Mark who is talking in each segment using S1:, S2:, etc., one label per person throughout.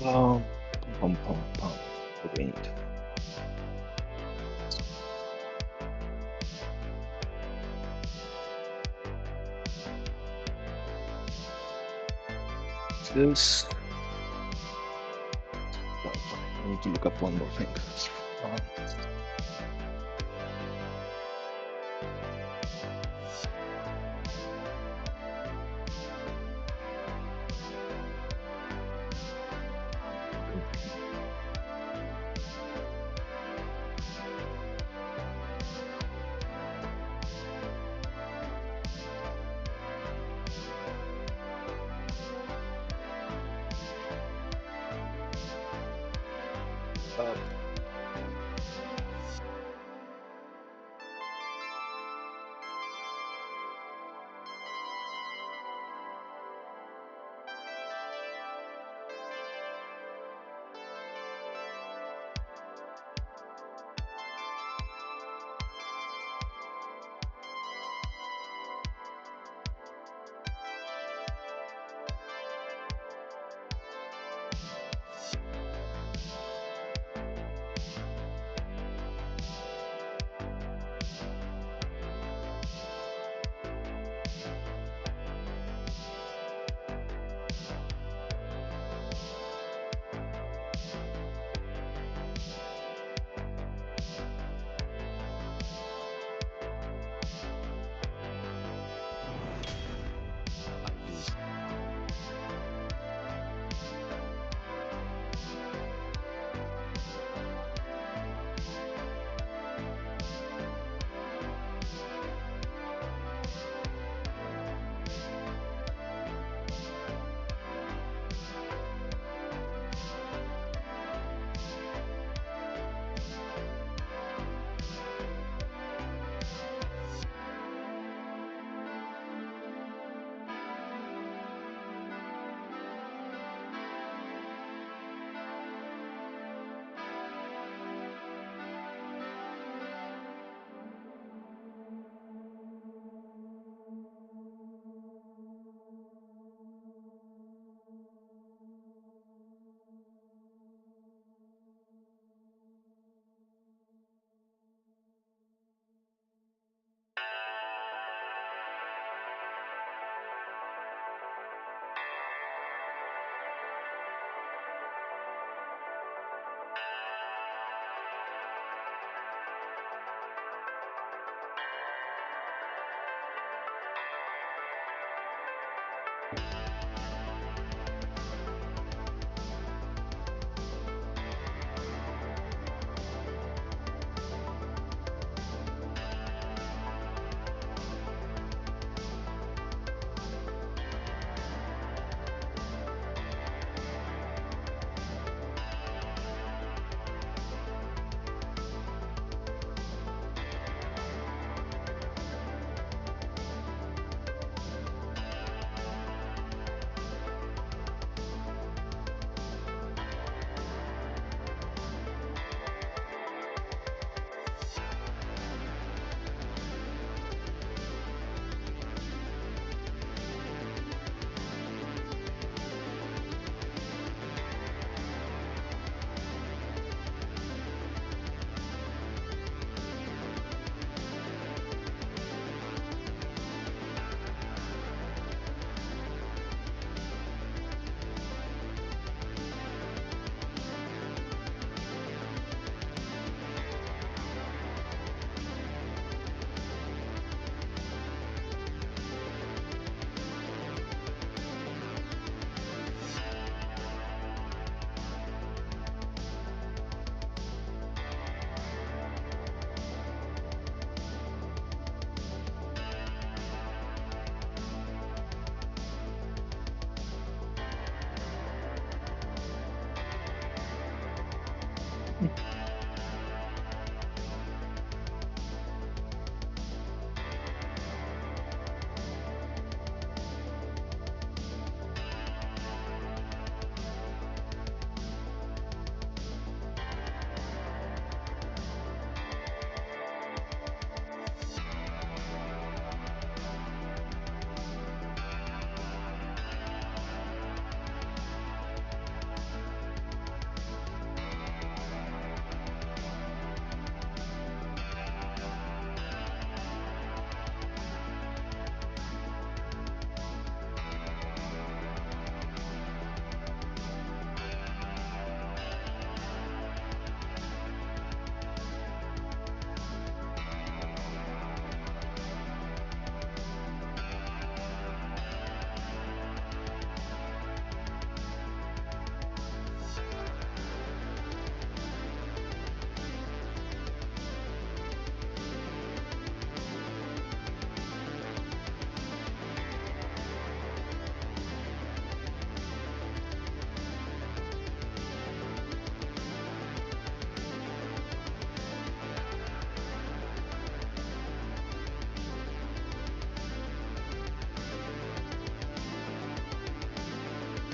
S1: Um, pum. What do we need? This. I need to look up one more thing. Um, uh,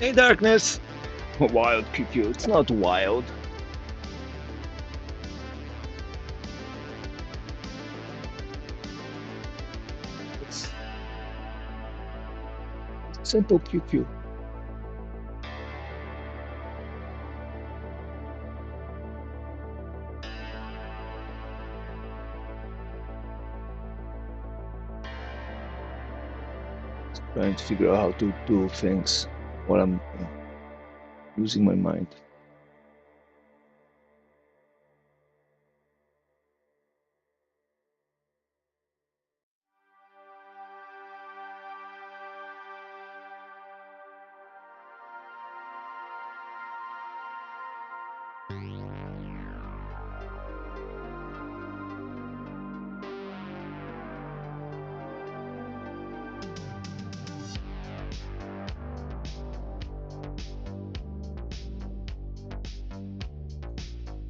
S1: Hey, darkness! Wild QQ. It's not wild. It's simple QQ. Trying to figure out how to do things while I'm using my mind.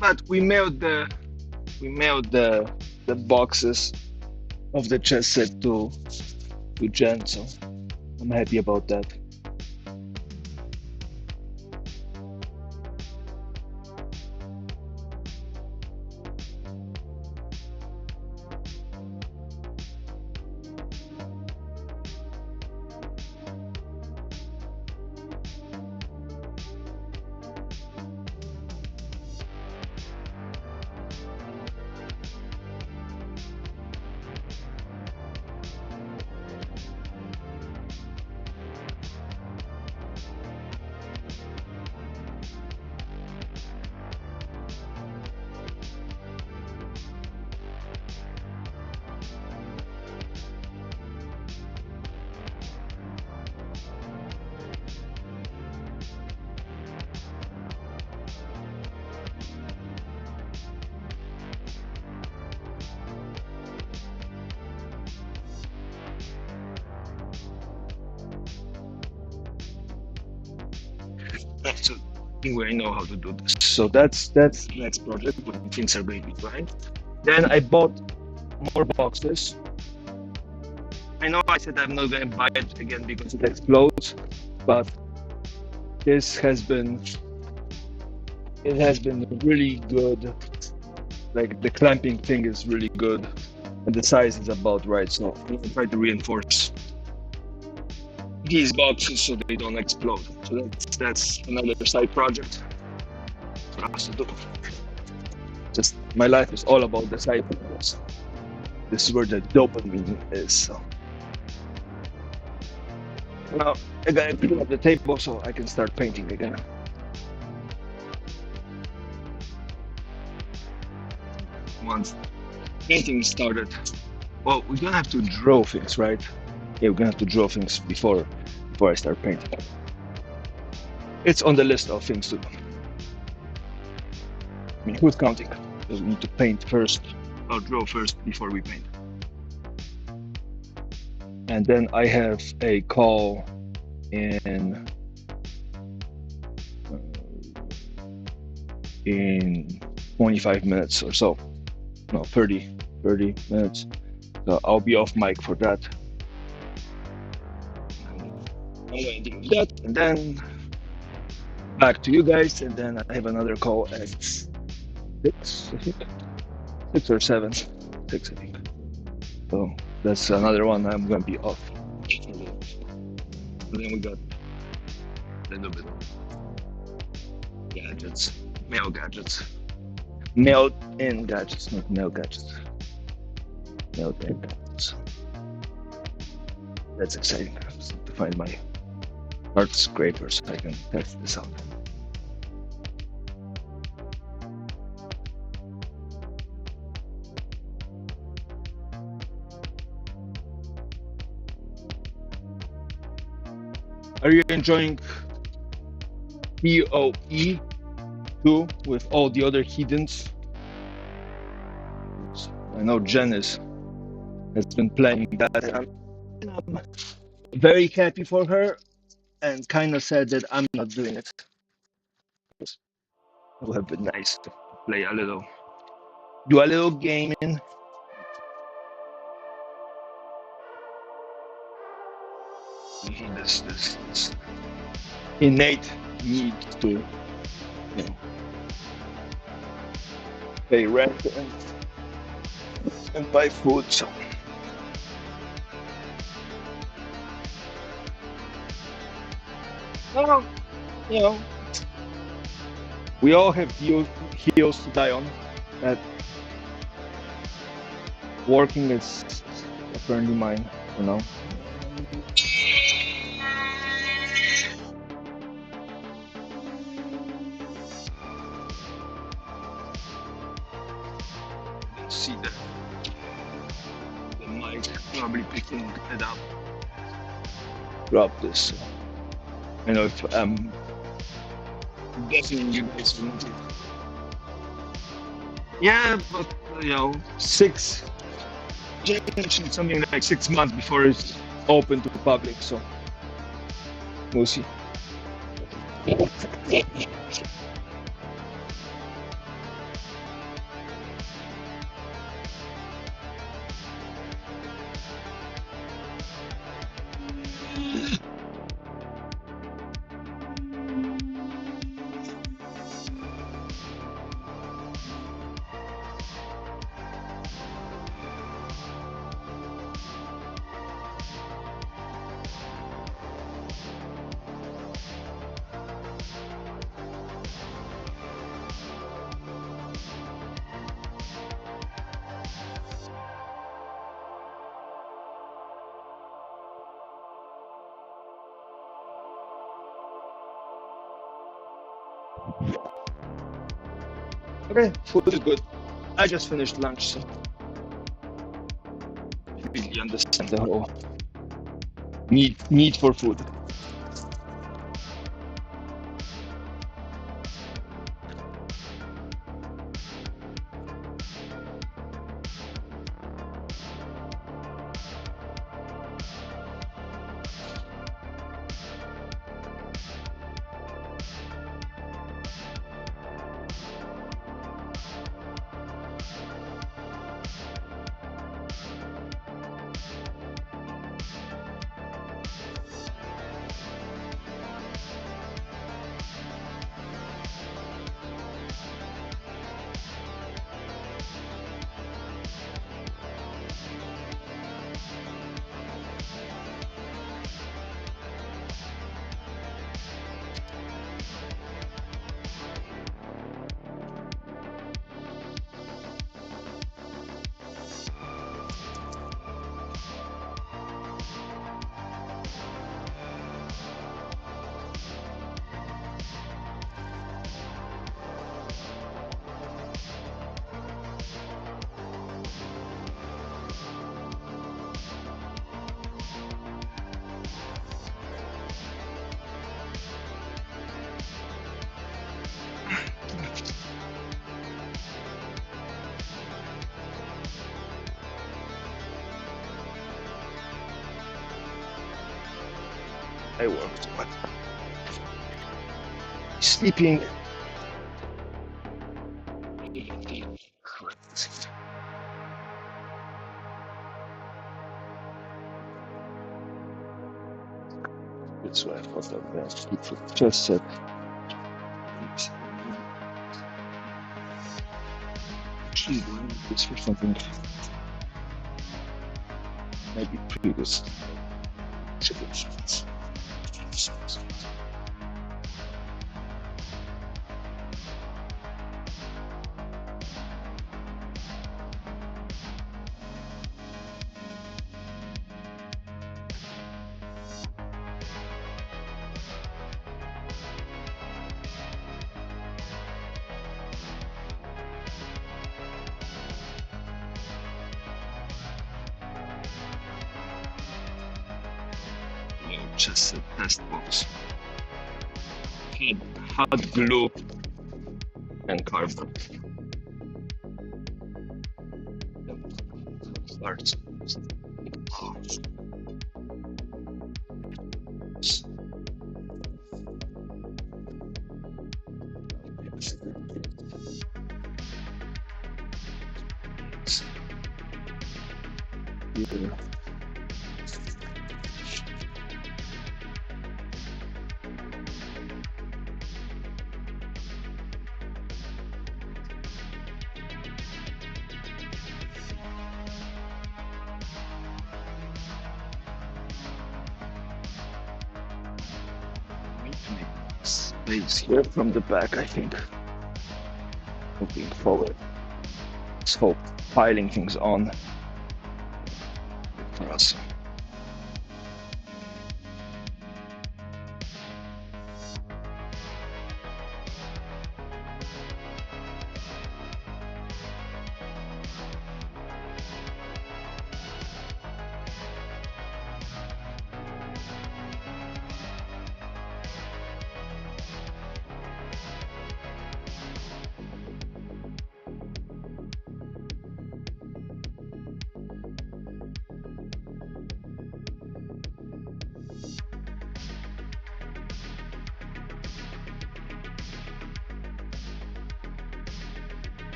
S1: But we mailed the boxes of the chess set to Jen, so I'm happy about that. So I think we know how to do this. So that's next project when things are going to be fine. Then I bought more boxes. I know I said I'm not going to buy it again because it explodes, but this has been really good. Like the clamping thing is really good, and the size is about right. So I'm gonna try to reinforce these boxes so they don't explode. So that's another side project for us to do. Just my life is all about the side projects. This is where the dopamine is. So now I gotta clean up the table so I can start painting again. Once painting started, well, we're gonna have to draw things, right? Yeah, we're gonna have to draw things before I start painting. It's on the list of things to do. I mean, who's counting? Because we need to paint first, or draw first before we paint. And then I have a call in 25 minutes or so. No, 30 minutes. So I'll be off mic for that. I'm going to do that, and then back to you guys, and then I have another call at 6, I think. 6 or 7. 6, I think. So that's another one I'm going to be off. And then we got a little bit of gadgets, mail gadgets. Mailed-in gadgets, not mail gadgets. Mailed-in gadgets. That's exciting. I just have to find my art scraper so I can test this out. Are you enjoying PoE 2 with all the other heathens? I know Jen has been playing that, and I'm very happy for her, and kind of sad that I'm not doing it. It would have been nice to play a little, do a little gaming. This. innate need to, pay rent and buy food. So, well, you know, we all have hills to die on. That working is apparently mine for now. See the mic probably picking it up. Drop this. I know if I'm guessing you guys want it. Yeah, but something like 6 months before it's open to the public. So we'll see. Okay, food is good. I just finished lunch, so I really understand the whole need for food. I worked, but sleeping. That's why I thought that that just said. Actually, doing this for something maybe previous. Just a test box. Hot glue and cardboard. Starts. Yeah. space here from the back, I think. Moving forward. Let's hope piling things on for us.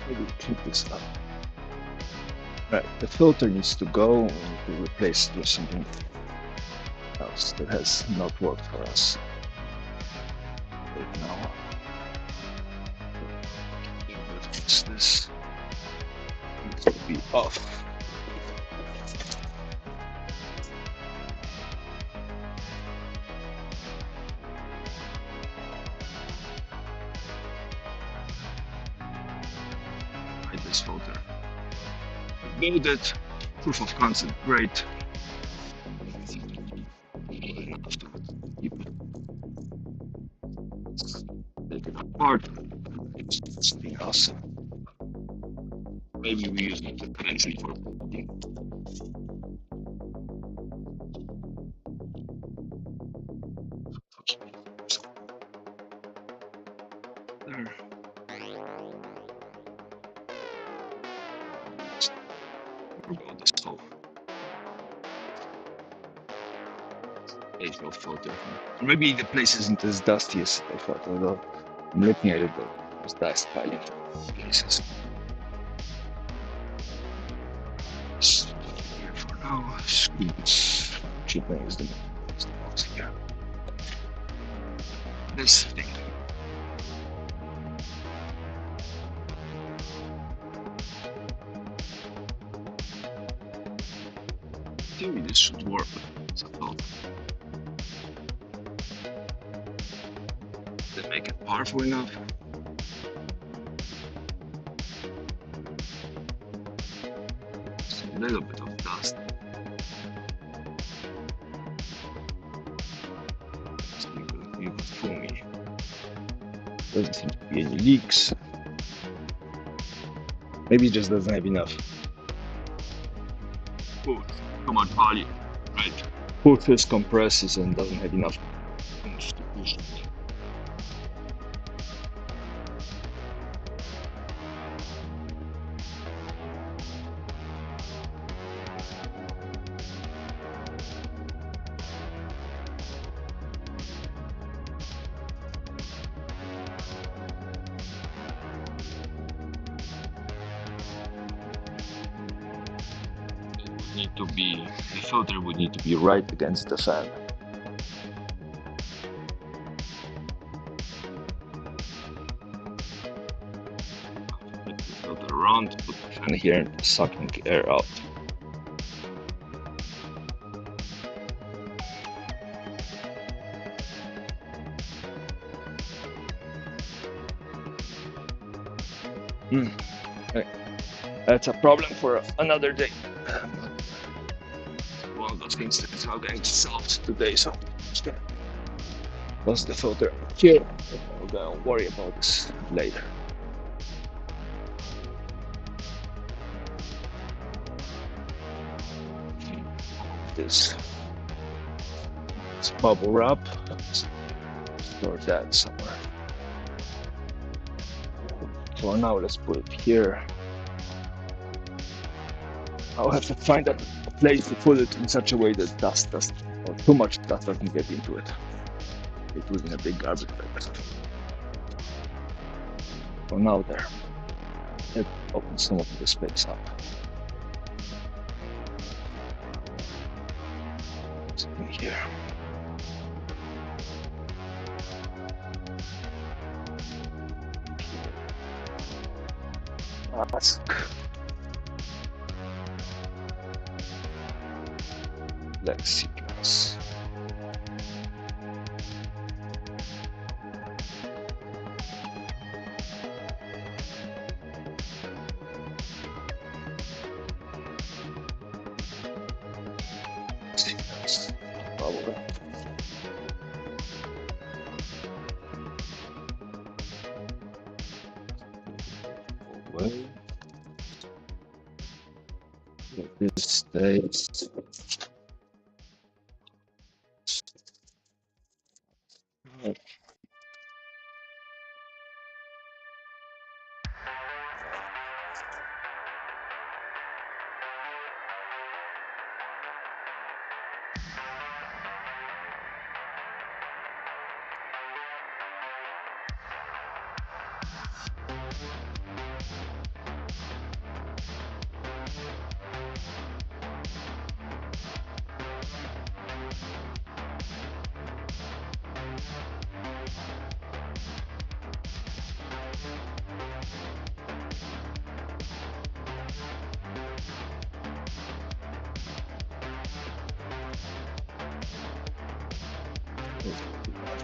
S1: Maybe keep this up. Right, the filter needs to go. We need to replace it with something else that has not worked for us right now. This needs to be off. Right, this filter. Build it. Proof of concept, great. Take it apart. It's something else. Maybe we use it eventually for cooking. There. About this whole facial filter. Maybe the place isn't as dusty as I thought, although I'm looking at it, but there's dust piling places. Here for now, screws. Chipping is the most here. This thing. Maybe this should work. So they make it powerful enough. Just a little bit of dust. So you could fool me. Doesn't seem to be any leaks. Maybe it just doesn't have enough. Oh, come on, Polly. Right. Pushes, compresses, and doesn't have enough punch to push it. The filter would need to be right against the fan. Put the filter around, put the fan here, sucking air out. Okay. That's a problem for another day. One of those things that's not going to solve today, so I'm just gonna close the filter here. We're gonna worry about this later. This bubble wrap. Let's store that somewhere. For now, let's put it here. I'll have to find a place to put it in such a way that dust doesn't, or too much dust doesn't get into it. It was in a big garbage bag. So now there. It opens some of the space up. In here. Ask. Lexicons. Probably. Away. This stays.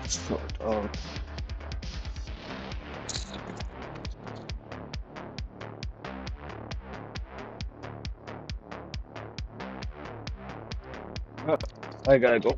S1: Sort of. I gotta go.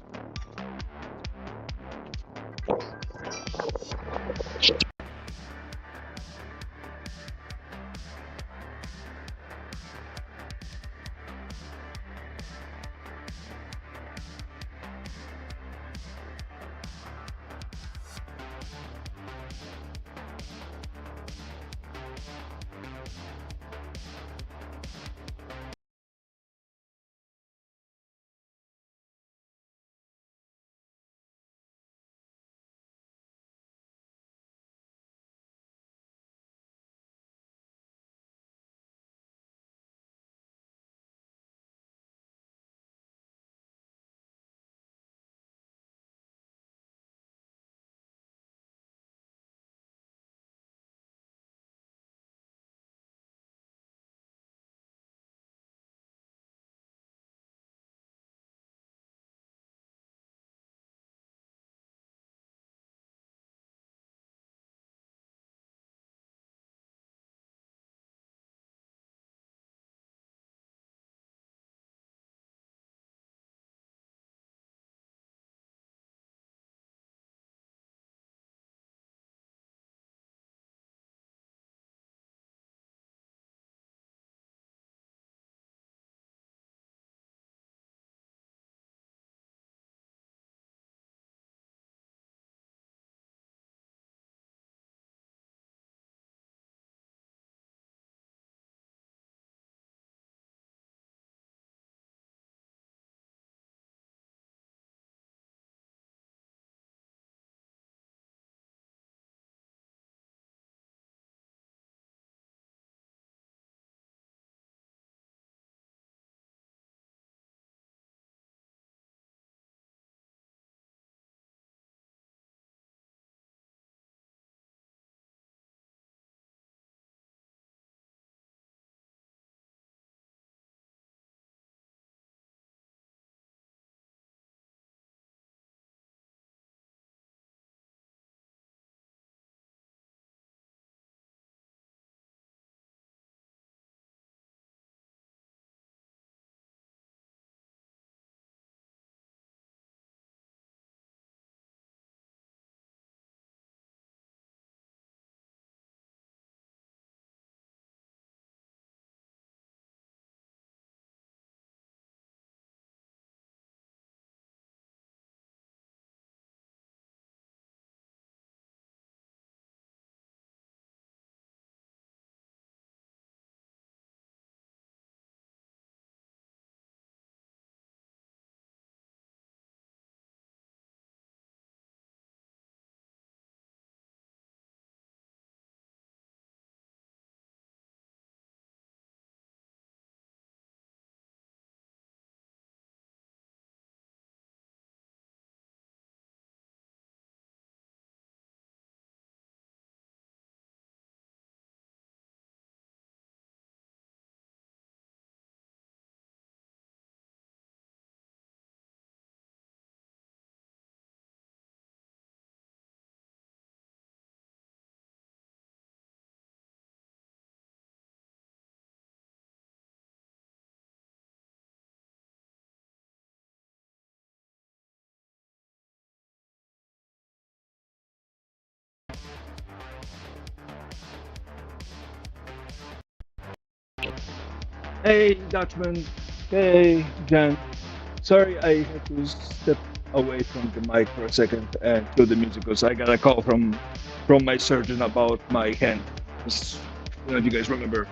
S1: Hey, Dutchman. Hey, Jan. Sorry, I had to step away from the mic for a second and kill the music because I got a call from my surgeon about my hand. Just, if you guys remember,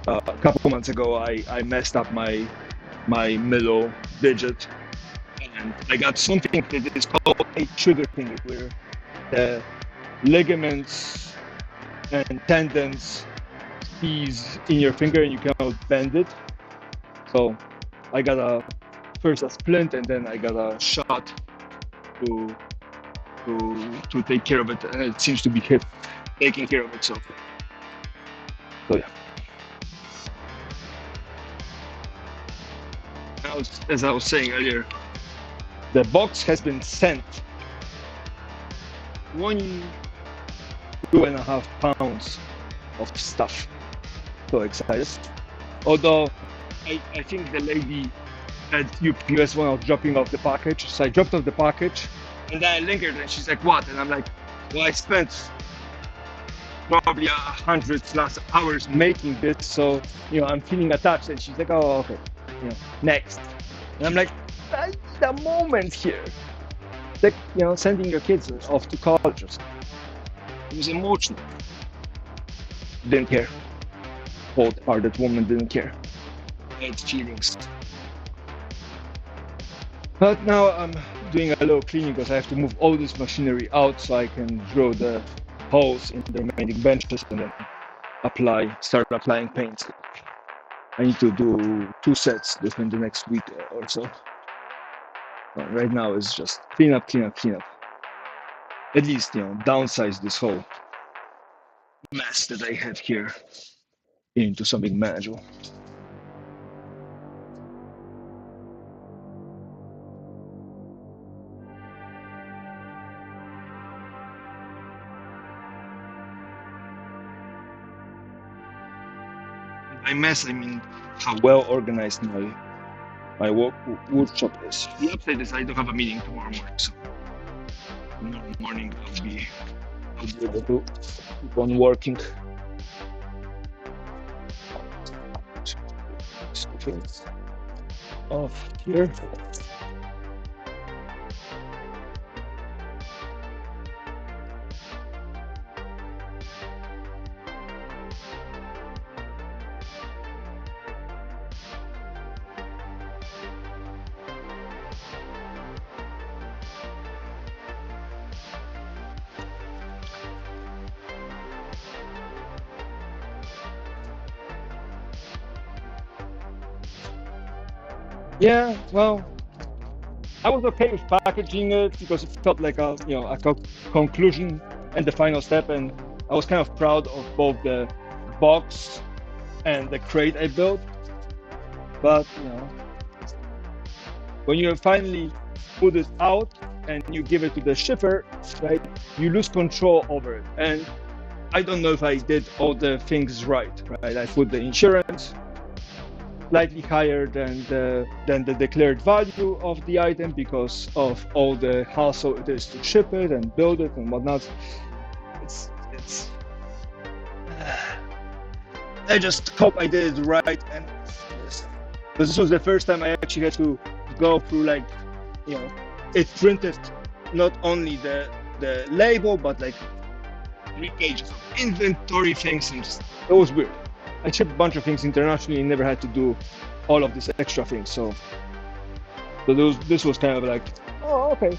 S1: a couple months ago, I messed up my middle digit, and I got something that is called a trigger finger, where the ligaments and tendons seize in your finger and you cannot bend it. So I got first a splint, and then I got a shot to to take care of it, and it seems to be taking care of itself. So yeah. As I was saying earlier, the box has been sent 2.5 pounds of stuff. So excited. Although I think the lady at UPS when I was dropping off the package, so I dropped off the package, and then I lingered, and she's like, "What?" And I'm like, "Well, I spent probably 100+ hours making this, so I'm feeling attached." And she's like, "Oh, okay, next." And I'm like, "I need a moment here." Like, sending your kids off to college or something. It was emotional. Didn't care. Cold-hearted woman didn't care. I had feelings. But now I'm doing a little cleaning because I have to move all this machinery out so I can drill the holes in the remaining benches and then start applying paint. I need to do 2 sets within the next week or so. But right now it's just clean up. At least, downsize this whole mess that I have here into something manageable. By mess, I mean how well organized my workshop is. The upside is I don't have a meeting tomorrow morning, so tomorrow morning I'll be able to keep on working. Off here. Yeah, well, I was okay with packaging it because it felt like a conclusion and the final step, and I was kind of proud of both the box and the crate I built. But when you finally put it out and you give it to the shipper, right, you lose control over it. And I don't know if I did all the things right. I put the insurance slightly higher than the declared value of the item because of all the hassle it is to ship it and build it and whatnot. It's I just hope I did it right, and this was the first time I actually had to go through it printed not only the label but 3 pages of inventory things, and it was weird. I shipped a bunch of things internationally and never had to do all of these extra things. So this was kind of like, oh, okay.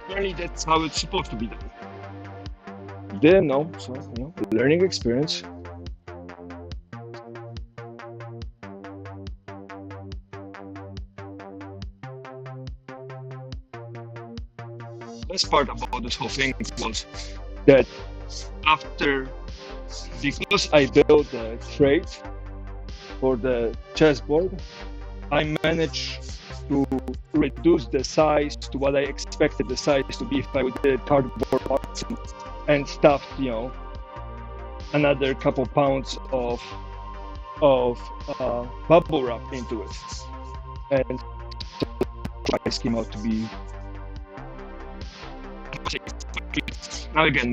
S1: Apparently that's how it's supposed to be done. Didn't know, so learning experience. The best part about this whole thing was that because I built the crate for the chessboard, I managed to reduce the size to what I expected the size to be if I did cardboard box and stuffed, another couple pounds of bubble wrap into it. And the price came out to be. Now again,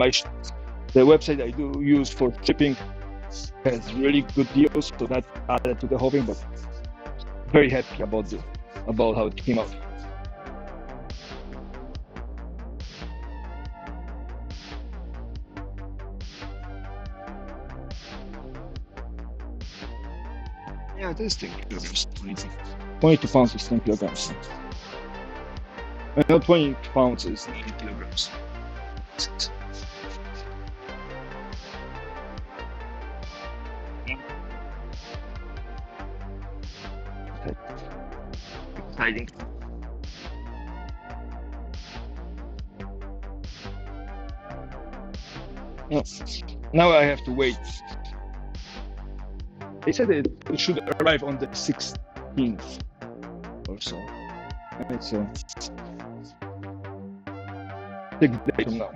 S1: the website I do use for shipping has really good deals, so that added to the whole thing. But very happy about how it came out. Yeah, it is 10 kilograms. 22 pounds is 10 kilograms. No, 20 pounds is 90 kilograms. Exciting. Yeah. Now I have to wait. They said it should arrive on the 16th or so. It's 6 days from now,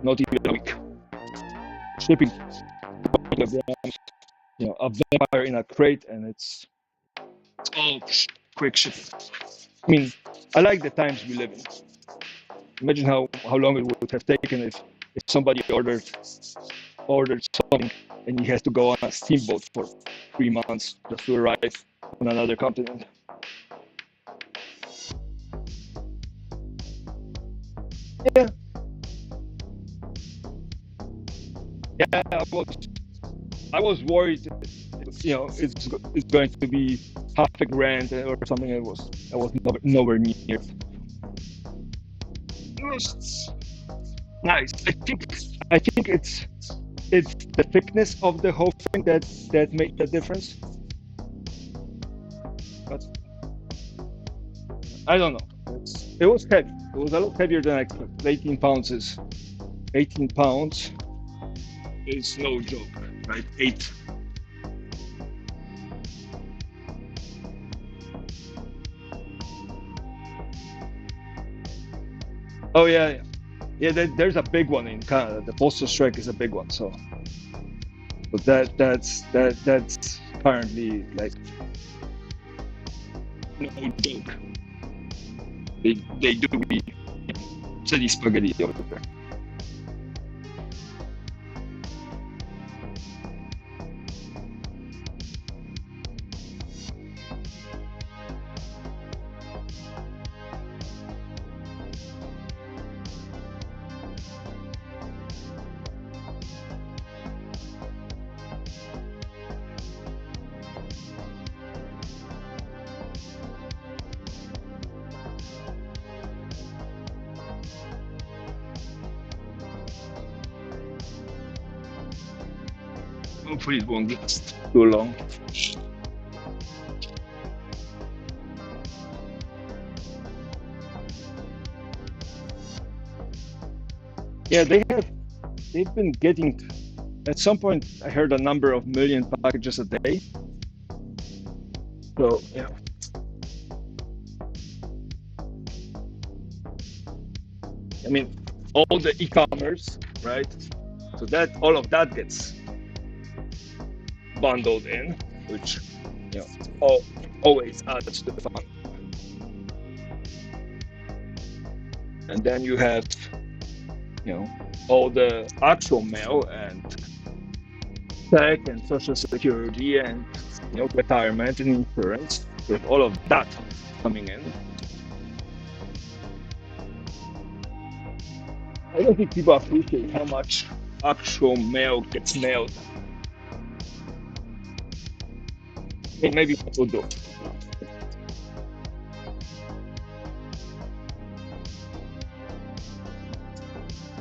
S1: not even a week. Shipping kilograms, a vampire in a crate, and it's all quick shipping. I mean, I like the times we live in. Imagine how long it would have taken if somebody ordered something and he has to go on a steamboat for 3 months just to arrive on another continent. Yeah. Yeah, I was worried, it's going to be half a grand or something. I was nowhere near. It was nice. I think it's the thickness of the whole thing that made the difference. But I don't know. It was heavy. It was a lot heavier than I expected. 18 pounds is no joke, right? 8. Oh yeah. There's a big one in Canada. The postal strike is a big one, so that's apparently like no joke. They do be city spaghetti over there. Hopefully it won't last too long. Yeah, they've been getting, at some point I heard a number of million packages a day. So yeah. I mean, all the e-commerce, right? So that all of that gets bundled in, which always adds to the fun. And then you have all the actual mail and tech and social security and retirement and insurance, with all of that coming in. I don't think people appreciate how much actual mail gets mailed. Maybe people do.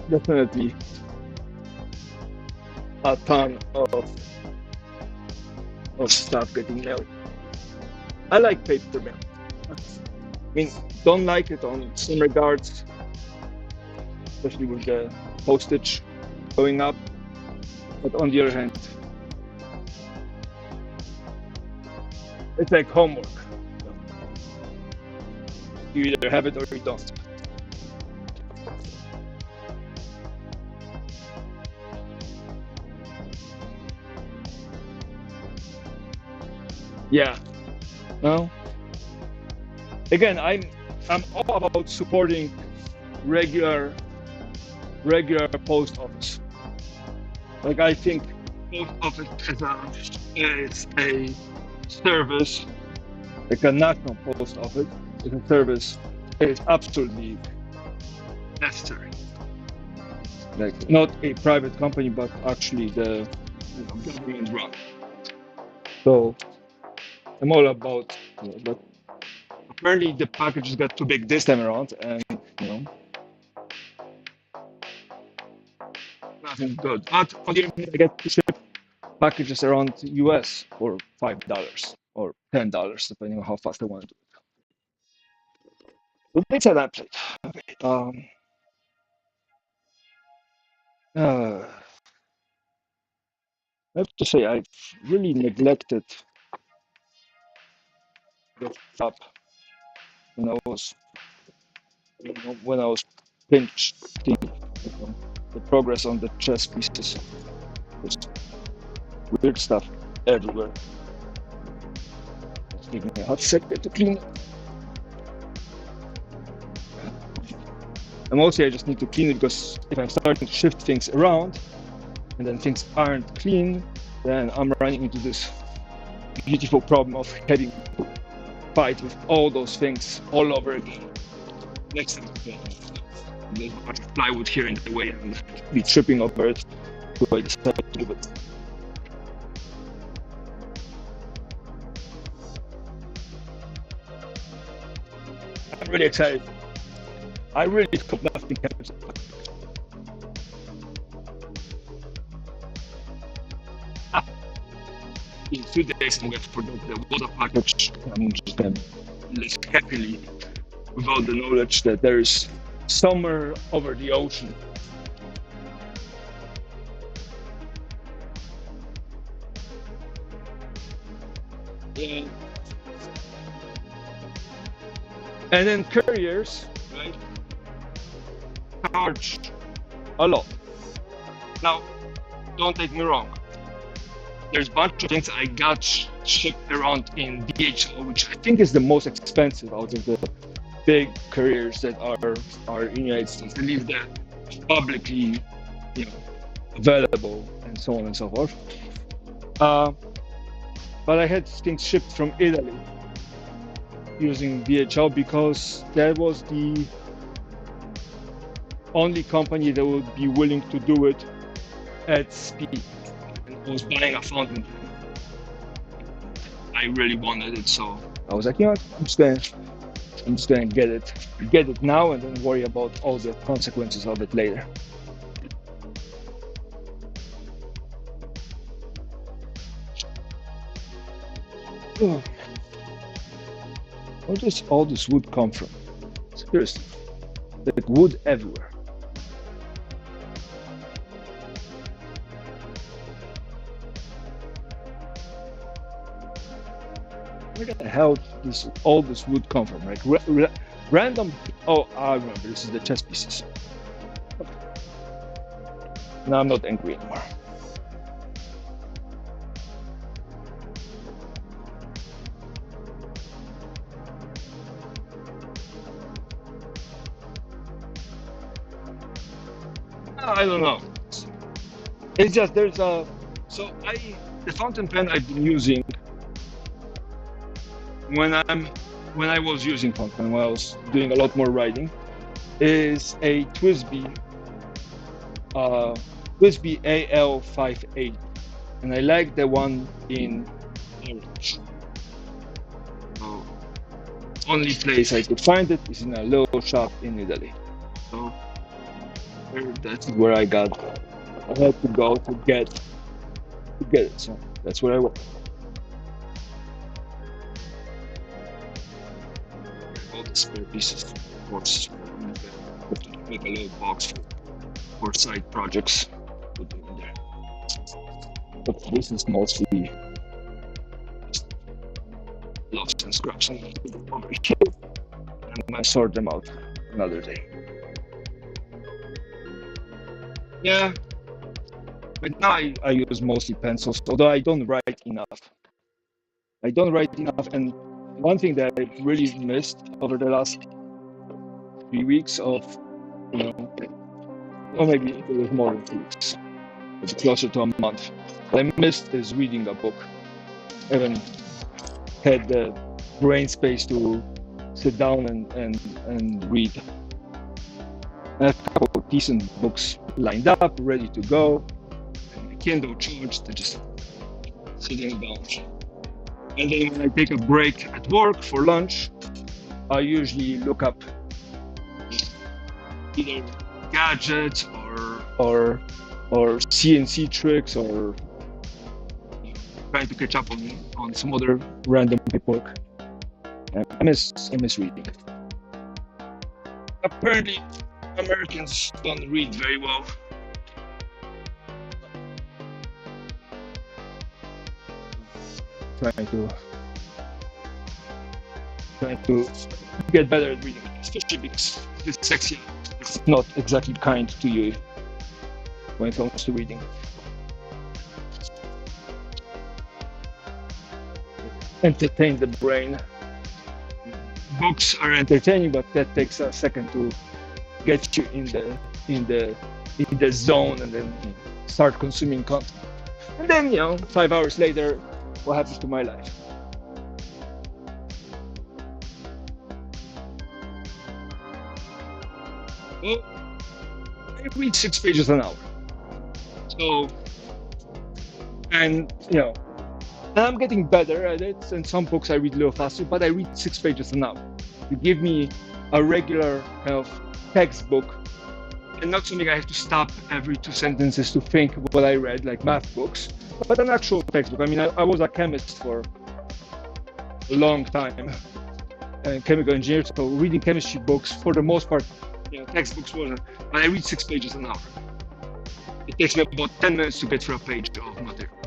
S1: Definitely a ton of stuff getting mailed. I like paper mail. I mean, don't like it on some regards, especially with the postage going up. But on the other hand, it's like homework. You either have it or you don't. Yeah. No. Again, I'm all about supporting regular post office. Like, I think post office is a service, like a national post office is a service. Is absolutely necessary. Like not a private company, but actually the government run. So I'm all about, but apparently the packages got too big this time around, and nothing good. But on the other hand, I get to ship packages around US for $5 or $10, depending on how fast I want to do it. So that's how that played. Okay. Uh, I have to say I've really neglected the up when I was when I was pinch the progress on the chess pieces. There's weird stuff everywhere. Just give me a hot second to clean it. And mostly I just need to clean it because if I'm starting to shift things around and then things aren't clean, then I'm running into this beautiful problem of having to fight with all those things all over again. Next time, there's a bunch of plywood here in the way and be tripping over it. So I decided to do it. I'm really excited. I really hope nothing happens. In 2 days, I'm going to forget the water package. I'm just going to live happily without the knowledge that there is somewhere over the ocean. Yeah. And then couriers, right, charge a lot. Now, don't take me wrong. There's a bunch of things I got shipped around in DHL, which I think is the most expensive out of the big couriers that are in the United States. They leave that publicly, available and so on and so forth. But I had things shipped from Italy using DHL because that was the only company that would be willing to do it at speed. And I was buying a fountain. I really wanted it, so I was like, you know what, I'm just gonna get it now and then worry about all the consequences of it later. Where does all this wood come from? Seriously, like wood everywhere. Where the hell does all this wood come from? Like random. Oh, I remember. This is the chess pieces. Okay. Now I'm not angry anymore. I don't know. It's just there's a the fountain pen I've been using when I was using fountain when I was doing a lot more writing is a TWSBI AL58, and I like the one in orange. So only place I could find it is in a little shop in Italy. So that's where I had to go to get it. So that's where I went. All the spare pieces, of course. Make a little box for side projects. Put them in there. But this is mostly lost and scraps over here. And I sort them out another day. Yeah, but now I use mostly pencils, although I don't write enough. And one thing that I really missed over the last 3 weeks of, or maybe it was more than 2 weeks, it's closer to a month. What I missed is reading a book. I haven't had the brain space to sit down and read. I have a couple of decent books lined up, ready to go, and my Kindle charged to just sitting down. And then when I take a break at work for lunch, I usually look up either gadgets or CNC tricks or trying to catch up on some other random paperwork. I miss reading. Apparently, Americans don't read very well. Trying to get better at reading, especially because dyslexia is not exactly kind to you when it comes to reading. Entertain the brain. Books are entertaining, but that takes a second to get you in the zone and then start consuming content. And then 5 hours later, what happens to my life? Well, I read 6 pages an hour. So, and I'm getting better at it. And some books I read a little faster, but I read 6 pages an hour. You give me a regular kind of textbook, and not something I have to stop every 2 sentences to think what I read, like math books, but an actual textbook. I mean, I was a chemist for a long time, and chemical engineer, so reading chemistry books, for the most part, textbooks wasn't, but I read 6 pages an hour. It takes me about 10 minutes to get through a page of material.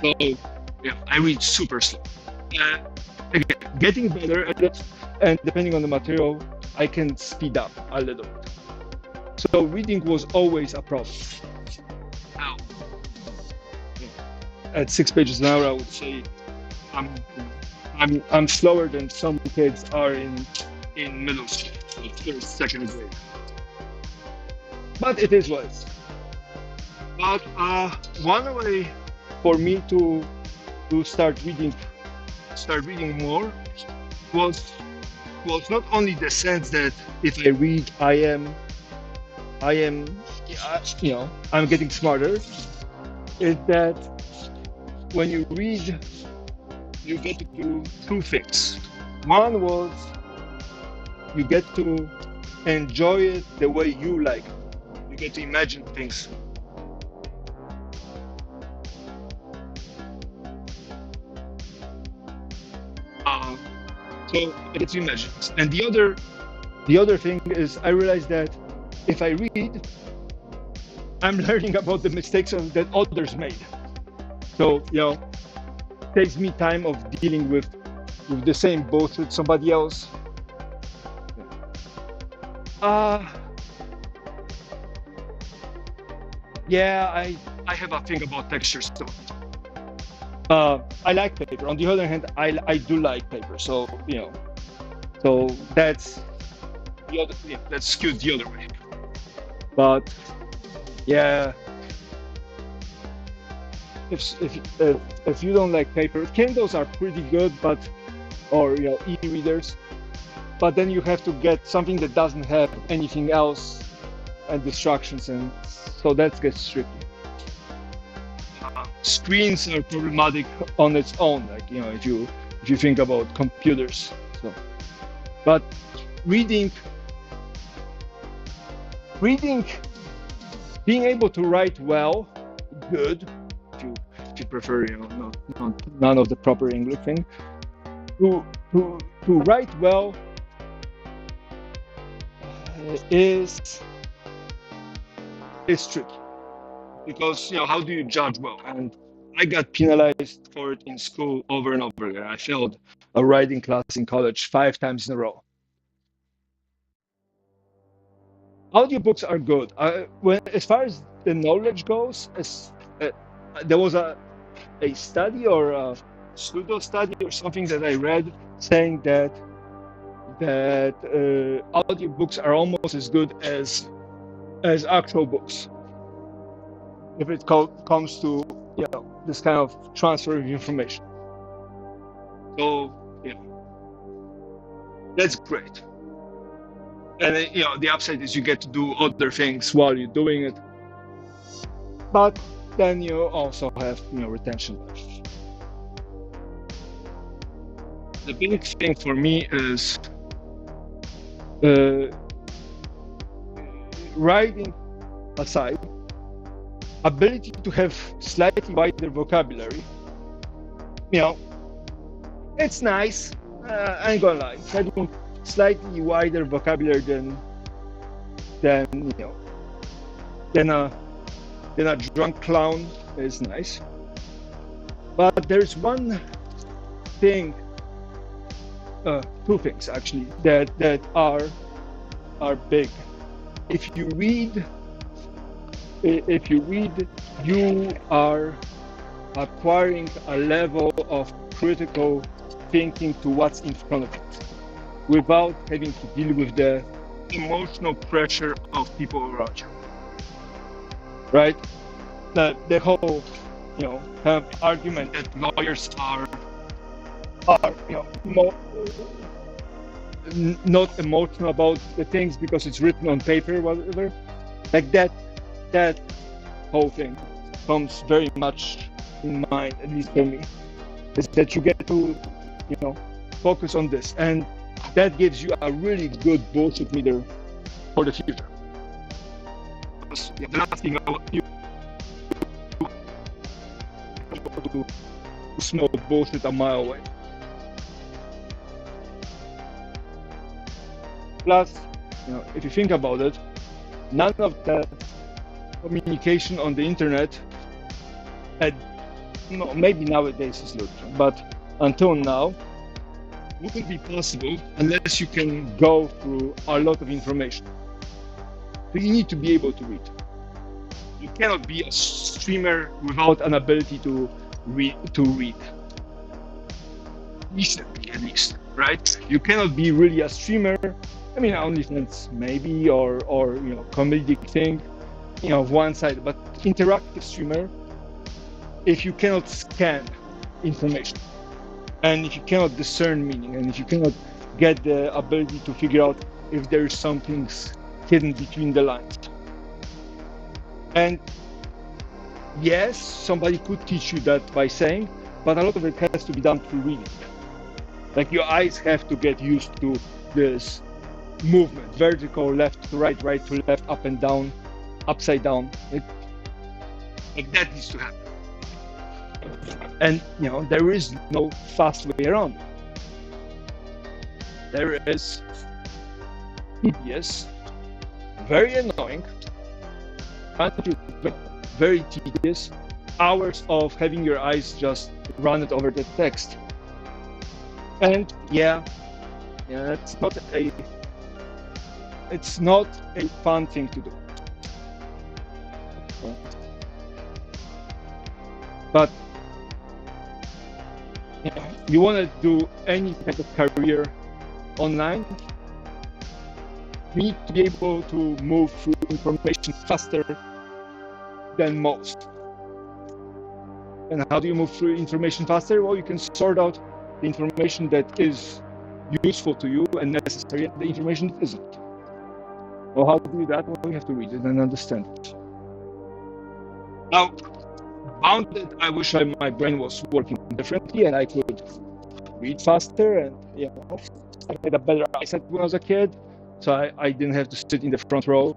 S1: So, I read super slow. Again, getting better at it, and depending on the material, I can speed up a little bit. So reading was always a problem. Now, at 6 pages an hour, I would say I'm slower than some kids are in middle school, so first, second grade. But it is what it is. But one way for me to start reading more was not only the sense that if I read, I'm getting smarter. Is that when you read, you get to do 2 things. One was you get to enjoy it the way you like it. You get to imagine things. So I get to imagine. And the other thing is I realized that if I read, I'm learning about the mistakes that others made. So it takes me time of dealing with the same boat with somebody else. I have a thing about textures too. I like paper. On the other hand, I do like paper. So so that's the other. That's skewed the other way. But if you don't like paper, Kindles are pretty good, or e-readers. But then you have to get something that doesn't have anything else and distractions, and so that gets tricky. Screens are problematic on its own, like if you think about computers. So, but reading, being able to write well, good. If you prefer, none of the proper English thing. To write well is tricky. Because how do you judge well? And I got penalized for it in school over and over again. I failed a writing class in college 5 times in a row. Audiobooks are good. As far as the knowledge goes, there was a study or a pseudo study or something that I read saying that audiobooks are almost as good as actual books. if it comes to this kind of transfer of information. So that's great. And the upside is you get to do other things while you're doing it. But then you also have retention life. The big thing for me is writing aside, ability to have slightly wider vocabulary. It's nice. I ain't gonna lie. Having slightly wider vocabulary than a drunk clown is nice. But there's one thing, two things actually that are big. If you read, you are acquiring a level of critical thinking to what's in front of it, without having to deal with the emotional pressure of people around you. Right? The whole, argument that lawyers are not emotional about the things because it's written on paper, whatever. Like that whole thing comes very much in mind, at least for me, is that you get to, focus on this, and that gives you a really good bullshit meter for the future. The last thing I want you to smell bullshit a mile away. Plus, if you think about it, none of the communication on the internet maybe nowadays is looking, but until now wouldn't be possible unless you can go through a lot of information. So you need to be able to read. You cannot be a streamer without an ability to read. Decently, at least, right? You cannot be really a streamer. I mean, OnlyFans maybe, or comedic thing, one side, but interactive streamer, if you cannot scan information, and if you cannot discern meaning, and if you cannot get the ability to figure out if there is something hidden between the lines. And yes, somebody could teach you that by saying, but a lot of it has to be done through reading. Like your eyes have to get used to this movement, vertical, left to right, right to left, up and down, upside down. Like that needs to happen. And there is no fast way around it. There is tedious, very annoying, very tedious hours of having your eyes just run it over the text. And it's not a fun thing to do. But you want to do any type of career online, you need to be able to move through information faster than most. And how do you move through information faster? Well, you can sort out the information that is useful to you and necessary, and the information that isn't. Well, how to do that? Well, you have to read it and understand it. Now, bounded, I wish my brain was working differently and I could read faster, and I had a better eyesight when I was a kid, so I didn't have to sit in the front row,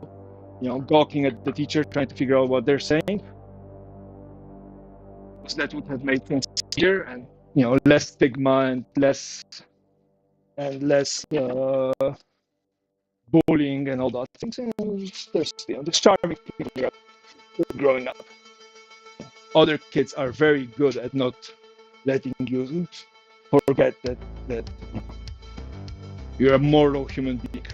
S1: gawking at the teacher trying to figure out what they're saying. So that would have made things easier, and less stigma and less bullying and all that things. There's this charming thing growing up. Other kids are very good at not letting you forget that you're a mortal human being,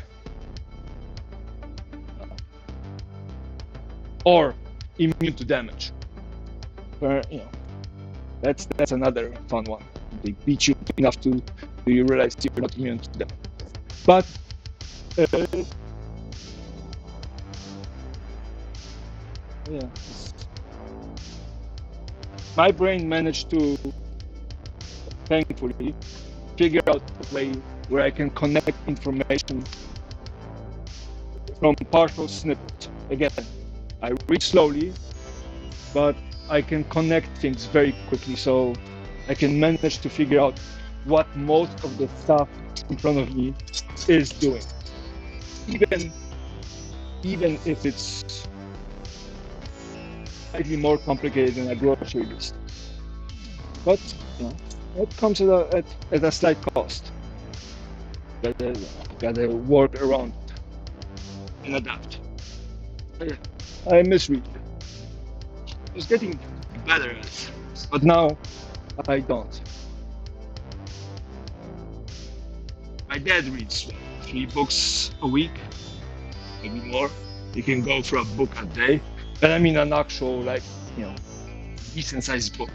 S1: or immune to damage. That's another fun one. They beat you enough to you realize you're not immune to them. But my brain managed to, thankfully, figure out a way where I can connect information from partial snippets. Again, I read slowly, but I can connect things very quickly, so I can manage to figure out what most of the stuff in front of me is doing, even if it's slightly more complicated than a grocery list. But you know, it comes at a slight cost. Gotta work around and adapt. I misread. It's getting better at it, but now I don't. My dad reads 3 books a week, maybe more. You can go for a book a day, but I mean an actual you know decent sized book.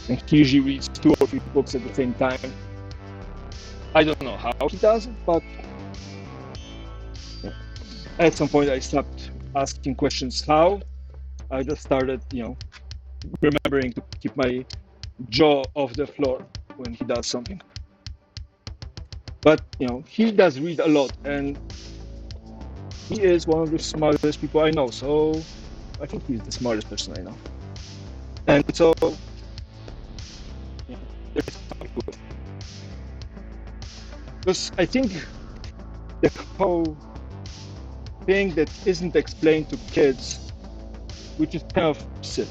S1: And he usually reads 2 or 3 books at the same time. I don't know how he does it, but yeah. At some point I stopped asking questions how. I just started, remembering to keep my jaw off the floor when he does something. But he does read a lot, and he is one of the smartest people I know. So I think he's the smartest person I know. And so, there's something to it. Because I think the whole thing that isn't explained to kids, which is kind of silly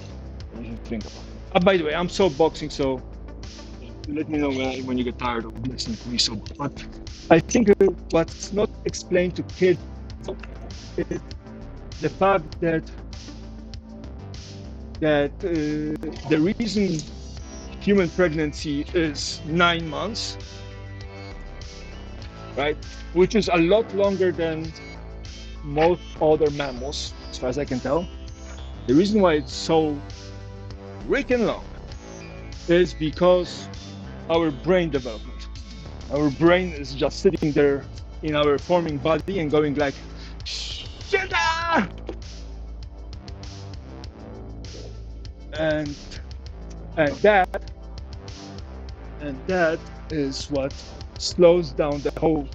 S1: when you think about it. By the way, I'm so boxing, so let me know when you get tired of listening to me. So, but I think what's not explained to kids is the fact that the reason human pregnancy is 9 months, right, which is a lot longer than most other mammals, as far as I can tell. The reason why it's so freaking long is because our brain development. Our brain is just sitting there in our forming body and going like, shit! And that is what slows down the whole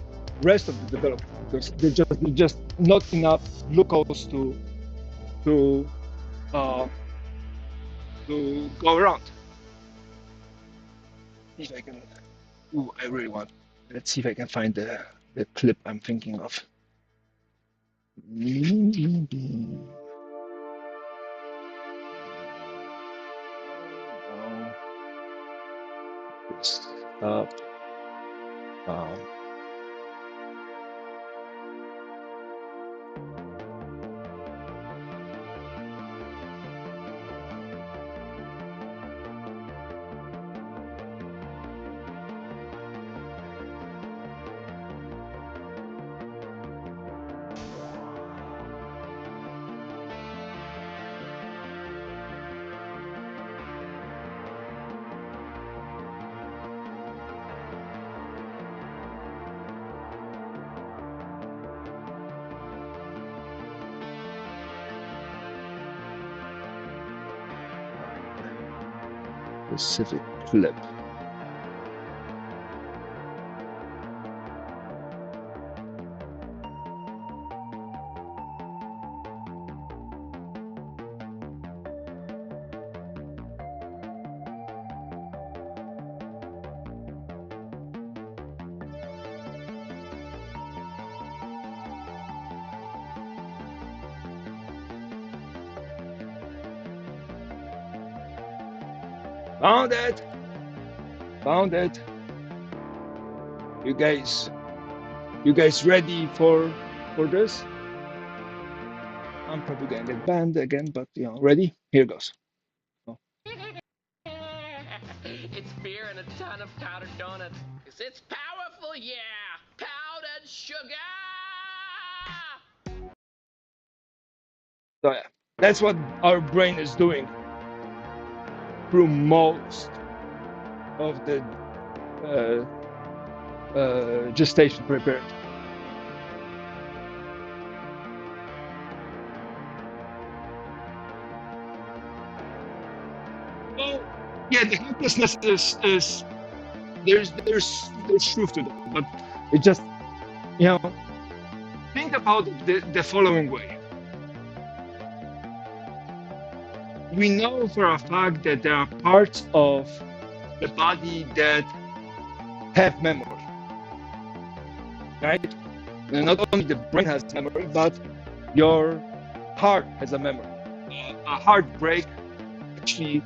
S1: rest of the development, because there's just not enough glucose to go around. If I can, I really want. Let's see if I can find the clip I'm thinking of. Stop. Specific clip. Found it. Found it. You guys ready for this? I'm probably gonna get banned again, but ready? Here goes. Oh.
S2: It's beer and a ton of powdered donuts. 'Cause it's powerful, yeah! Powdered sugar!
S1: So yeah, that's what our brain is doing through most of the gestation period. Yeah, the helplessness is there's truth to that, but it just, you know, think about the following way. We know for a fact that there are parts of the body that have memory, right? And not only the brain has memory, but your heart has a memory. A heartbreak actually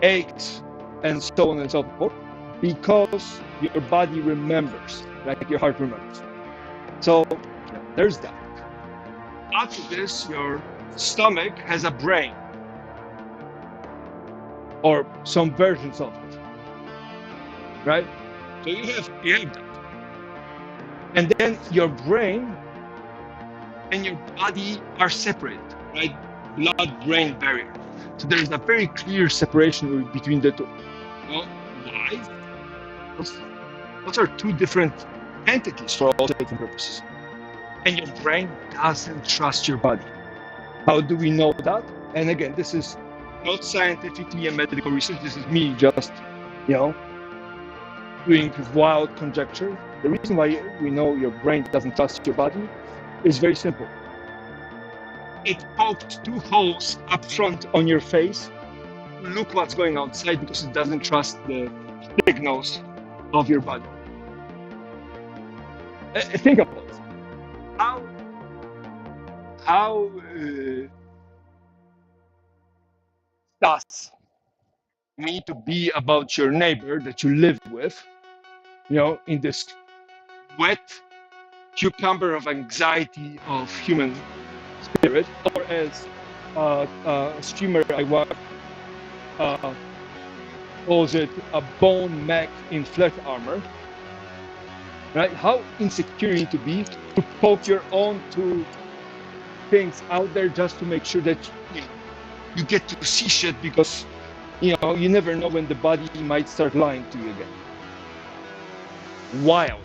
S1: aches and so on and so forth because your body remembers, like your heart remembers. So there's that. After this, your stomach has a brain, or some versions of it, right? So you have that. And then your brain and your body are separated, right? Blood-brain barrier. So there's a very clear separation between the two. Well, why? Those are two different entities for all intents and purposes. And your brain doesn't trust your body. How do we know that? And again, this is not scientifically and medical research. This is me just, doing wild conjecture. The reason why we know your brain doesn't trust your body is very simple. It poked 2 holes up front on your face. Look what's going outside because it doesn't trust the signals of your body. Think about it. How sus you need to be about your neighbor that you live with, in this wet cucumber of anxiety of human spirit, or as a streamer I watch calls it, a bone mech in flesh armor, right? How insecure you need to be to poke your own 2 things out there just to make sure that you get to see shit, because you never know when the body might start lying to you again. Wild.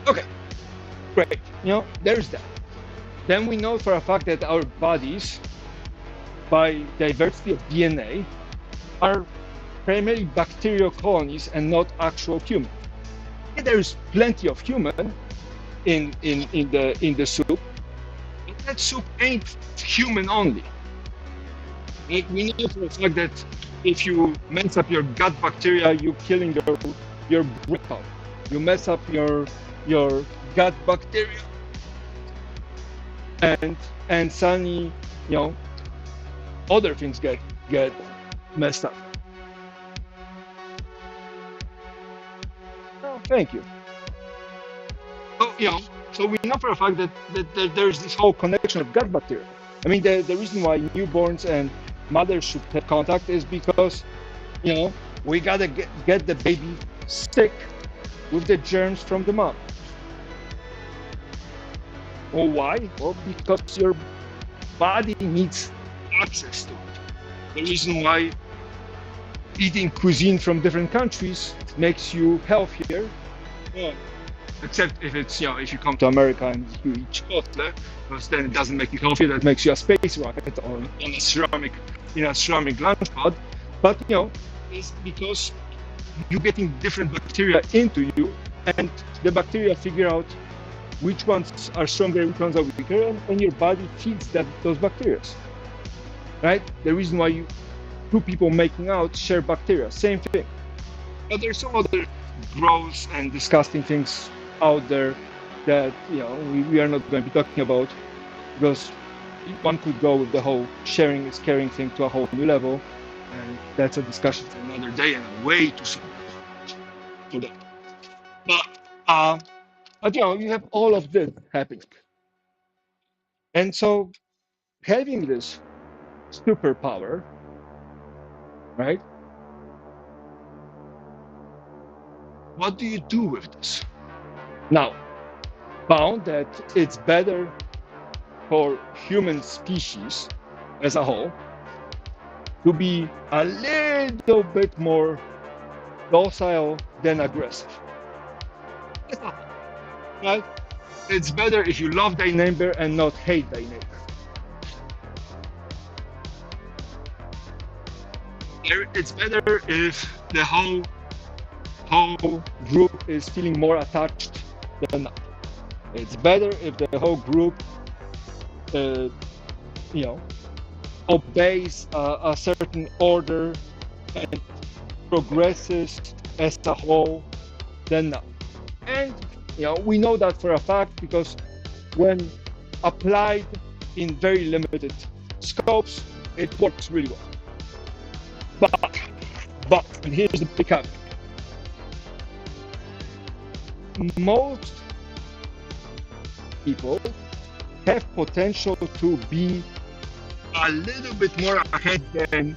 S1: Okay, great. There's that. Then we know for a fact that our bodies, by diversity of DNA, are primarily bacterial colonies and not actual human. Yeah, there's plenty of human in the soup, but that soup ain't human only. Like, we know for a fact that if you mess up your gut bacteria, you're killing your brain power. You mess up your gut bacteria, and suddenly, other things get messed up. Oh, thank you. So we know for a fact that there's this whole connection of gut bacteria. I mean, the reason why newborns and mothers should have contact is because, we gotta get the baby sick with the germs from the mom. Well, why? Well, because your body needs access to it. The reason why eating cuisine from different countries makes you healthier, except if it's, if you come to America and you eat chocolate, because then it doesn't make you healthier. That makes you a space rocket on a ceramic lunch pod. But it's because you're getting different bacteria into you, and the bacteria figure out which ones are stronger, which ones are weaker, and your body feeds those bacteria. Right? The reason why 2 people making out share bacteria, same thing. But there's some other gross and disgusting things out there that we are not going to be talking about, because one could go with the whole sharing is caring thing to a whole new level, and that's a discussion for another day and a way too soon for that. But you have all of this happening, and so having this superpower, right? What do you do with this? Now, found that it's better for human species as a whole to be a little bit more docile than aggressive. Right? It's better if you love thy neighbor and not hate thy neighbor. It's better if the whole group is feeling more attached than not. It's better if the whole group, uh, you know, obeys a certain order and progresses as a whole than not. And we know that for a fact because when applied in very limited scopes, it works really well. But, and here's the big caveat. Most people have potential to be a little bit more ahead than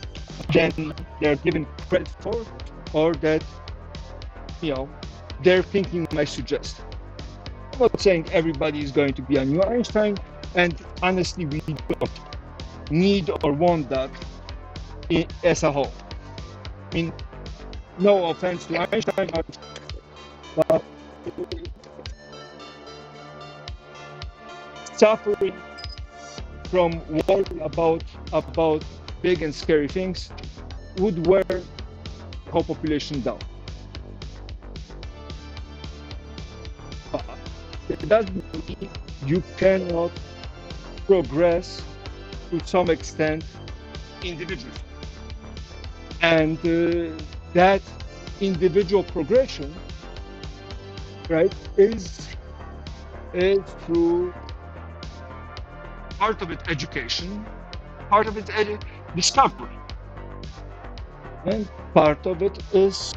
S1: they're given credit for, or that their thinking might suggest. I'm not saying everybody is going to be a new Einstein, and honestly, we don't need or want that as a whole. I mean, no offense to Einstein, but suffering from worrying about big and scary things would wear the whole population down. But it doesn't mean you cannot progress to some extent individually. And that individual progression, right, is through part of it education, part of it discovery, and part of it is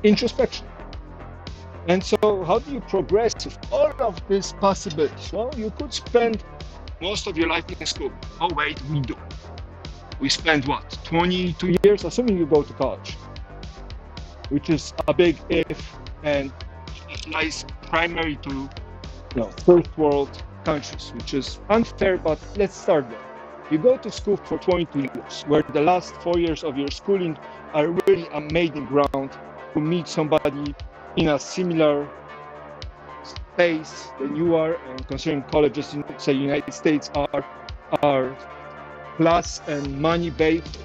S1: introspection. And so how do you progress with all of these possibilities? Well, you could spend most of your life in school. Oh wait, we do. We spend what, 22 years, assuming you go to college, which is a big if, and applies primary to first world countries, which is unfair, but let's start there. You go to school for 22 years, where the last 4 years of your schooling are really a maiden ground to meet somebody in a similar space than you are, and considering colleges in, say, United States are class and money based,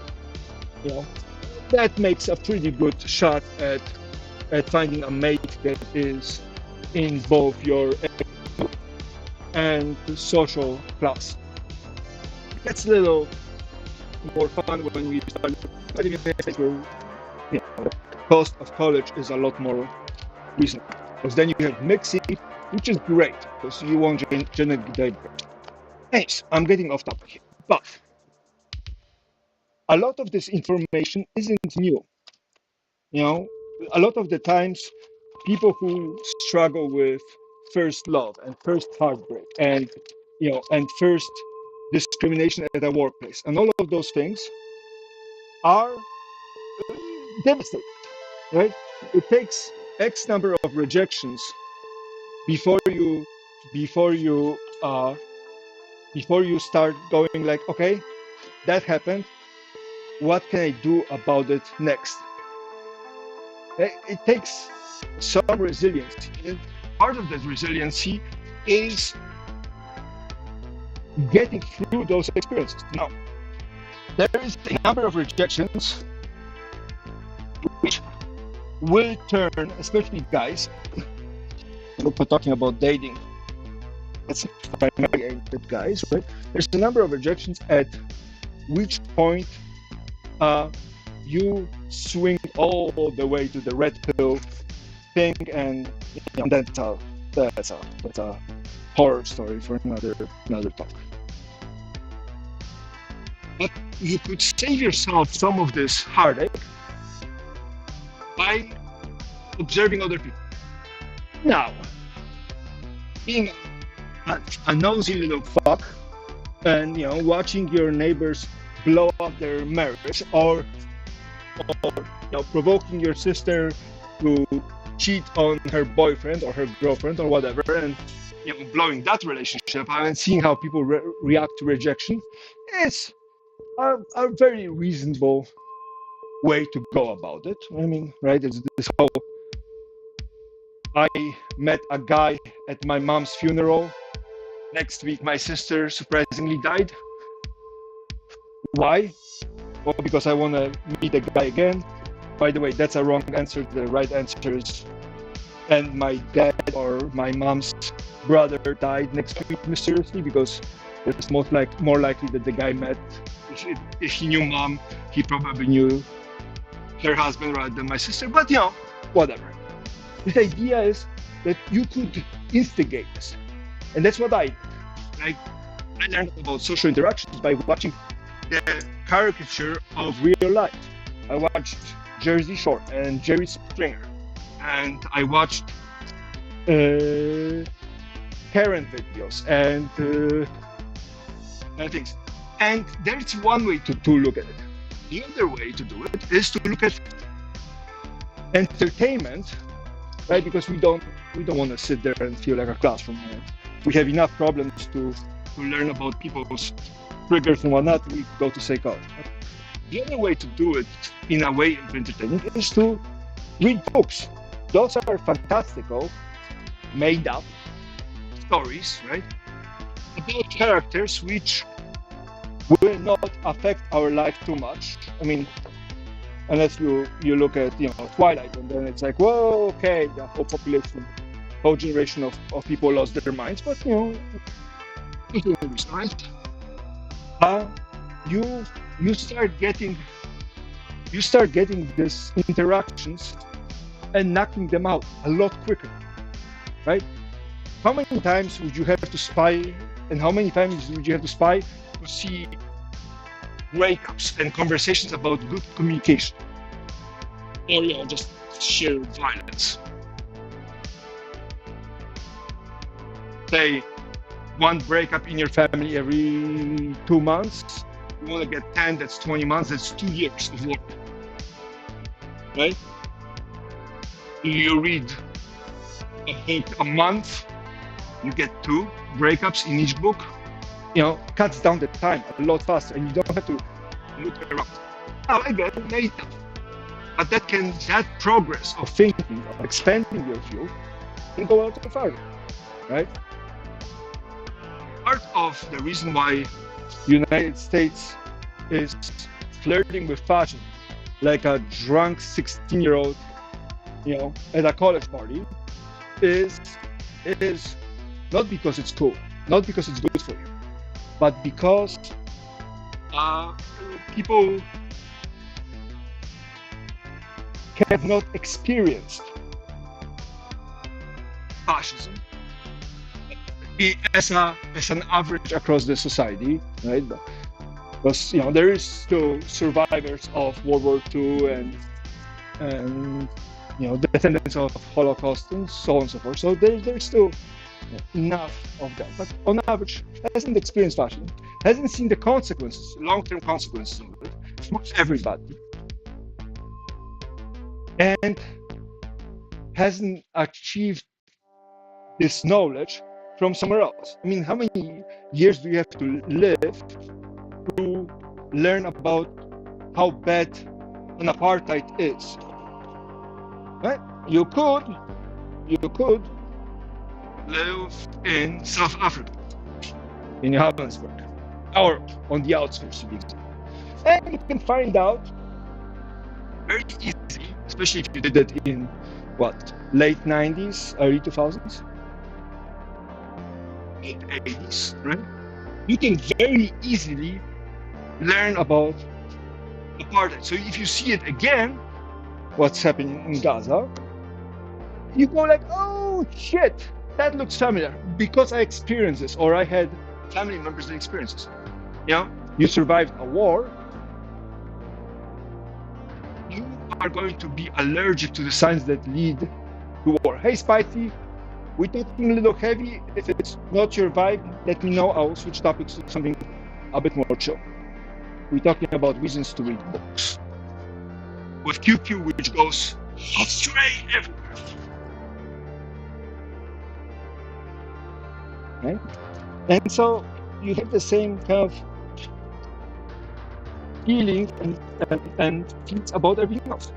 S1: that makes a pretty good shot at finding a mate that is in both your and social class. It's a little more fun when we start studying where the cost of college is a lot more reasonable. Because then you have mixing, which is great because you won't generally diverge. Anyways, I'm getting off topic here, but a lot of this information isn't new. A lot of the times, people who struggle with first love and first heartbreak and and first discrimination at a workplace and all of those things are devastating, right? It takes X number of rejections before you start going like, okay, that happened. What can I do about it next? It takes some resilience. And part of that resiliency is getting through those experiences. Now, there is a number of rejections which will turn, especially guys, if we're talking about dating, that's primarily aimed at guys, right? There's a number of rejections at which point you swing all the way to the red pill thing, and that's a horror story for another talk. But you could save yourself some of this heartache by observing other people. Now, being a nosy little fuck and watching your neighbors blow up their marriage, or provoking your sister to cheat on her boyfriend or her girlfriend or whatever, and blowing that relationship out and seeing how people react to rejection is a very reasonable way to go about it. I mean, right? It's this whole, I met a guy at my mom's funeral. Next week, my sister surprisingly died. Why? or because I want to meet a guy again. By the way, that's a wrong answer. The right answer is, and my dad or my mom's brother died next week mysteriously, because it's more likely that the guy met. If he knew mom, he probably knew her husband rather than my sister. But whatever. The idea is that you could instigate this, and that's what I did. I learned about social interactions by watching the caricature of real life. I watched Jersey Shore and Jerry Springer, and I watched Karen videos and things. And there's one way to look at it. The other way to do it is to look at entertainment, right? Because we don't want to sit there and feel like a classroom. We have enough problems to learn about people's triggers and whatnot. We go to psychology. The other way to do it in a way of entertainment is to read books. Those are fantastical, made up stories, right? About characters which will not affect our life too much. I mean, unless you look at Twilight, and then it's like, whoa, okay, the whole population, whole generation of people lost their minds. But this time, you start getting these interactions and knocking them out a lot quicker, right? How many times would you have to spy, and how many times would you have to spy to see breakups and conversations about good communication, or just sheer violence? Say one breakup in your family every 2 months. You want to get 10, that's 20 months, that's 2 years of work, right? You read a book a month, you get 2 breakups in each book. Cuts down the time a lot faster, and you don't have to look around. I get it later. But that progress of thinking, of expanding your view, can go out farther, right? Part of the reason why United States is flirting with fashion like a drunk 16-year-old, at a college party, is not because it's cool, not because it's good for you, but because people have not experienced fascism as an average across the society, right? Because there is still survivors of World War II and descendants of Holocaust and so on and so forth. So there's still enough of that. But on average, hasn't experienced fascism, hasn't seen the consequences, long-term consequences of it. Almost everybody, and hasn't achieved this knowledge from somewhere else. I mean, how many years do you have to live to learn about how bad an apartheid is? Right? You could live in South Africa, in Johannesburg, or on the outskirts of it, and you can find out very easily, especially if you did it in late 90s, early 2000s, late 80s, right? You can very easily learn about apartheid. So if you see it again, what's happening in Gaza, you go like, oh shit, that looks familiar, because I experienced this, or I had family members that experienced this. You survived a war, you are going to be allergic to the signs that lead to war. Hey, Spicy, we're talking a little heavy. If it's not your vibe, let me know. I'll switch topics to something a bit more chill. We're talking about reasons to read books, with QQ, which goes astray everywhere. Right? And so you have the same kind of feelings and feelings about everything else.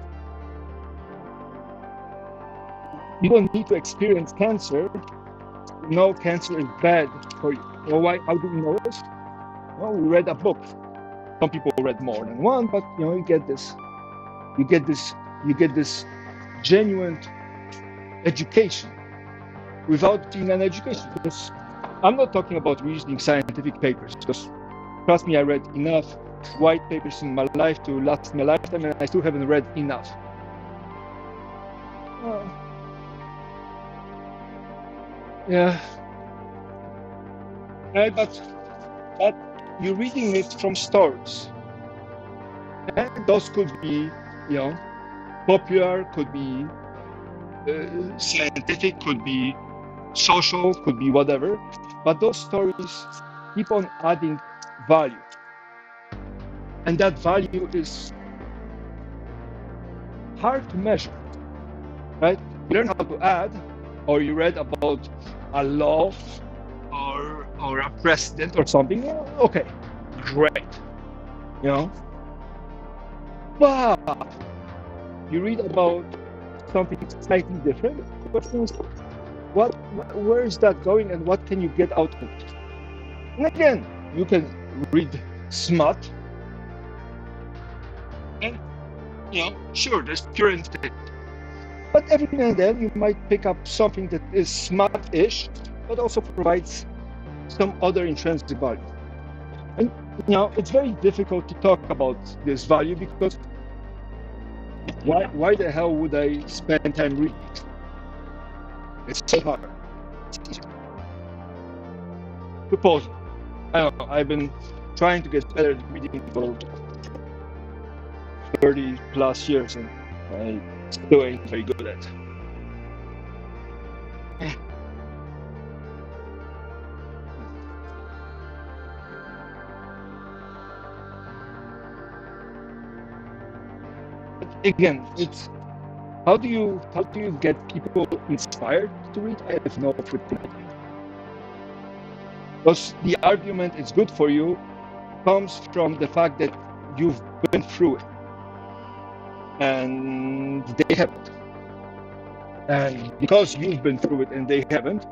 S1: You don't need to experience cancer. No, cancer is bad for you. Why? How do we know this? Well, we read a book. Some people read more than one, but you get this, you get this genuine education without being an education. Because I'm not talking about reading scientific papers, because trust me, I read enough white papers in my life to last my lifetime, and I still haven't read enough. Yeah, right, but you're reading it from stories, and those could be, popular, could be scientific, could be social, could be whatever, but those stories keep on adding value, and that value is hard to measure, right? You learn how to add, or you read about a law or a president or something. Okay, great, but you read about something slightly different. The question is, where is that going, and what can you get out of it? And again, you can read smut, and sure, there's pure intent. But every now and then you might pick up something that is smart-ish, but also provides some other intrinsic value. And it's very difficult to talk about this value, because why the hell would I spend time reading? It's so hard. Suppose, I don't know, I've been trying to get better at reading for 30 plus years, and I still ain't very good at it. But again, it's how do you get people inspired to read? I have no freaking idea. Because the argument it's good for you comes from the fact that you've been through it, and they haven't. And because you've been through it and they haven't,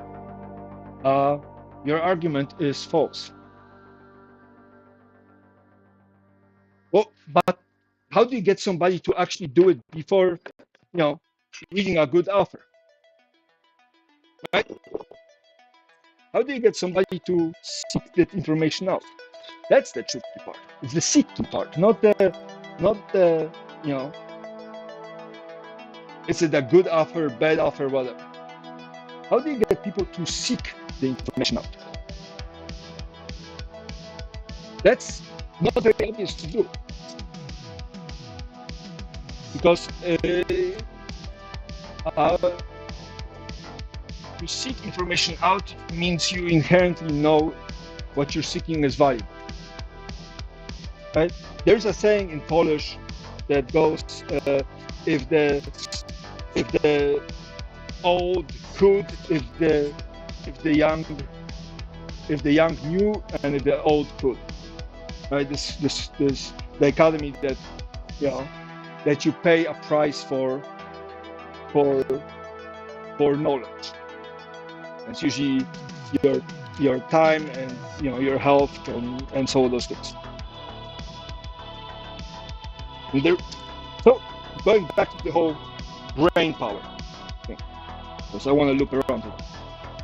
S1: your argument is false. Well, but how do you get somebody to actually do it before, reading a good author? Right? How do you get somebody to seek that information out? That's the tricky part. It's the seeking part, not the, is it a good offer, bad offer, whatever. How do you get people to seek the information out? That's not very obvious to do. Because to seek information out means you inherently know what you're seeking is valuable. Right? There's a saying in Polish that goes, if the old could, if the young knew, and if the old could. Right? This dichotomy that that you pay a price for knowledge. It's usually your time and your health and so those things. So going back to the whole brain power thing, because I want to loop around to that.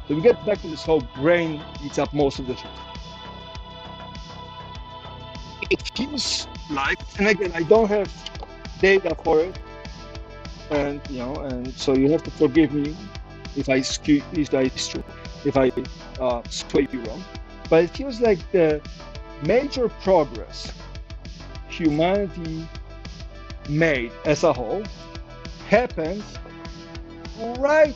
S1: So we get back to this whole brain eats up most of the shit. It feels like, and again, I don't have data for it, and and so you have to forgive me if I sway you wrong, but it feels like the major progress humanity made as a whole happened right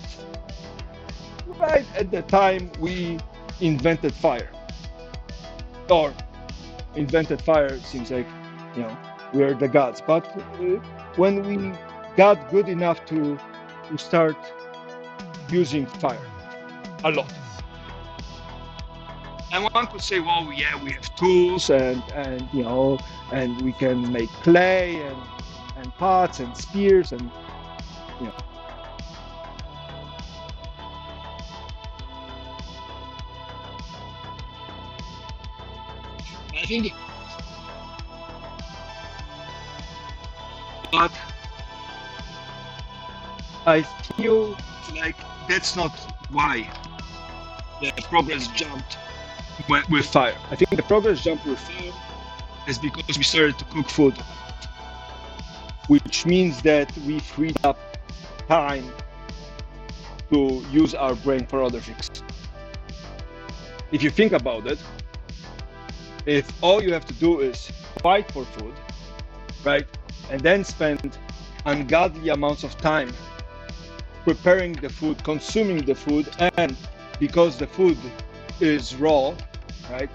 S1: at the time we invented fire. Or invented fire seems like we are the gods, but when we got good enough to start using fire a lot. And one could say, well, yeah, we have tools and we can make clay and pots and spears and I think But I feel like that's not why the progress jumped with fire. I think the progress jump with fire is because we started to cook food, which means that we freed up time to use our brain for other things. If you think about it, if all you have to do is fight for food, right, and then spend ungodly amounts of time preparing the food, consuming the food, and because the food is raw, right?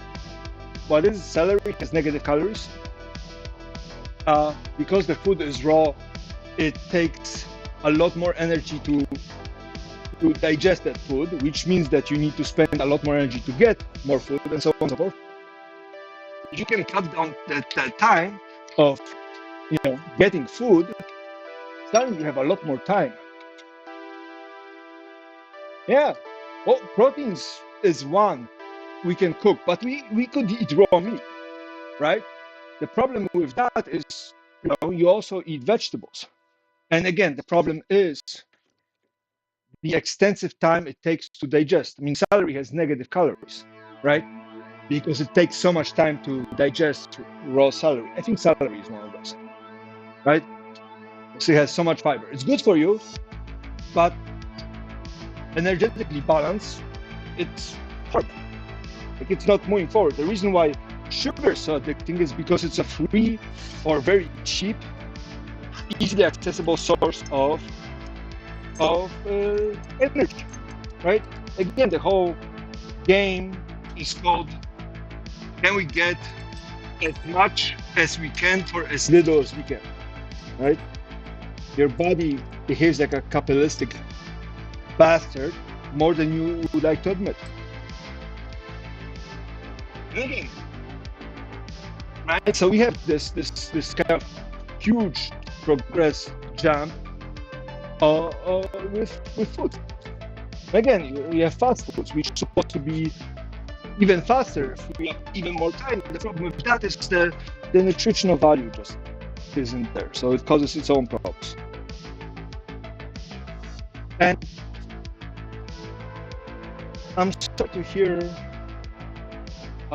S1: What is celery has negative calories. Because the food is raw, it takes a lot more energy to digest that food, which means that you need to spend a lot more energy to get more food, and so on and so forth. If you can cut down that time of getting food, suddenly you have a lot more time. Yeah, well, proteins is one we can cook, but we could eat raw meat, right? The problem with that is, you also eat vegetables. And again, the problem is the extensive time it takes to digest. I mean, celery has negative calories, right? Because it takes so much time to digest raw celery. I think celery is one of those, right? So it has so much fiber. It's good for you, but energetically balanced, it's horrible. Like, it's not moving forward. The reason why sugar is so addicting is because it's a free or very cheap, easily accessible source of energy, right? Again, the whole game is called, can we get as much as we can for as little as we can, right? Your body behaves like a capitalistic bastard more than you would like to admit. Right? So we have this kind of huge progress jump with food. Again, we have fast foods, which is supposed to be even faster if we have even more time. The problem with that is the nutritional value just isn't there, so it causes its own problems. And I'm starting to hear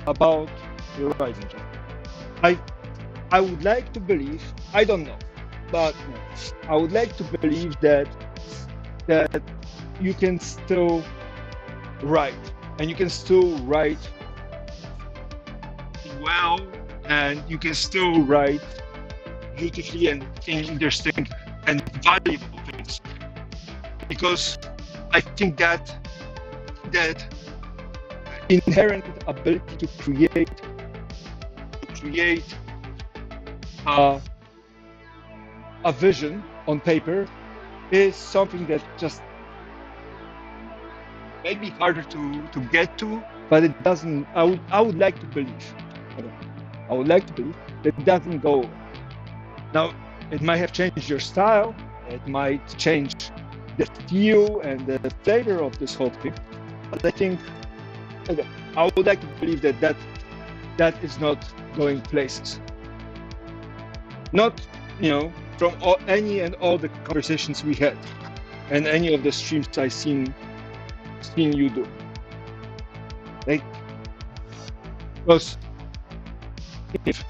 S1: about your rising job. I would like to believe, I don't know, but I would like to believe that you can still write, and you can still write well, and you can still write beautifully and interesting and valuable things, because I think that inherent ability to create a vision on paper is something that just may be harder to get to, but it doesn't. I would like to believe. I would like to believe that it doesn't go away. Now, it might have changed your style. It might change the feel and the flavor of this whole thing. But I think, okay, I would like to believe that is not going places. Not, from any and all the conversations we had, and any of the streams I've seen you do. Like, because if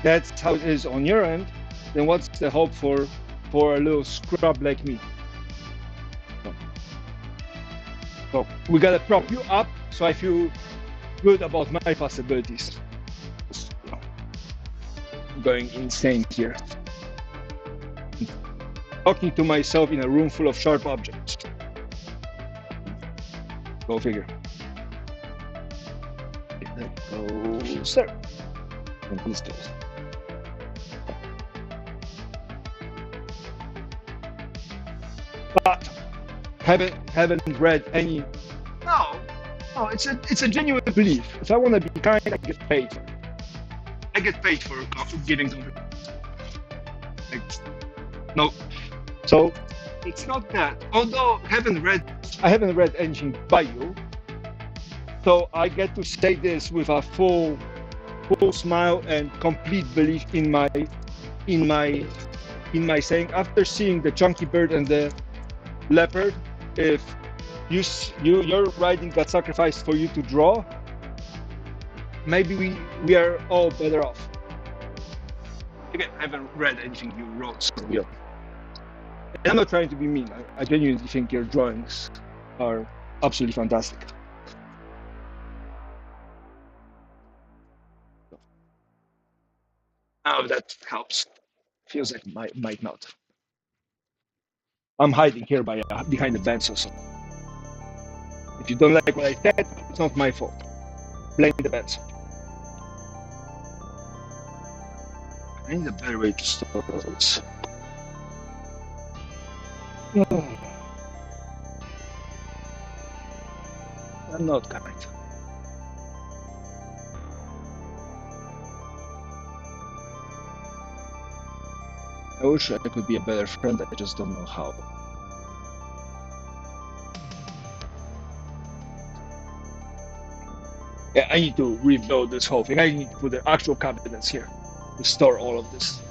S1: that's how it is on your end, then what's the hope for a little scrub like me? So we gotta prop you up so I feel good about my possibilities. I'm going insane here. Talking to myself in a room full of sharp objects. Go figure. Go, sir. And these guys. But haven't read any. No, it's a genuine belief. If I want to be kind, I get paid. I get paid for giving something. No, so it's not that. Although I haven't read anything by you, so I get to say this with a full full smile and complete belief in my saying. After seeing the chunky bird and the leopard, if your writing got sacrificed for you to draw, maybe we are all better off. Again, I haven't read anything you wrote, so yeah. And I'm not trying to be mean. I genuinely think your drawings are absolutely fantastic. Oh, that helps. Feels like might not. I'm hiding here behind the bench, so if you don't like what I said, it's not my fault. Blame the bench. I need a better way to store this. I'm not kind. I wish I could be a better friend, I just don't know how. Yeah, I need to rebuild this whole thing. I need to put the actual cabinets here to store all of this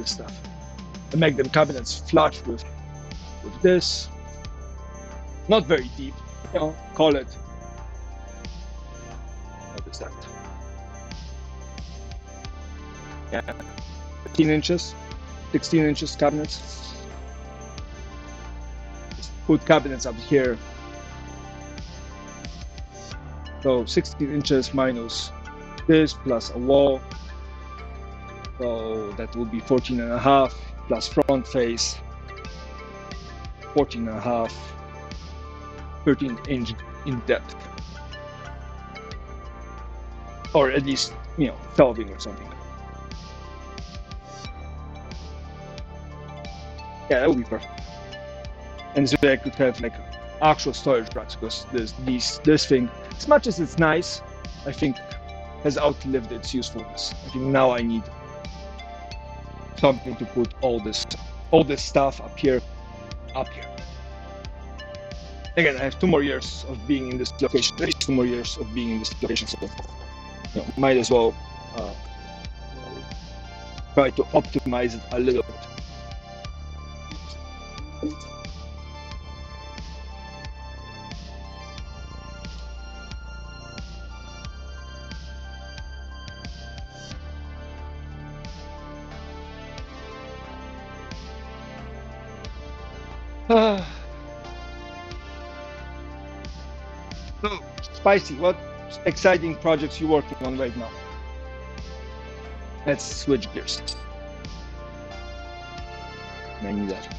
S1: stuff. And make them cabinets flush with this. Not very deep, you know, call it. What is that? Yeah, 15 inches, 16 inches cabinets. Just put cabinets up here. So 16 inches minus this plus a wall. So that will be 14 and a half plus front face, 14 and a half, 13 inch in depth. Or at least, you know, shelving or something. Yeah, that would be perfect. And so I could have like actual storage racks, because this thing, as much as it's nice, I think has outlived its usefulness. I think now I need something to put all this stuff up here. Again, I have 2 more years of being in this location. At least 2 more years of being in this location, so you know, might as well try to optimize it a little bit. So, Spicy, what exciting projects you working on right now? Let's switch gears. I need that.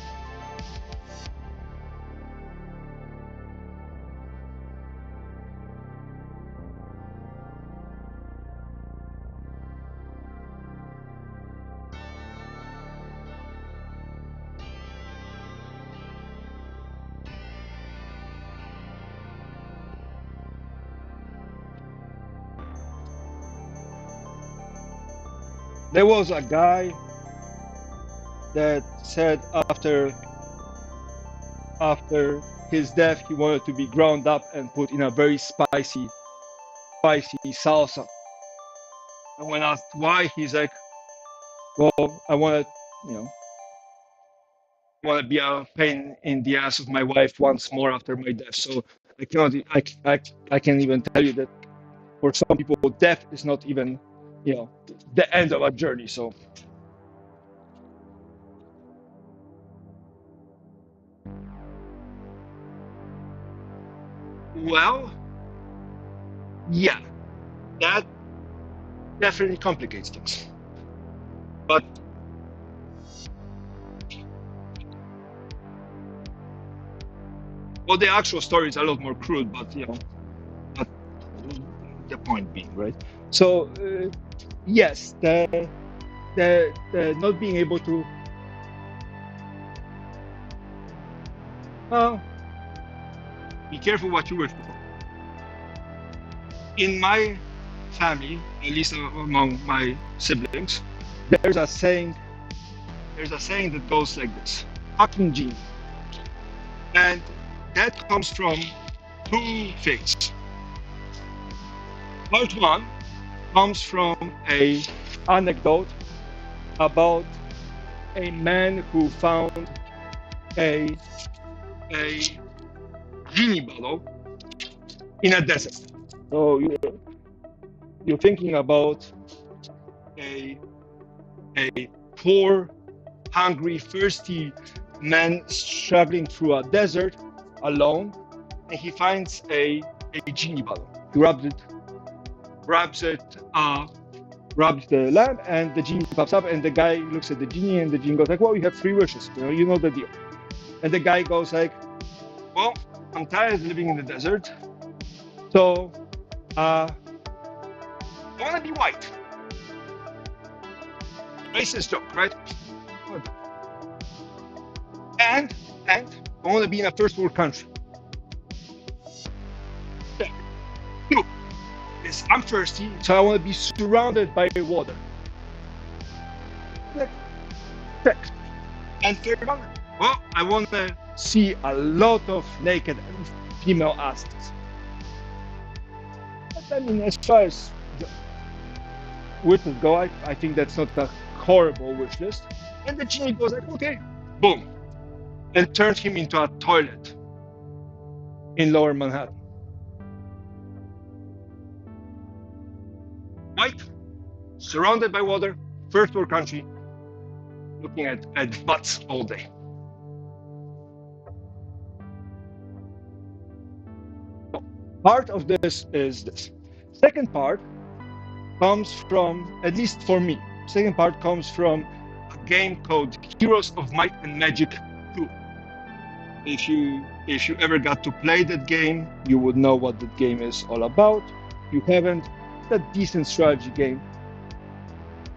S1: There was a guy that said after his death, he wanted to be ground up and put in a very spicy salsa. And when asked why, he's like, well, I want to, be a pain in the ass of my wife once more after my death. So I can't even tell you that for some people, death is not even, the end of a journey. So. Well, yeah, that definitely complicates things. But the actual story is a lot more crude, but but the point being, right? So yes, the not being able to be careful what you wish for. In my family, at least among my siblings, there's a saying that goes like this: "Fucking gene," and that comes from 2 things. Part 1 comes from a anecdote about a man who found a genie bottle in a desert. So you're thinking about a poor, hungry, thirsty man struggling through a desert alone, and he finds a genie bottle. He rubs the lamp, and the genie pops up, and the guy looks at the genie, and the genie goes like, well, you have 3 wishes, you know the deal. And the guy goes like, well, I'm tired of living in the desert, so I want to be white. Racist joke, right? And I want to be in a first world country. Two is I'm thirsty, so I want to be surrounded by water. Check. And third one, well, I want to see a lot of naked female asses. But I mean, as far as the wishes go, I think that's not a horrible wish list. And the genie goes like, okay, boom, and turns him into a toilet in Lower Manhattan. White, surrounded by water, first world country, looking at butts all day. So, part of this is this. Second part comes from, at least for me, second part comes from a game called Heroes of Might and Magic 2. If you ever got to play that game, you would know what that game is all about. If you haven't, it's a decent strategy game.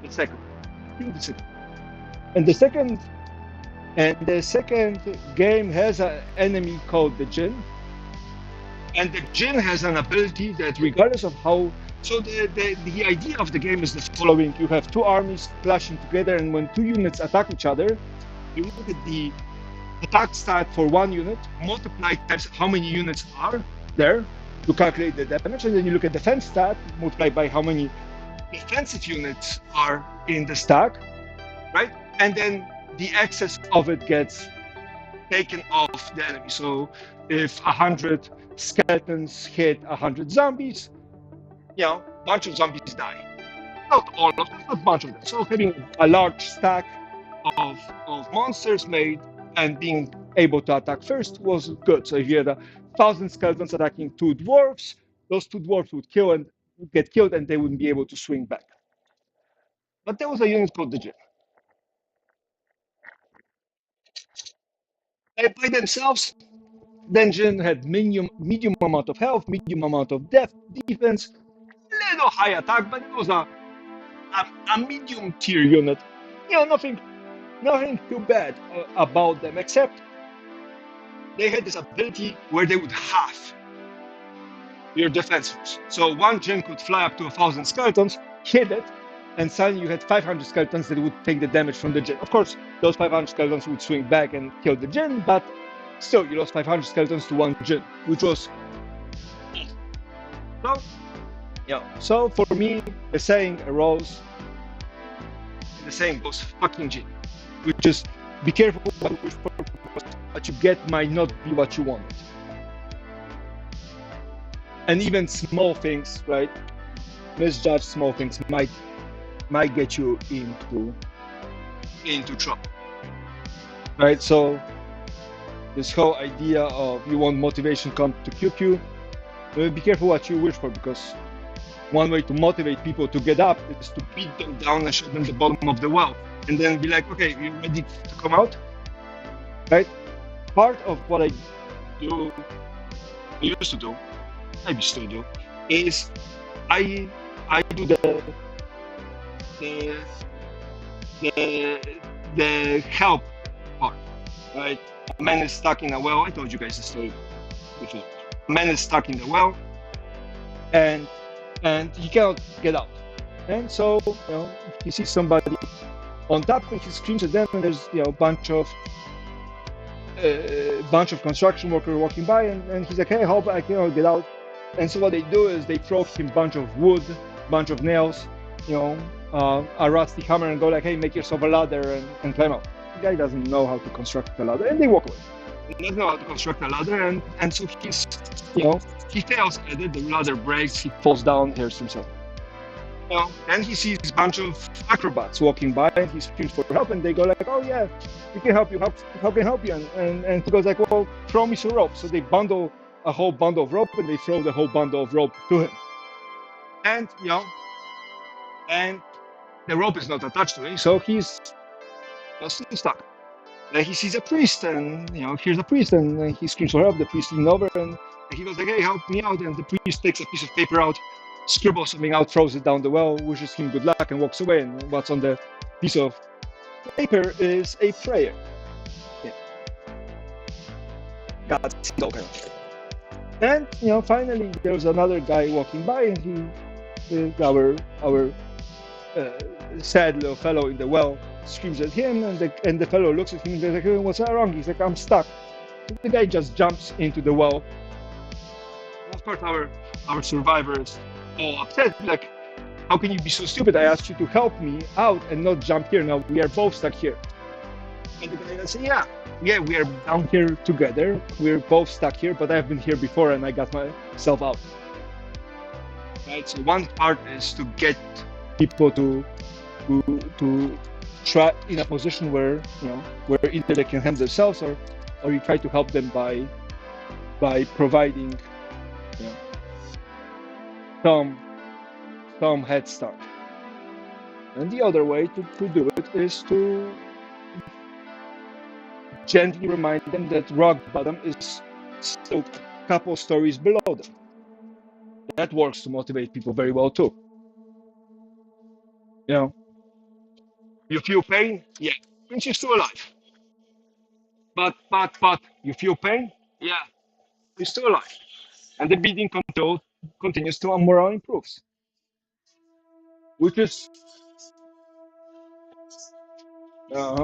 S1: The second. And the second game has an enemy called the Jinn. And the Jinn has an ability that regardless of how, so the idea of the game is the following: you have 2 armies clashing together, and when 2 units attack each other, you look at the attack stat for 1 unit, multiply times how many units are there to calculate the damage, and then you look at defense stat, multiply by how many defensive units are in the stack, right? And then the excess of it gets taken off the enemy. So if 100 skeletons hit 100 zombies, a bunch of zombies die. Not all of them, but a bunch of them. So having a large stack of monsters made and being able to attack first was good. So if you had 1,000 skeletons attacking 2 dwarves, those 2 dwarves would get killed, and they wouldn't be able to swing back. But there was a unit called the Jinn. By themselves, the Jinn had medium amount of health, medium amount of defense, little high attack, but it was a medium tier unit. Nothing too bad about them, except they had this ability where they would halve your defenses. So 1 Jinn could fly up to 1,000 skeletons, hit it, and suddenly you had 500 skeletons that would take the damage from the Jinn. Of course, those 500 skeletons would swing back and kill the Jinn, but still, you lost 500 skeletons to 1 Jinn, which was... So for me, the saying arose, the saying goes, fucking Jinn, which is, be careful what you wish for, what you get might not be what you wanted. And even small things, right? Misjudged small things might get you into trouble, right? So this whole idea of you want motivation come to QQ, be careful what you wish for, because one way to motivate people to get up is to beat them down and show them the bottom of the well, and then be like, okay, you ready to come out, right? Part of what I used to do, maybe still do, is I do the help part, right? A man is stuck in a well. I told you guys the story before. A man is stuck in the well, and he cannot get out. And so, he sees somebody on top, and he screams at them, and there's a bunch of construction workers walking by, and he's like, hey, help, I cannot get out. And so what they do is they throw him a bunch of wood bunch of nails, a rusty hammer, and go like, hey, make yourself a ladder and climb up. The guy doesn't know how to construct a ladder, and they walk away. He doesn't know how to construct a ladder, and so he fails at it. The ladder breaks. He falls down, hurts himself. Then he sees a bunch of acrobats walking by, and he screams for help, and they go like, oh yeah, we can help you, how can help you? And he goes like, well, throw me some rope. So they bundle a whole bundle of rope, and they throw the whole bundle of rope to him. And and the rope is not attached to him, so he's still stuck. Then he sees a priest, and here's a priest, and he screams for help. The priest leans over, and he goes like, hey, help me out. And the priest takes a piece of paper out, scribbles something out, throws it down the well, wishes him good luck, and walks away. And what's on the piece of paper is a prayer. Yeah. God sees all kind of things. And finally, there's another guy walking by, and our sad little fellow in the well screams at him, and the fellow looks at him and goes like, hey, what's wrong? He's like, I'm stuck. The guy just jumps into the well. Of course, our survivors all upset, like, how can you be so stupid? I asked you to help me out and not jump here. Now we are both stuck here. And the guy says, yeah, we are down here together. We're both stuck here, but I've been here before and I got myself out. Right. So one part is to get people to try in a position where where either they can help themselves or you try to help them by providing some head start. And the other way to do it is to gently remind them that rock bottom is still a couple stories below them. That works to motivate people very well too. You feel pain? Yeah, means you're still alive. But you feel pain? Yeah, you're still alive. And the breathing control continues to morale improves. Which is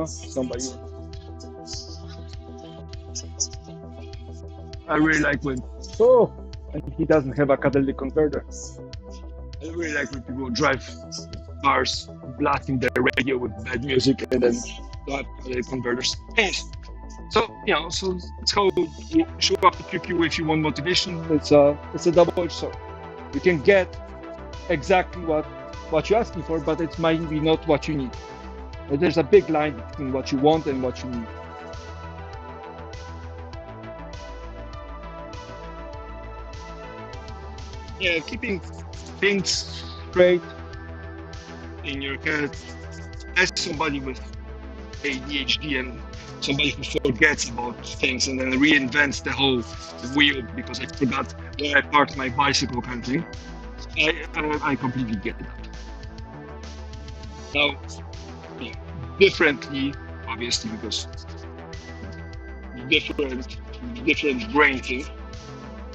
S1: somebody. I really like when and he doesn't have a catalytic converter. I really like when people drive cars blasting their radio with bad music and then have catalytic converters. Anyways, so it's how you show up to QQ if you want motivation. It's a double-edged sword. You can get exactly what you're asking for, but it might be not what you need. But there's a big line between what you want and what you need. Yeah, keeping things straight in your head as somebody with ADHD and somebody who forgets about things and then reinvents the whole wheel because I forgot where I parked my bicycle country. I completely get that. Now, differently, obviously, because different brain thing,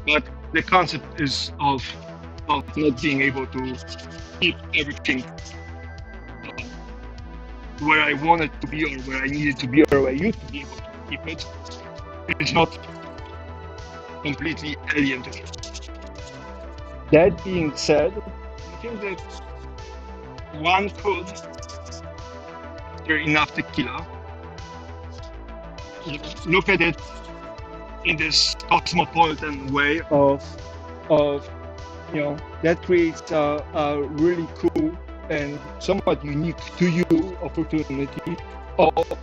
S1: but the concept is of not being able to keep everything where I want it to be or where I need it to be or where I used to be able to keep it. It's not completely alien to me. That being said, I think that one could, after enough tequila, look at it in this cosmopolitan way of that creates a really cool and somewhat unique to you opportunity of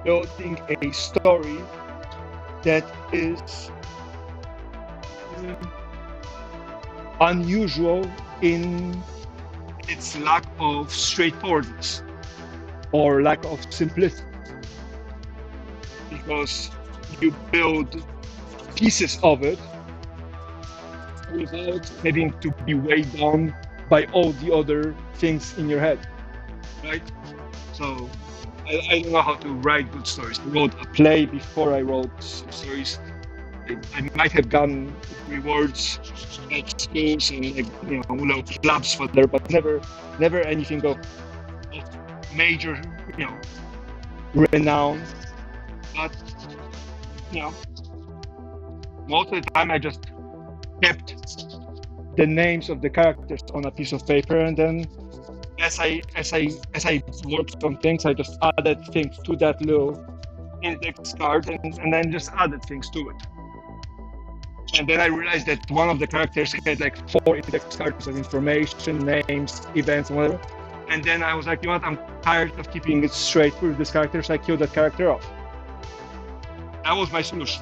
S1: building a story that is unusual in its lack of straightforwardness or lack of simplicity, because you build pieces of it without having to be weighed down by all the other things in your head, right? So I don't know how to write good stories. I wrote a play before I wrote stories. I might have gotten rewards at schools and little clubs for there, but never anything of major renown. But most of the time I just kept the names of the characters on a piece of paper, and then as I worked on things, I just added things to that little index card, and then just added things to it. And then I realized that one of the characters had like 4 index cards of information, names, events, and whatever. And then I was like, you know what? I'm tired of keeping it straight through this character, so I killed that character off. That was my solution.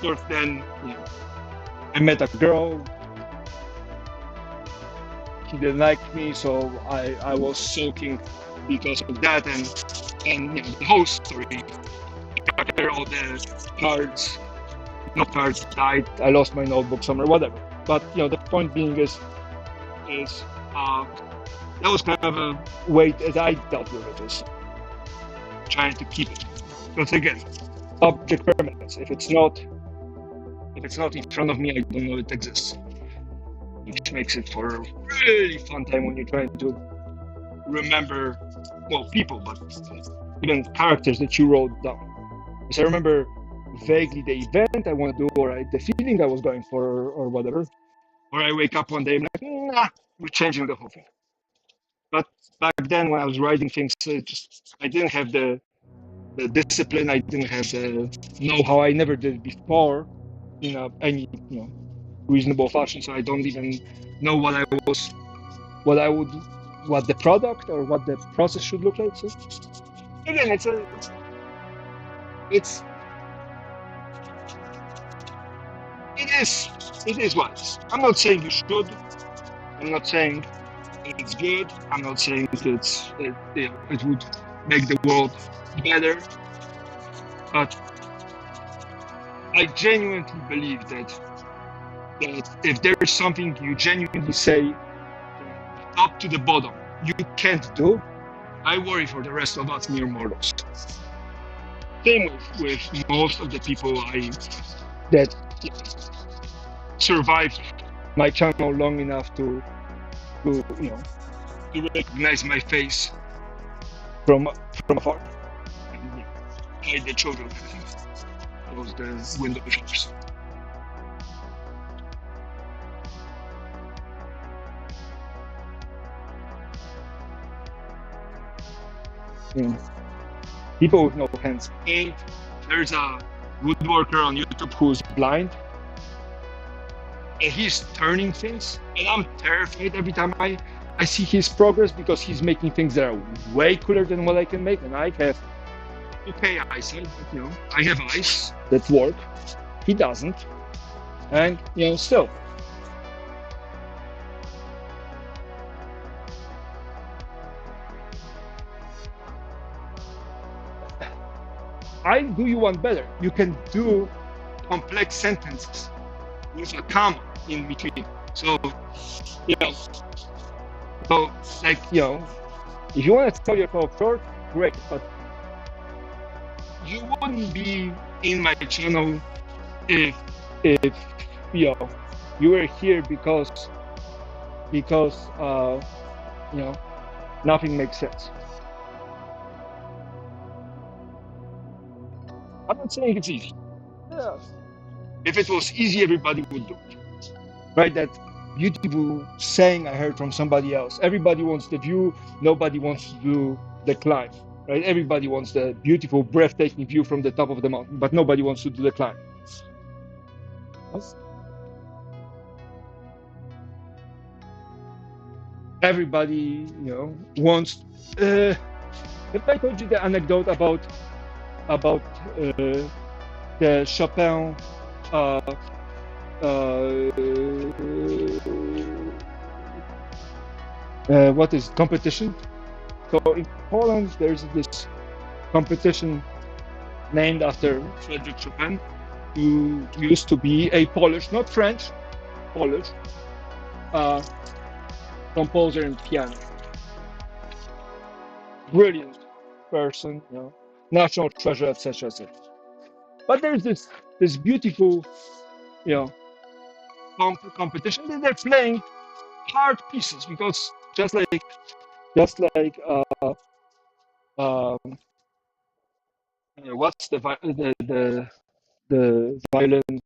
S1: Sort of then, I met a girl. She didn't like me, so I was sulking because of that, and the whole story. All the cards, not cards, died. I lost my notebook somewhere, whatever. But the point being is that was kind of a way that I dealt with it, is trying to keep it. Because again, object permanence. If it's not in front of me, I don't know it exists. Which makes it for a really fun time when you're trying to remember, people, but even characters that you wrote down. Because I remember vaguely the event I want to do, or the feeling I was going for, or whatever. Or I wake up one day and I'm like, nah, we're changing the whole thing. But back then, when I was writing things, I didn't have the discipline. I didn't have the know-how. I never did before, any reasonable fashion. So I don't even know what the product or what the process should look like. So again, it is what it is. I'm not saying you should. I'm not saying it's good. I'm not saying it would make the world better. But I genuinely believe that if there is something you genuinely say, top to the bottom, you can't do, I worry for the rest of us mere mortals. Same with most of the people that survived my channel long enough to recognize my face from afar. And, hide the children, close the window shutters. People with no hands. And there's a woodworker on YouTube who's blind, and he's turning things, and I'm terrified every time I see his progress, because he's making things that are way cooler than what I can make, and I have okay eyesight, but I have eyes that work. He doesn't, and still. I do you one better. You can do complex sentences with a comma in between. So, if you want to tell yourself short, great, but you wouldn't be in my channel if you were here because nothing makes sense. I'm not saying it's easy. Yeah. If it was easy, everybody would do it. Right? That beautiful saying I heard from somebody else. Everybody wants the view, nobody wants to do the climb. Right? Everybody wants the beautiful, breathtaking view from the top of the mountain, but nobody wants to do the climb. Everybody, wants. If I told you the anecdote about the Chopin what is competition? So in Poland, there's this competition named after Frédéric Chopin, who used to be a Polish, not French, Polish composer and piano. Brilliant person, national treasure, etc., etc. But there's this beautiful, competition that they're playing hard pieces, because just like what's the violin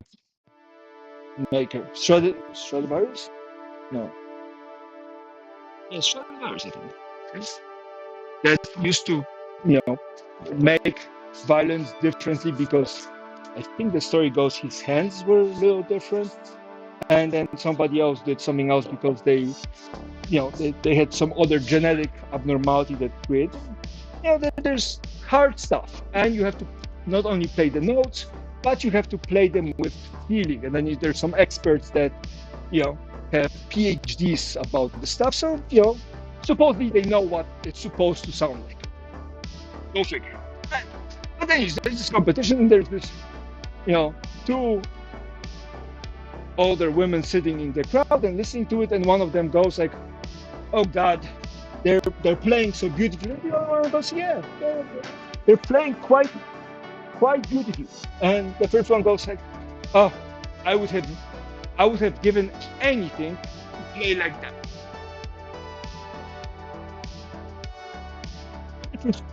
S1: maker, Stradivarius? no, yeah, Stradivarius, I think. Yes. That used to, make violence differently because I think the story goes his hands were a little different, and then somebody else did something else because they had some other genetic abnormality that created. There's hard stuff, and you have to not only play the notes, but you have to play them with feeling. And then there's some experts that, have PhDs about the stuff. So, supposedly they know what it's supposed to sound like. Go figure. But then there's this competition, and there's this, two older women sitting in the crowd and listening to it, and one of them goes like, "Oh God, they're playing so beautifully." And the other one goes, "Yeah, they're playing quite beautifully." And the first one goes like, "Oh, I would have given anything to play like that."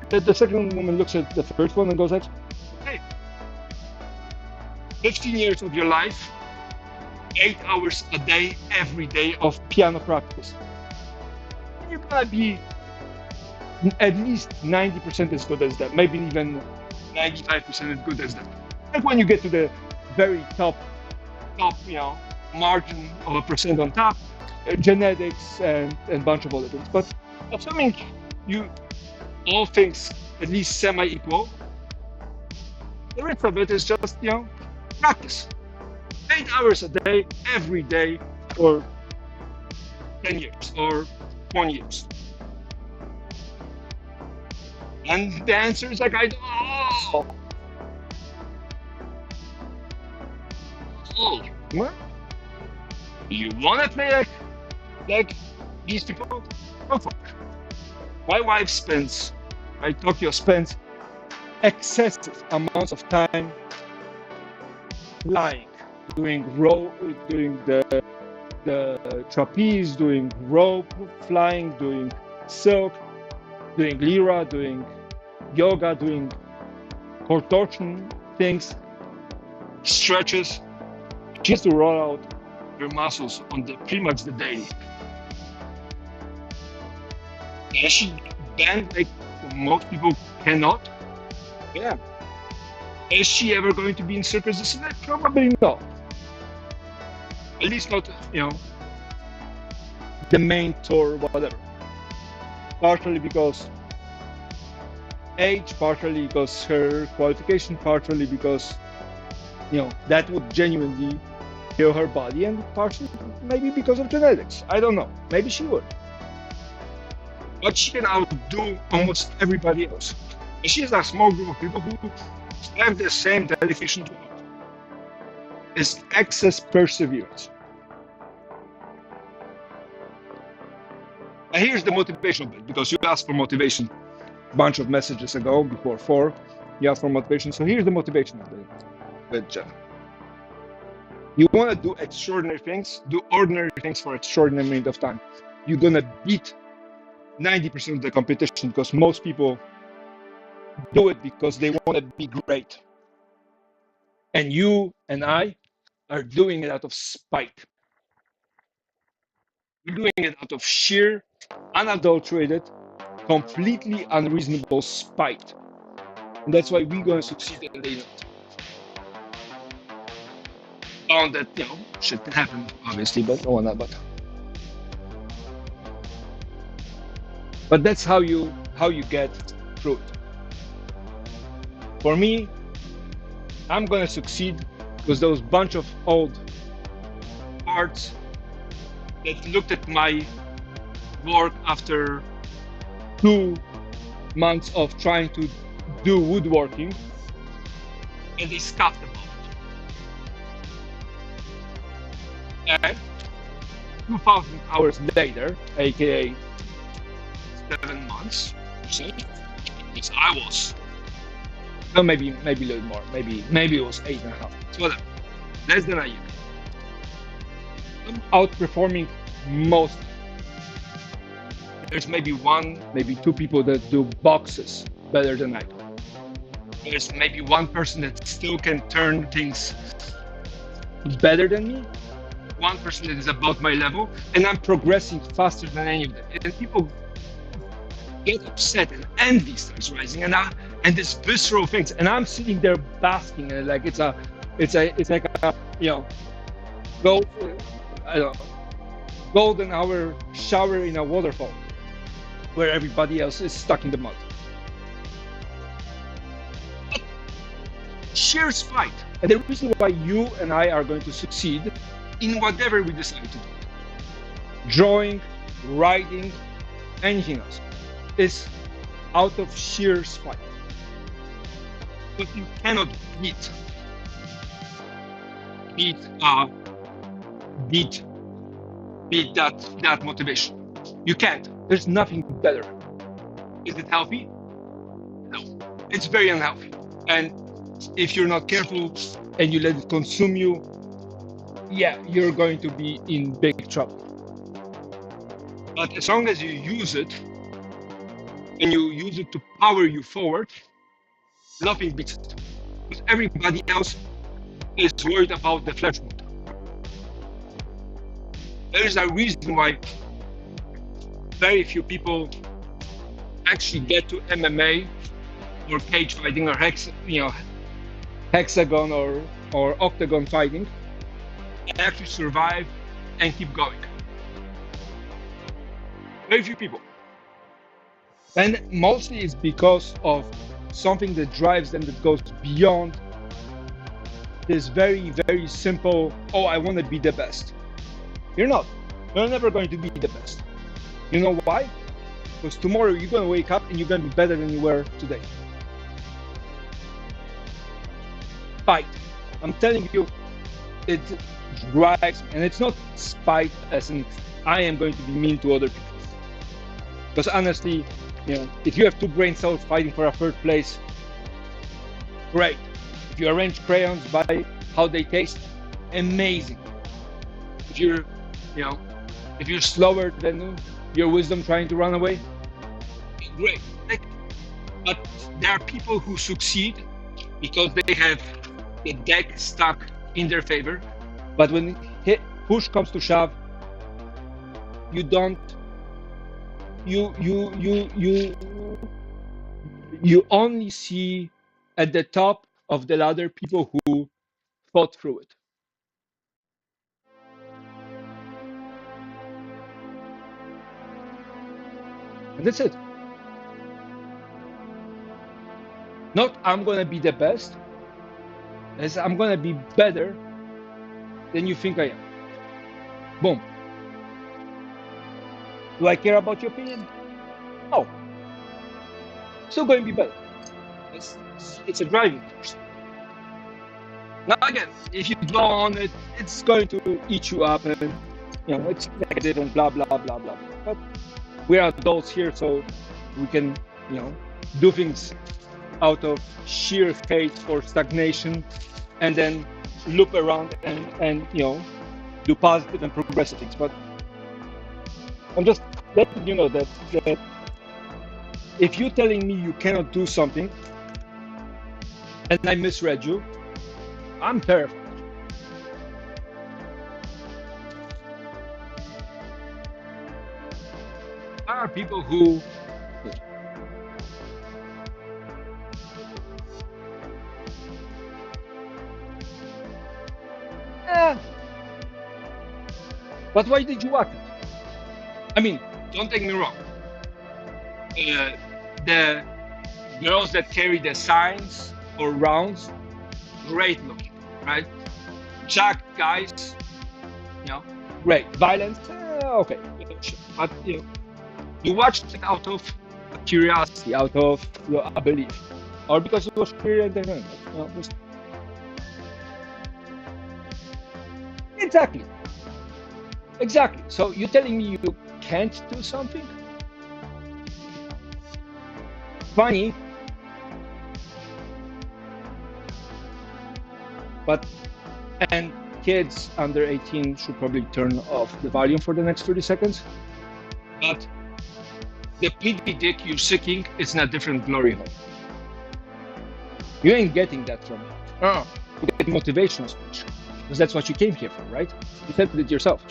S1: The second woman looks at the first one and goes like, "Hey, 15 years of your life, 8 hours a day, every day of piano practice. You're gonna be at least 90% as good as that, maybe even 95% as good as that. And when you get to the very top, margin of a percent on top, genetics and a bunch of other things. But assuming you all things at least semi-equal, the rest of it is just, practice. 8 hours a day, every day, for 10 years or 20 years. And the answer is like, I don't know. Oh, what? You want to play like these people? Go for it. My wife Tokyo spends excessive amounts of time flying, doing the trapeze, doing rope flying, doing silk, doing lira, doing yoga, doing contortion things, stretches. She has to roll out her muscles on pretty much the daily. Can she bend like most people cannot? Yeah. Is she ever going to be in Circus du Soleil? Probably not. At least not, the main tour, whatever. Partially because age, partially because her qualification, partially because, that would genuinely kill her body, and partially maybe because of genetics. I don't know. Maybe she would. But she can outdo almost everybody else. And she is a small group of people who have the same dedication to it. It's excess perseverance. And here's the motivational bit, because you asked for motivation a bunch of messages ago, before 4. You asked for motivation. So here's the motivation of the Jen. You want to do extraordinary things, do ordinary things for extraordinary amount of time. You're going to beat 90% of the competition, because most people do it because they want to be great. And you and I are doing it out of spite. We're doing it out of sheer, unadulterated, completely unreasonable spite. And that's why we're going to succeed and they don't. Found that, shit can happen, obviously, but no one not. But that's how you get through it. For me, I'm gonna succeed because those bunch of old parts that looked at my work after 2 months of trying to do woodworking, and they scoffed about it. And 2,000 hours later, aka 7 months, because I was, well, maybe a little more, maybe it was 8.5. So whatever, less than a year. I'm outperforming most. There's maybe 1, maybe 2 people that do boxes better than I do. There's maybe 1 person that still can turn things better than me. one person that is about my level, and I'm progressing faster than any of them. And people get upset and envy starts rising, and this visceral things, and I'm sitting there basking in it like it's like a gold, I don't know, golden hour shower in a waterfall, where everybody else is stuck in the mud. Sheer spite, and the reason why you and I are going to succeed in whatever we decide to do, drawing, writing, anything else, is out of sheer spite. But you cannot beat that motivation. You can't. There's nothing better. Is it healthy? No. It's very unhealthy. And if you're not careful and you let it consume you, yeah, you're going to be in big trouble. But as long as you use it, and you use it to power you forward, nothing beats it. Because everybody else is worried about the flesh wound. There is a reason why very few people actually get to MMA or cage fighting or hexagon or octagon fighting, and actually survive and keep going. Very few people. And mostly it's because of something that drives them that goes beyond this very, very simple, oh, I want to be the best. You're not. You're never going to be the best. You know why? Because tomorrow you're going to wake up and you're going to be better than you were today. Spite. I'm telling you, it drives, and it's not spite as in I am going to be mean to other people. Because honestly, if you have two brain cells fighting for a third place, great. If you arrange crayons by how they taste, amazing. If you're slower than your wisdom trying to run away, great. But there are people who succeed because they have the deck stuck in their favor. But when push comes to shove, you don't. You only see at the top of the ladder people who fought through it. And that's it. Not I'm gonna be the best, as I'm gonna be better than you think I am. Boom. Do I care about your opinion? No. Still going to be better. It's a driving force. Now again, if you dwell on it, it's going to eat you up, and it's negative and blah blah blah blah blah. But we are adults here, so we can do things out of sheer hate or stagnation, and then loop around and do positive and progressive things. But I'm just letting you know that if you're telling me you cannot do something and I misread you, I'm terrified. There are people who but why did you watch it? I mean, don't take me wrong. The girls that carry the signs or rounds, great looking, right? Jack guys, great. Violence, okay. But you watched it out of curiosity, out of a belief, or because it was pure entertainment. Exactly. So you're telling me you can't do something? Funny. And kids under 18 should probably turn off the volume for the next 30 seconds. But the piggy dick you're seeking is in a different glory hole. You ain't getting that from me. You get motivational speech. because that's what you came here for, right? You said it yourself.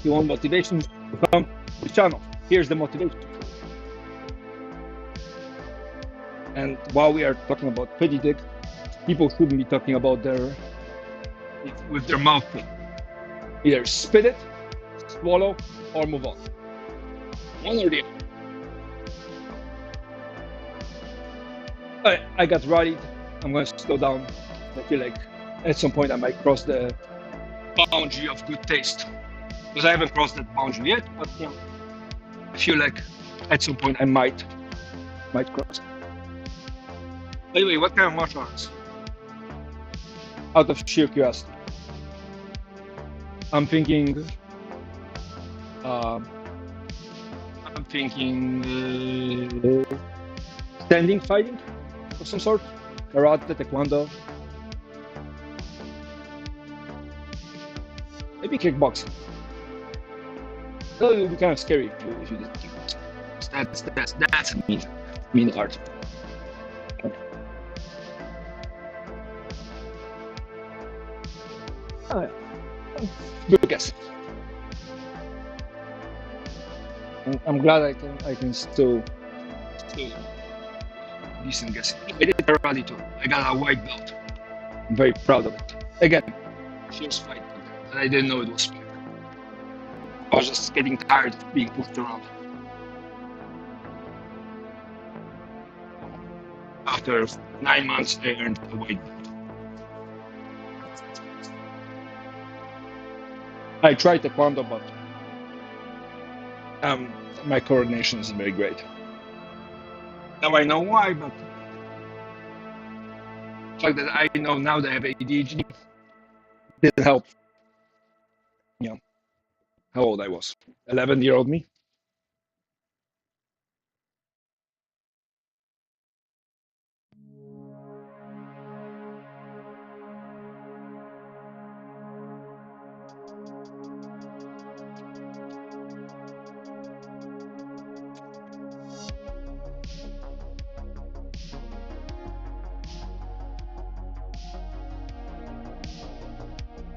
S1: You want motivation to come to the channel. Here's the motivation. And while we are talking about petty dick, people shouldn't be talking about with their mouth full. Either spit it, swallow, or move on. One or the other. I got rallied. I'm going to slow down. I feel like at some point I might cross the boundary of good taste. Because I haven't crossed that boundary yet, but yeah, I feel like at some point I might cross. By the way, what kind of martial arts? Out of sheer curiosity. I'm thinking standing fighting of some sort, karate, taekwondo, maybe kickboxing. Though it would be kind of scary if you did kickboxing. That's a mean art. Good guess. I'm glad I can still decent guessing. I did karate too. I got a white belt. I'm very proud of it. Again, fierce fight, and I didn't know it was sport. I was just getting tired of being pushed around. After 9 months, I earned a white belt. I tried taekwondo, but my coordination isn't very great. Now I know why, but the fact that I know now that I have ADHD didn't help. You know, how old I was. 11-year-old me.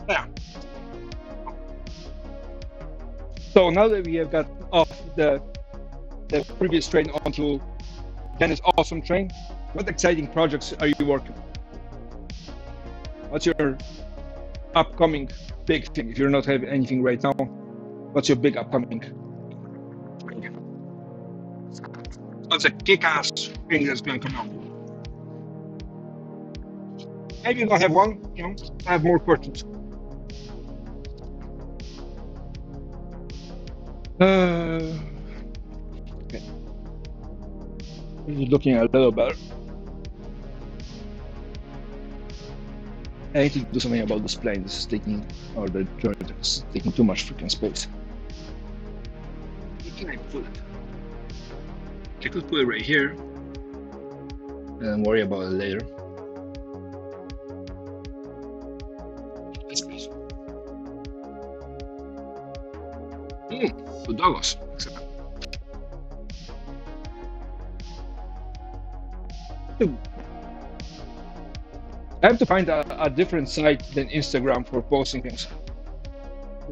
S1: Yeah. So now that we have got off the previous train onto Dennis' awesome train, what exciting projects are you working on? What's your upcoming big thing? If you're not having anything right now, what's your big upcoming thing? What's a kick-ass thing that's going to come out? Maybe you don't have one, I have more questions. Okay. Looking a little better. I need to do something about this plane. This is taking, or the joint is taking too much freaking space. Where can I put it? I could put it right here and worry about it later. Space. Good doggos. I have to find a different site than Instagram for posting things.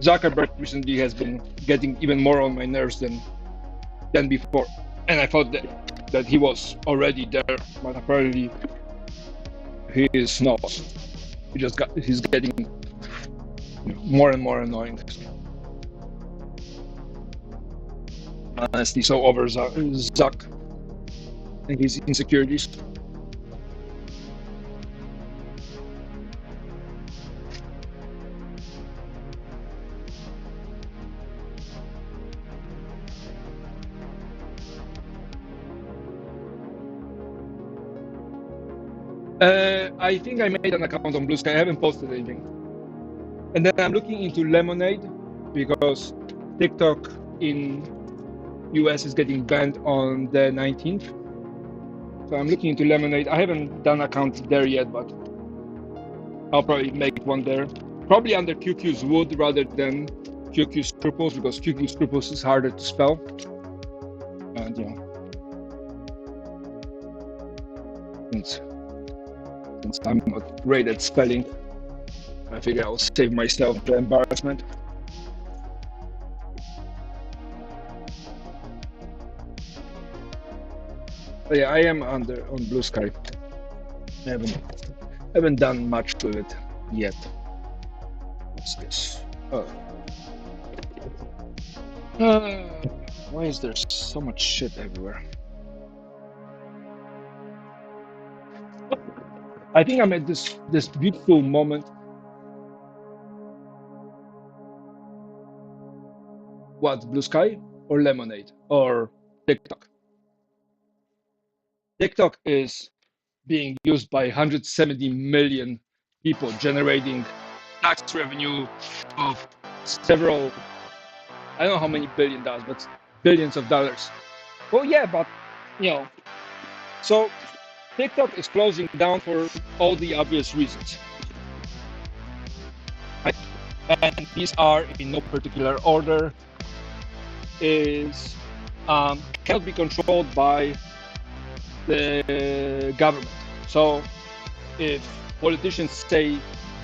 S1: Zuckerberg recently has been getting even more on my nerves than before, and I thought that he was already there, but apparently he is not. He's getting more and more annoying. Honestly, so over Zuck and his insecurities. I think I made an account on Blue Sky. I haven't posted anything. And then I'm looking into Lemonade because TikTok in US is getting banned on the 19th. So I'm looking into Lemonade. I haven't done an account there yet, but I'll probably make one there. Probably under QQ's Wood rather than QQ Scruples, because QQ Scruples is harder to spell. And since I'm not great at spelling, I figure I'll save myself the embarrassment. But yeah, I am on Blue Sky. I haven't done much with it yet. What's this? Oh. Why is there so much shit everywhere? I think I'm at this beautiful moment. What, Blue Sky or Lemonade or TikTok? TikTok is being used by 170 million people, generating tax revenue of several, I don't know how many $billions, but billions of dollars. Well, yeah, but you know, so TikTok is closing down for all the obvious reasons. Right? And these are in no particular order. Is cannot be controlled by the government. So if politicians say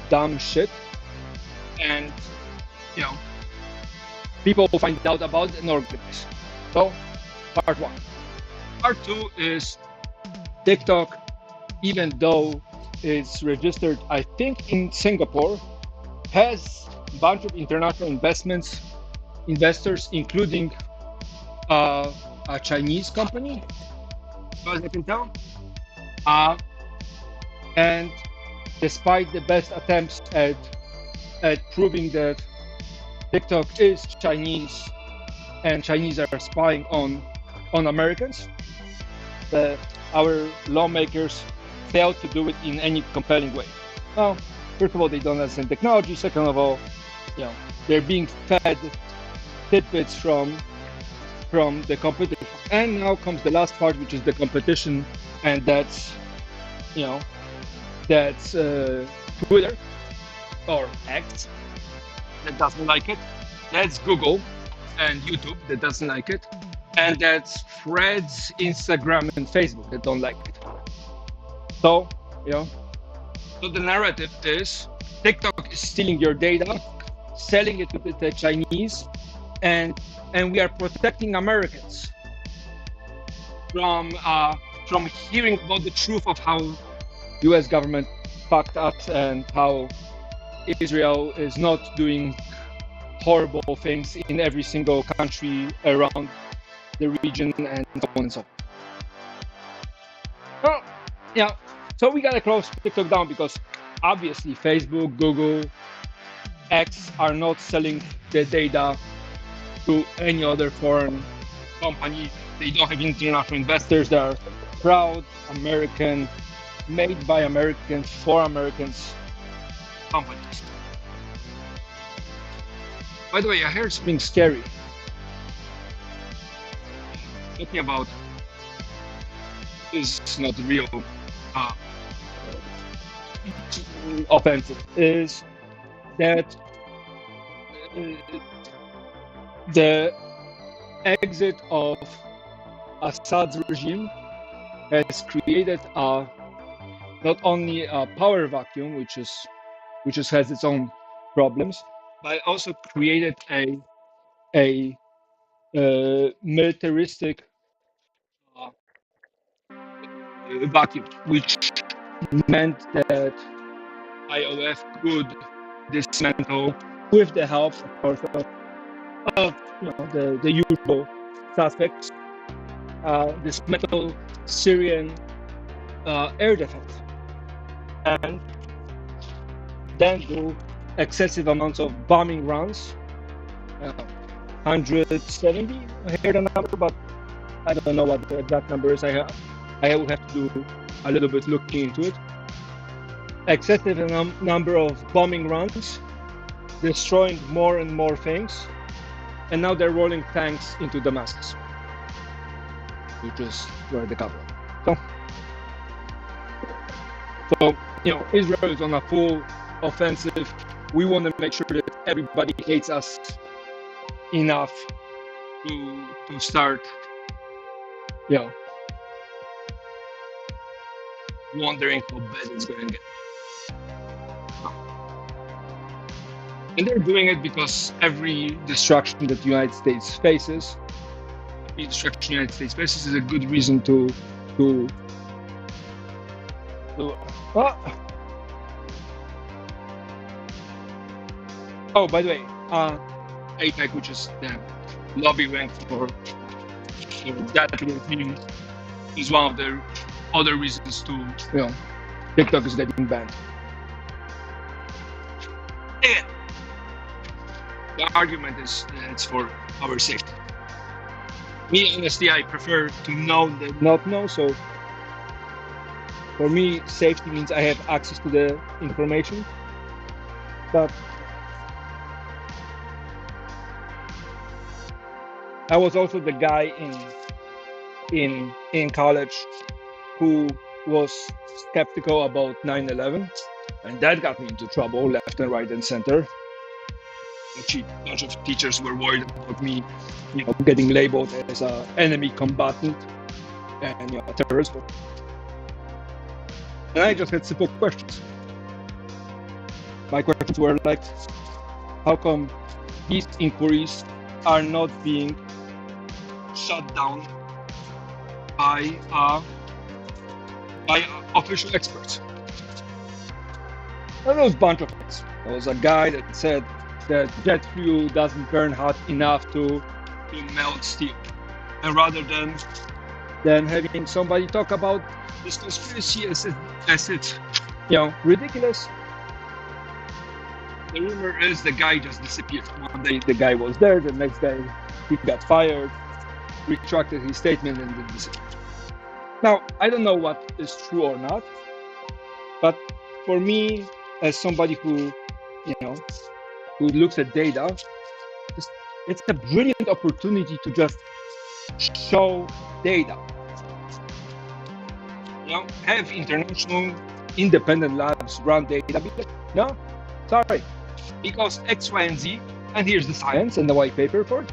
S1: dumb shit and you know people find out about it and organize. So part one. Part two is TikTok, even though it's registered, I think in Singapore, has a bunch of international investors, including a Chinese company, as far as I can tell. And despite the best attempts at proving that TikTok is Chinese and Chinese are spying on Americans, our lawmakers failed to do it in any compelling way. Well, first of all, they don't understand technology. Second of all, they're being fed tidbits from the competition. And now comes the last part, which is the competition, and that's Twitter or X that doesn't like it. That's Google and YouTube that doesn't like it. And that's Threads, Instagram, and Facebook that don't like it. So, so the narrative is TikTok is stealing your data, selling it to the Chinese, and we are protecting Americans from hearing about the truth of how U.S. government fucked us and how Israel is not doing horrible things in every single country around the region and so on and so forth. Well, so we gotta close TikTok down because obviously Facebook, Google, X are not selling the data to any other foreign company. They don't have international investors. They are proud American, made by Americans for Americans companies. By the way, I heard something scary. Talking about is not real offensive. Is that the exit of Assad's regime has created not only a power vacuum, which has its own problems, but also created a militaristic vacuum, which meant that IOF could dismantle, with the help, of course, of the usual suspects, dismantle Syrian air defense, and then do excessive amounts of bombing runs. 170, I heard a number, but I don't know what the exact number is. I will have to do a little bit looking into it. Excessive number of bombing runs, destroying more and more things, and now they're rolling tanks into Damascus, which is where they come from. So Israel is on a full offensive. We want to make sure that everybody hates us enough to start wondering how bad it's going to get. And they're doing it because every destruction that the United States faces, is a good reason to oh, by the way, APEC, which is the lobbying for that regime, is one of the other reasons to, TikTok is getting banned. Again, the argument is that it's for our safety. Me, honestly, I prefer to know than not know. So for me, safety means I have access to the information. But I was also the guy in college who was skeptical about 9/11, and that got me into trouble left and right and center. Actually, a bunch of teachers were worried about me, getting labeled as an enemy combatant and a terrorist. And I just had simple questions. My questions were like, how come these inquiries are not being shut down by official experts? And there was a bunch of things. There was a guy that said that jet fuel doesn't burn hot enough to melt steel. And rather than having somebody talk about this conspiracy as it's ridiculous, the rumor is the guy just disappeared. One day the guy was there, the next day he got fired, retracted his statement, and then disappeared. Now, I don't know what is true or not, but for me, as somebody who looks at data, it's a brilliant opportunity to just show data. Have international independent labs run data. No, sorry, because X, Y, and Z, and here's the science and the white paper for it,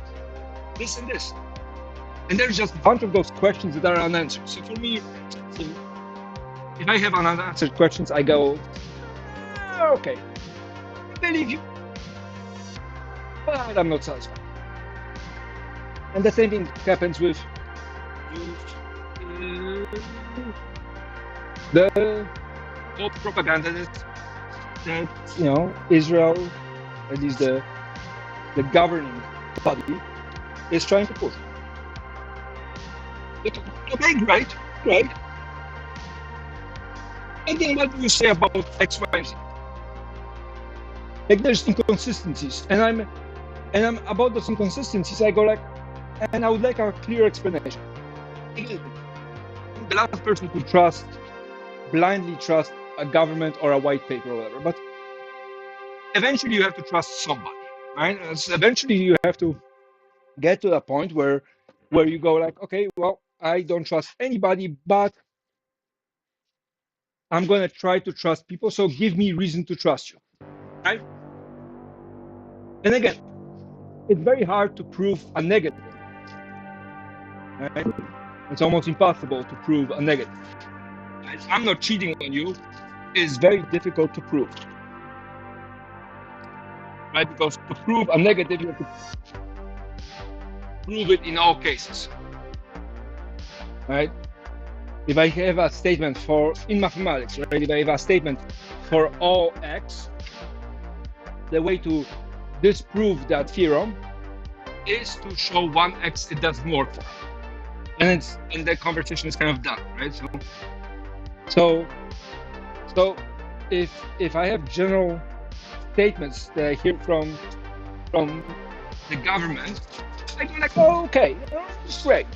S1: this and this. And there's just a bunch of those questions that are unanswered. So for me, if I have unanswered questions, I go, okay, I believe you, but I'm not satisfied. And the same thing happens with the whole propaganda that Israel, at least the governing body, is trying to push. Okay, great. And then what do you say about X, Y, Z? Like, there's inconsistencies, and I'm about those inconsistencies. I go like, and I would like a clear explanation. The last person to blindly trust a government or a white paper or whatever, but eventually you have to trust somebody, right? So eventually you have to get to a point where you go like, okay, well, I don't trust anybody, but I'm going to try to trust people, so give me reason to trust you, right? And again, it's very hard to prove a negative, right? It's almost impossible to prove a negative. I'm not cheating on you is very difficult to prove, right? Because to prove a negative, you have to prove it in all cases, right? If I have a statement in mathematics, right? If I have a statement for all x, the way to disprove that theorem is to show one x it doesn't work for, and the conversation is kind of done, right? So if I have general statements that I hear from the government, I go like, oh, okay, it's great.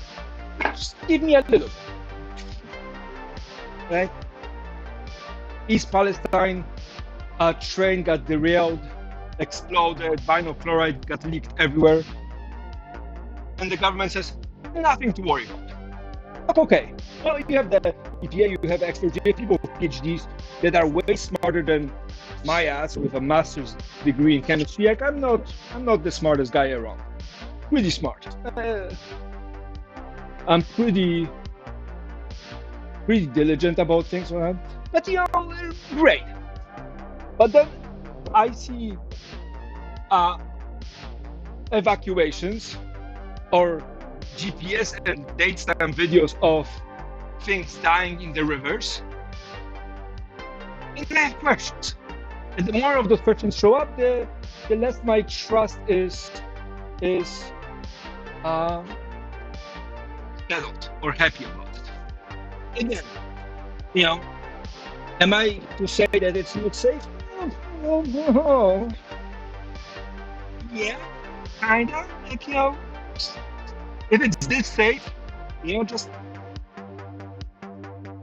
S1: Just give me a little, right? East Palestine, a train got derailed, exploded, vinyl chloride got leaked everywhere, and the government says nothing to worry about. Okay, well, you have the EPA, you have experts, you have people with PhDs that are way smarter than my ass with a master's degree in chemistry. Like, I'm not the smartest guy around. Pretty smart. I'm pretty diligent about things, but great. But then I see uh, evacuations or GPS and daytime videos of things dying in the rivers. And I have questions. And the more of those questions show up, the less my trust is settled or happy about it. Again, you know, am I to say that it's not safe? Oh, yeah, kinda. Like, you know, if it's this safe, you know, just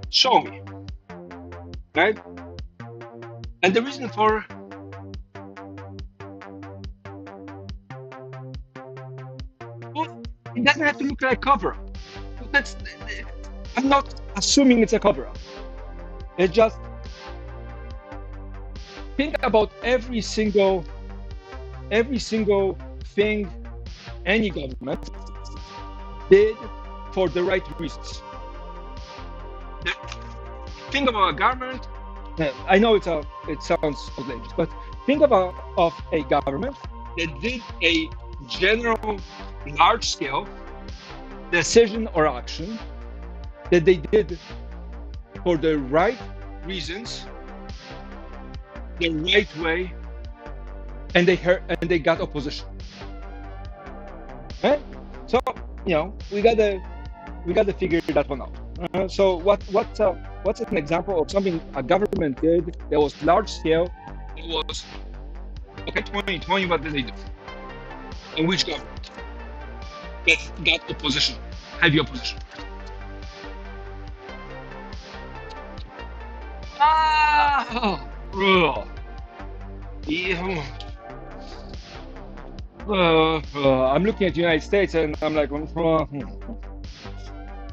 S1: show me, right? And the reason for well, it doesn't have to look like cover up. That's I'm not assuming it's a cover up. It's just think about every single thing any government did for the right reasons. Think about a government. I know it sounds outlandish, but think about of a government that did a general, large-scale decision or action that they did for the right reasons, the right way, and they got opposition. Right? So you know we gotta figure that one out. So what's an example of something a government did that was large scale? It was okay. 2020. What did they do? And which government that got opposition, heavy opposition? Yeah. I'm looking at the United States and I'm like,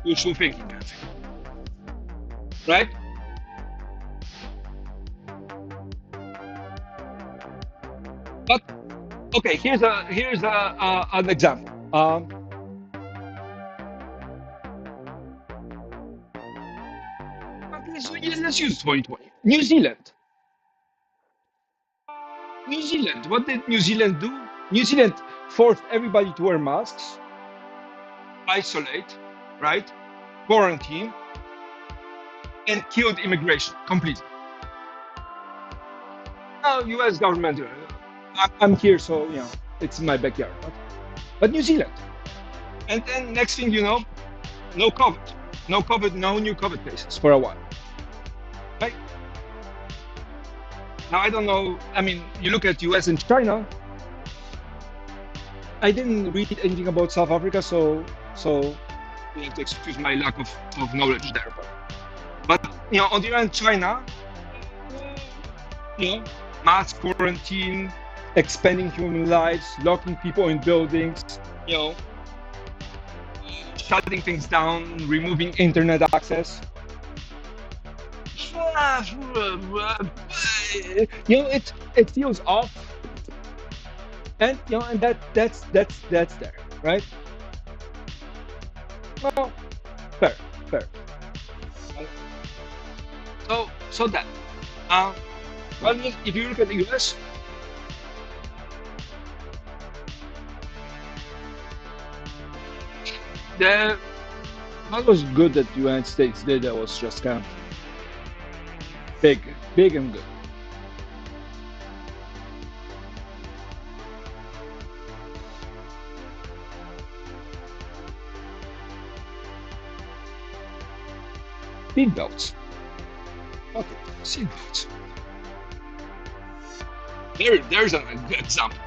S1: wishful thinking, right? But okay, here's an example. Let's use 2020. New Zealand. What did New Zealand do? New Zealand forced everybody to wear masks, isolate, right? Quarantine, and killed immigration completely. Now, U.S. government, I'm here, so you know it's my backyard. But New Zealand, and then next thing you know, no COVID, no new COVID cases for a while. Right? Now I don't know. I mean, you look at U.S. and China. I didn't read anything about South Africa, so you have to excuse my lack of knowledge there. But you know, on the other hand, China, you know, mass quarantine, expanding human lives, locking people in buildings, you know, shutting things down, removing internet access. You know, it feels off, and you know, and that's there, right? Well, fair. So that, well, if you look at the U.S., what was good that the United States did that was just kind of big and good. Seatbelts. Okay, seatbelts. There's an example.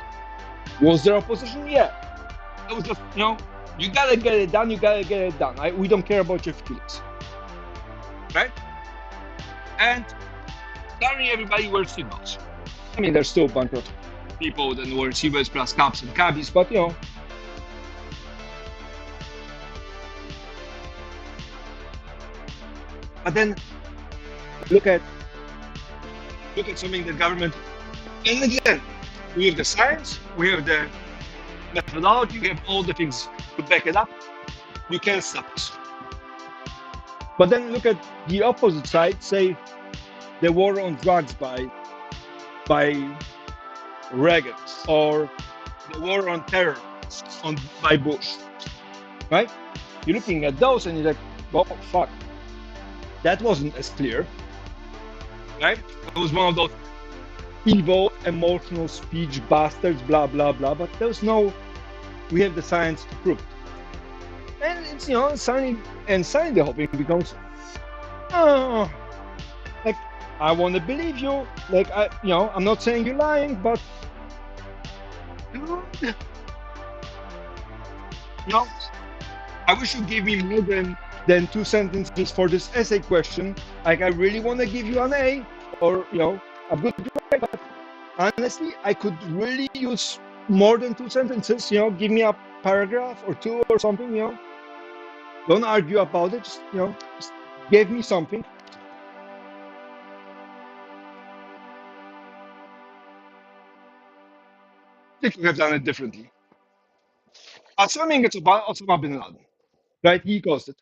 S1: Was there opposition? Yeah. It was just, you know, you gotta get it done. We don't care about your feelings, right? And suddenly everybody wears seatbelts. I mean, there's still a bunch of people that wear seatbelts plus cops and cabbies, but you know. But then look at something the government, and again, we have the science, we have the methodology, we have all the things to back it up. You can't stop us. But then look at the opposite side, say the war on drugs by Reagan or the war on terror by Bush, right? You're looking at those and you're like, oh, fuck. That wasn't as clear, right? It was one of those evil, emotional speech bastards, blah, blah, blah. But there's no, we have the science to prove it. And it's, signing the whole thing becomes, like, I want to believe you. Like, I'm not saying you're lying, but, I wish you gave me more than 2 sentences for this essay question. Like, I really want to give you an A or, a good grade, but honestly, I could really use more than 2 sentences. Give me a paragraph or 2 or something. Don't argue about it. Just give me something. I think we have done it differently. Assuming it's about Osama bin Laden, right? He caused it.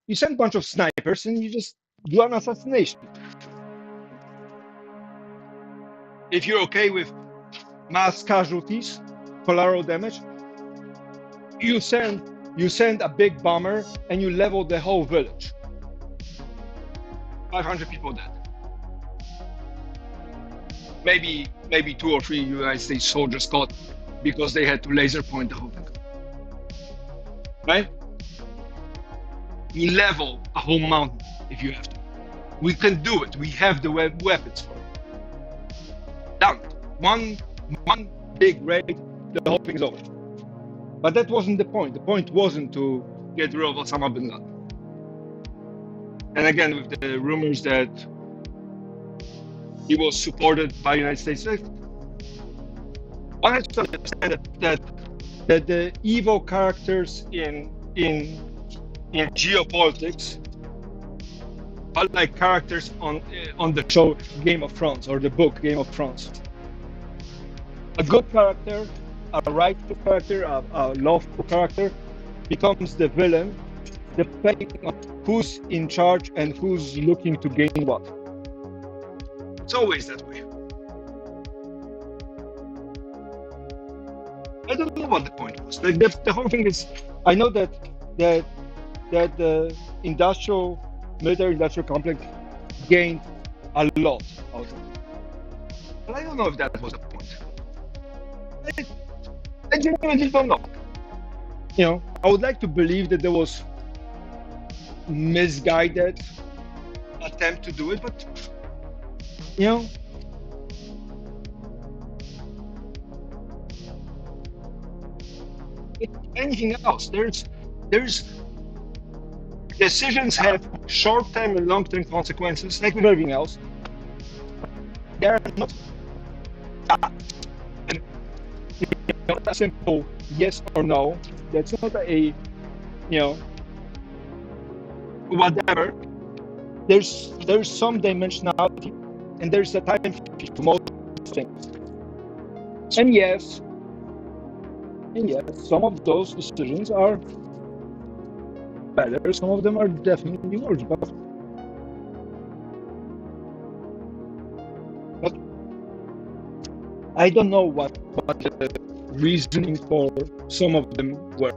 S1: You send a bunch of snipers and you just do an assassination. If you're okay with mass casualties, collateral damage, you send a big bomber and you level the whole village. 500 people dead. Maybe 2 or 3 United States soldiers caught because they had to laser point the whole thing. Right? You level a whole mountain if you have to. We can do it. We have the weapons for it. Done. One big raid, the whole thing is over. But that wasn't the point. The point wasn't to get rid of Osama bin Laden. And again, with the rumors that he was supported by the United States, one has to understand that the evil characters in geopolitics are like characters on the show Game of Thrones or the book Game of Thrones. A good character, a righteous character, a lawful character becomes the villain depending on who's in charge and who's looking to gain what. It's always that way. I don't know what the point was. Like the whole thing is, I know that the military-industrial complex gained a lot out of it, but I don't know if that was the point. I genuinely don't know. I would like to believe that there was misguided attempt to do it, but anything else. There's decisions have short-term and long-term consequences, like with everything else. They're not a simple yes or no. That's not a whatever. There's some dimensionality, and there's a time for most things. And yes, some of those decisions are better. Some of them are definitely worse. But I don't know what the reasoning for some of them were.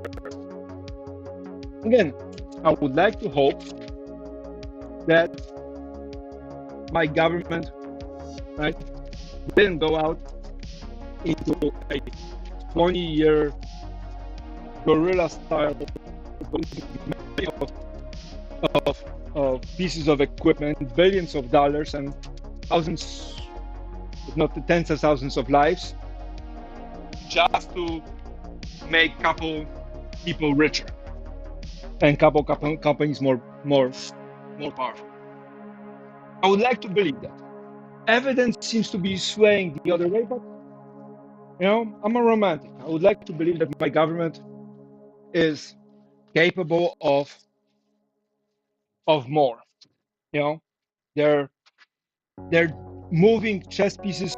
S1: Again, I would like to hope that my government, right, didn't go out into a 20-year guerrilla style of pieces of equipment, billions of dollars, and thousands, if not the tens of thousands of lives, just to make couple people richer and couple companies more powerful. I would like to believe that. Evidence seems to be swaying the other way, but I'm a romantic. I would like to believe that my government is capable of more. They're moving chess pieces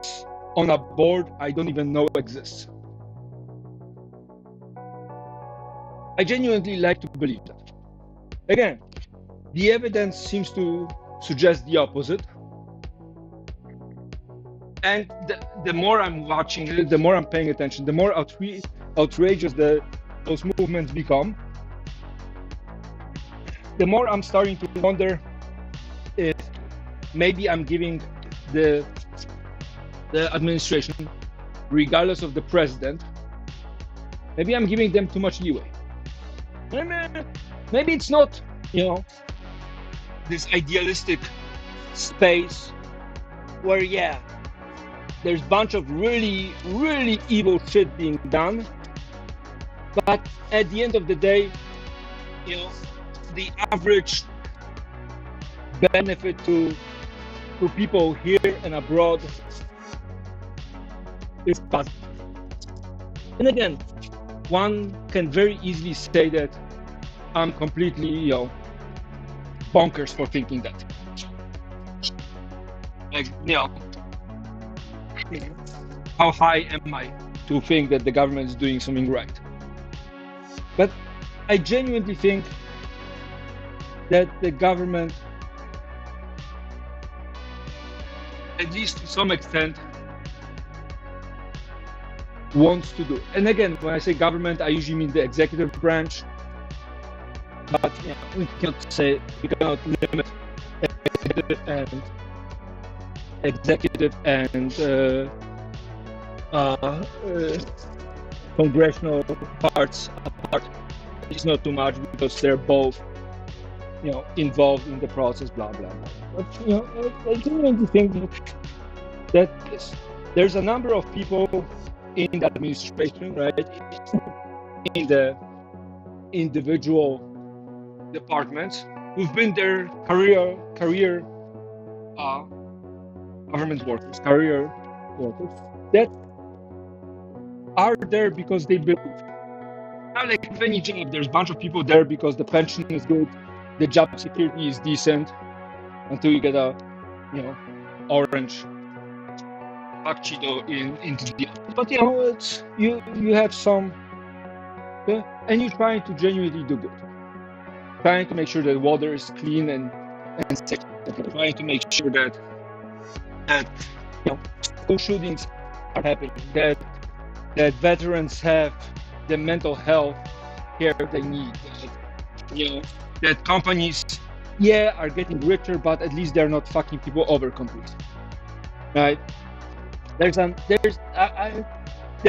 S1: on a board I don't even know exists. I genuinely like to believe that. Again, the evidence seems to suggest the opposite. And the more I'm watching it, the more I'm paying attention, the more outrageous those movements become, the more I'm starting to wonder if maybe I'm giving the administration, regardless of the president, maybe I'm giving them too much leeway. Maybe it's not, this idealistic space where, yeah, there's a bunch of really, really evil shit being done. But at the end of the day, the average benefit to people here and abroad is positive. And again, one can very easily say that I'm completely, bonkers for thinking that. Like, how high am I to think that the government is doing something right? But I genuinely think that the government, at least to some extent, wants to do. And again, when I say government, I usually mean the executive branch. But we cannot limit executive and congressional parts apart. It's not too much because they're both, involved in the process, blah blah blah. But I genuinely think that there's a number of people in the administration, right, in the individual departments who've been their career government workers, career workers that are there because they believe. Now, like with any job, there's a bunch of people there because the pension is good, the job security is decent, until you get a, orange Cheeto into the office. But it's you have some, and you're trying to genuinely do good, trying to make sure that water is clean and safe, trying to make sure that school shootings are happening, that veterans have the mental health care they need, that companies are getting richer, but at least they're not fucking people over completely, right? There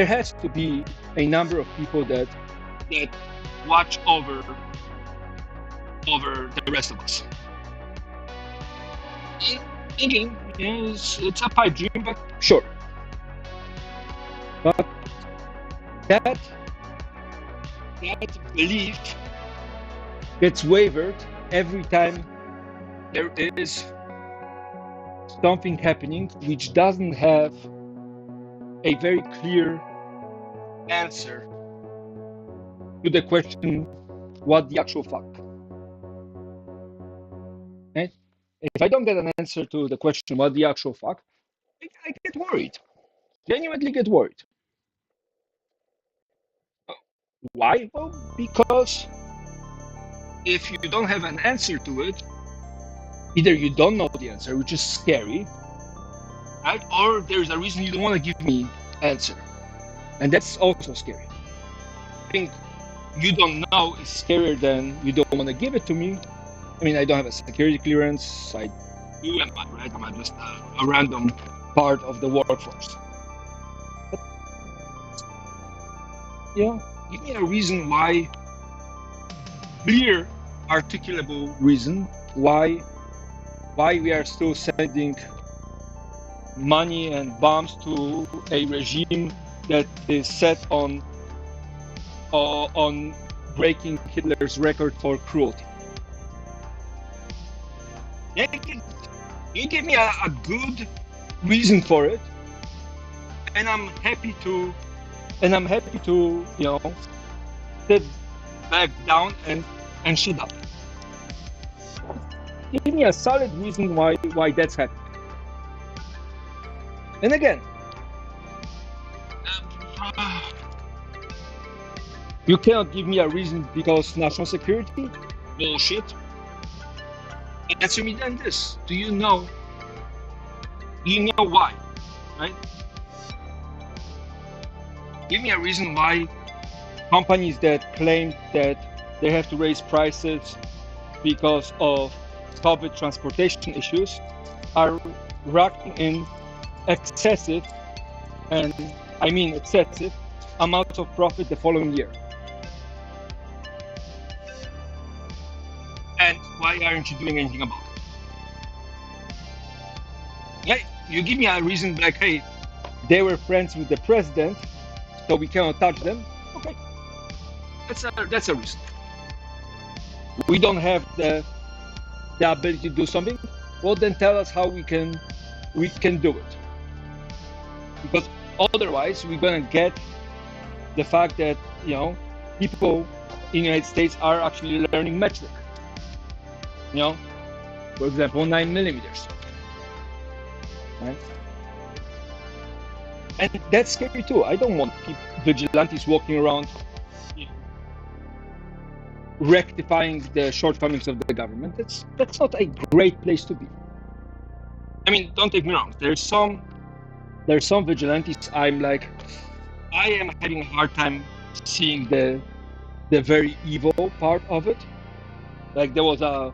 S1: has to be a number of people that watch over the rest of us. Again, it's a pipe dream, but sure. But that belief gets wavered every time there is something happening which doesn't have a very clear answer to the question, what the actual fuck? Okay? If I don't get an answer to the question, what the actual fuck, I get worried. Genuinely get worried. Why? Well, because if you don't have an answer to it, either you don't know the answer, which is scary, right? Or there's a reason you don't want to give me answer, and that's also scary. I think you don't know is scarier than you don't want to give it to me. I mean, I don't have a security clearance. I do, right? I'm just a random part of the workforce. But, give me a reason why, clear, articulable reason why we are still sending money and bombs to a regime that is set on breaking Hitler's record for cruelty. You give me a good reason for it, and I'm happy to sit back down and shut up. Give me a solid reason why that's happening. And again, you cannot give me a reason because national security? Bullshit. Answer me then this. Do you know why? right? Give me a reason why companies that claim that they have to raise prices because of public transportation issues are racking in excessive, and I mean excessive, amounts of profit the following year. And why aren't you doing anything about it? Like, you give me a reason like, hey, they were friends with the president, so we cannot touch them. Okay, that's a reason. We don't have the ability to do something. Well, then tell us how we can do it. Because otherwise, we're gonna get the fact that people in the United States are actually learning metric. For example, 9mm. Right? And that's scary too. I don't want vigilantes walking around rectifying the shortcomings of the government. That's not a great place to be. I mean, don't take me wrong. There's some vigilantes I am having a hard time seeing the very evil part of it. Like, there was a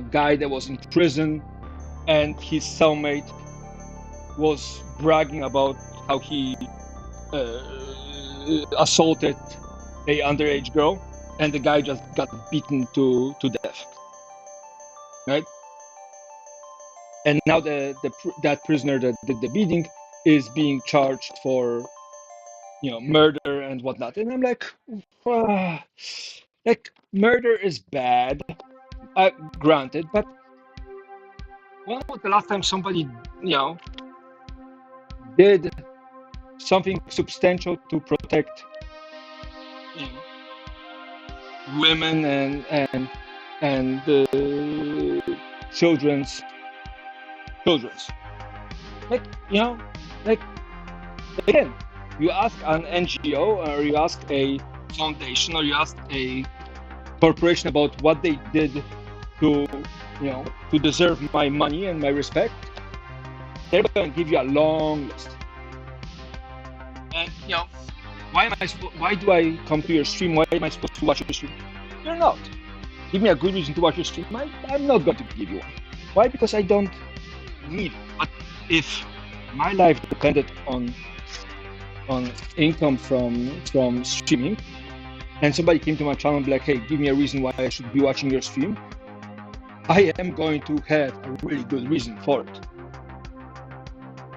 S1: guy that was in prison, and his cellmate was bragging about how he assaulted a underage girl, and the guy just got beaten to death. Right? And now that prisoner that did the beating is being charged for murder and whatnot. And I'm like, murder is bad, granted, but when was the last time somebody did something substantial to protect women and children's again, you ask an NGO, or you ask a foundation, or you ask a corporation about what they did to deserve my money and my respect, they're going to give you a long list. And why do I come to your stream? Why am I supposed to watch your stream? You're not. Give me a good reason to watch your stream. I'm not going to give you one. Why? Because I don't need it. But if my life depended on income from streaming, and somebody came to my channel and be like, hey, give me a reason why I should be watching your stream, I am going to have a really good reason for it.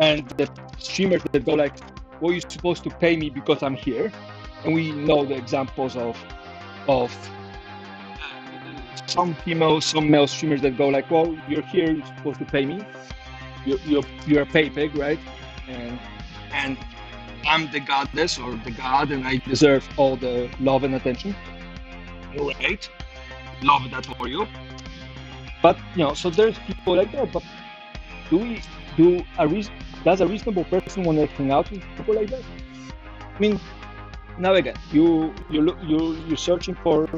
S1: And the streamers that go like, well, you're supposed to pay me because I'm here, and we know the examples of some female, some male streamers that go like, well, you're here, you're supposed to pay me, you're a pay pig, right? And I'm the goddess or the god, and I deserve all the love and attention. Great, love that for you. But so there's people like that. But does a reasonable person want to hang out with people like that? I mean, now again, you're searching for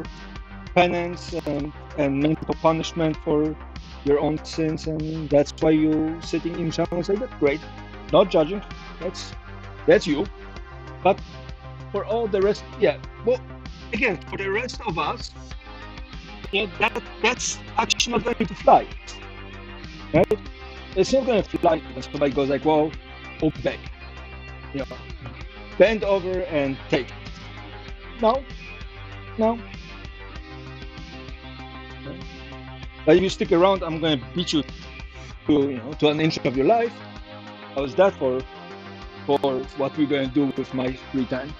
S1: penance and mental punishment for your own sins, and that's why you're sitting in channels like that. Great, not judging. That's you. But for all the rest, well, again, for the rest of us, that's actually not going to fly, right? It's not going to fly when somebody goes like, well, beg, bend over and take it. No. But if you stick around, I'm going to beat you to an inch of your life. How's that for what we're going to do with my free time?